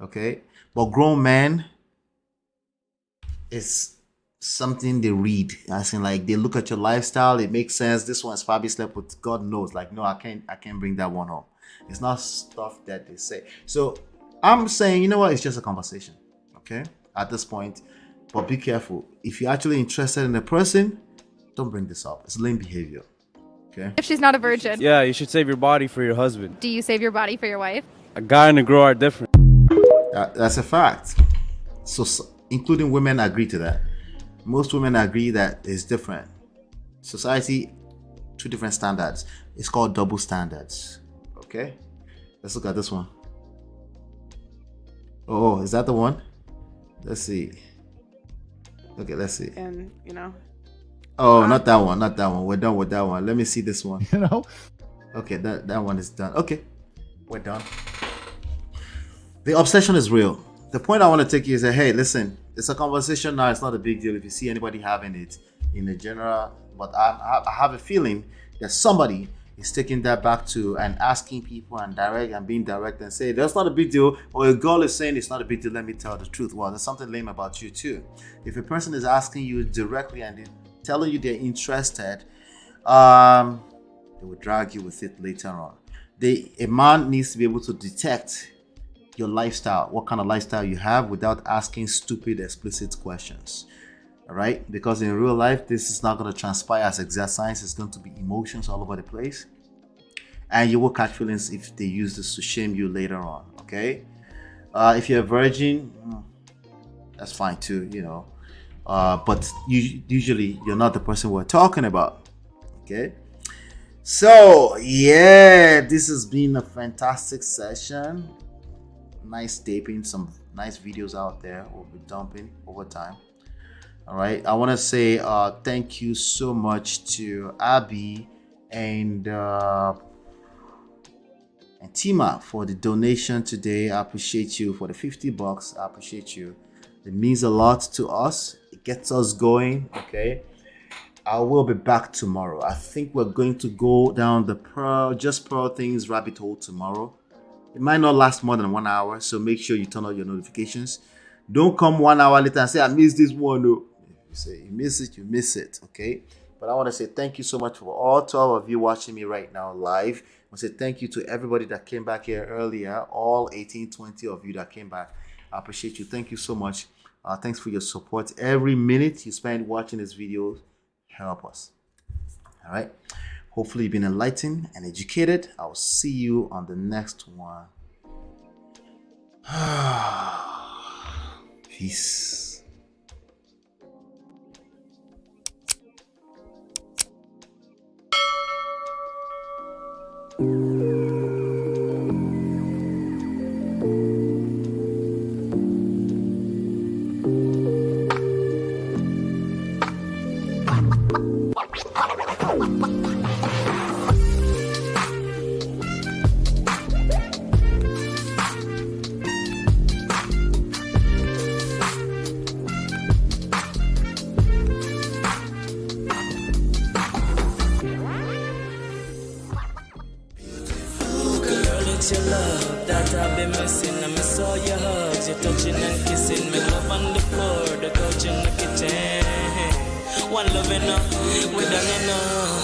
Okay? But grown men, it's something they read. As in, like, they look at your lifestyle, it makes sense. This one's probably slept with God knows. Like, no, I can't bring that one home. It's not stuff that they say. So I'm saying, you know what? It's just a conversation. Okay? At this point. But be careful. If you're actually interested in a person, don't bring this up. It's lame behavior. Okay? she's not a virgin, Yeah, you should save your body for your husband. do you save your body for your wife? A guy and a girl are different. That's a fact. So including women agree to that. Most women agree that it's different. Society, 2 different standards. It's called double standards. Okay? Let's look at this one. Oh, is that the one? Let's see. Okay, let's see. And, Oh, not that one. Not that one. We're done with that one. Let me see this one. You know? Okay, that one is done. Okay, we're done. The obsession is real. The point I want to take you is that, hey, listen, it's a conversation now. It's not a big deal if you see anybody having it in the general. But I have a feeling that somebody is taking that back to and asking people and being direct and say, that's not a big deal. Or a girl is saying it's not a big deal. Let me tell the truth. Well, there's something lame about you too. If a person is asking you directly and telling you they're interested, they will drag you with it later on. A man needs to be able to detect your lifestyle, what kind of lifestyle you have, without asking stupid, explicit questions. All right? Because in real life, this is not going to transpire as exact science. It's going to be emotions all over the place. And you will catch feelings if they use this to shame you later on. Okay? If you're a virgin, that's fine too, but usually you're not the person we're talking about. Okay? So, yeah, this has been a fantastic session. Nice taping, some nice videos out there we'll be dumping over time. All right, I want to say thank you so much to Abby and Tima for the donation today. I appreciate you for the $50. I appreciate you. It means a lot to us. It gets us going. Okay, I will be back tomorrow. I think we're going to go down the Pearl things rabbit hole tomorrow. It might not last more than 1 hour, so make sure you turn on your notifications. Don't come 1 hour later and say, I missed this one. No. If you say you miss it, you miss it. Okay? But I want to say thank you so much for all 12 of you watching me right now live. I want to say thank you to everybody that came back here earlier, all 18, 20 of you that came back. I appreciate you. Thank you so much. Thanks for your support. Every minute you spend watching this video help us. All right? Hopefully you've been enlightened and educated. I'll see you on the next one. Peace. Your love that I've been missing. I miss all your hugs, your touching and kissing. Make love on the floor, the couch in the kitchen. One loving up, we done enough.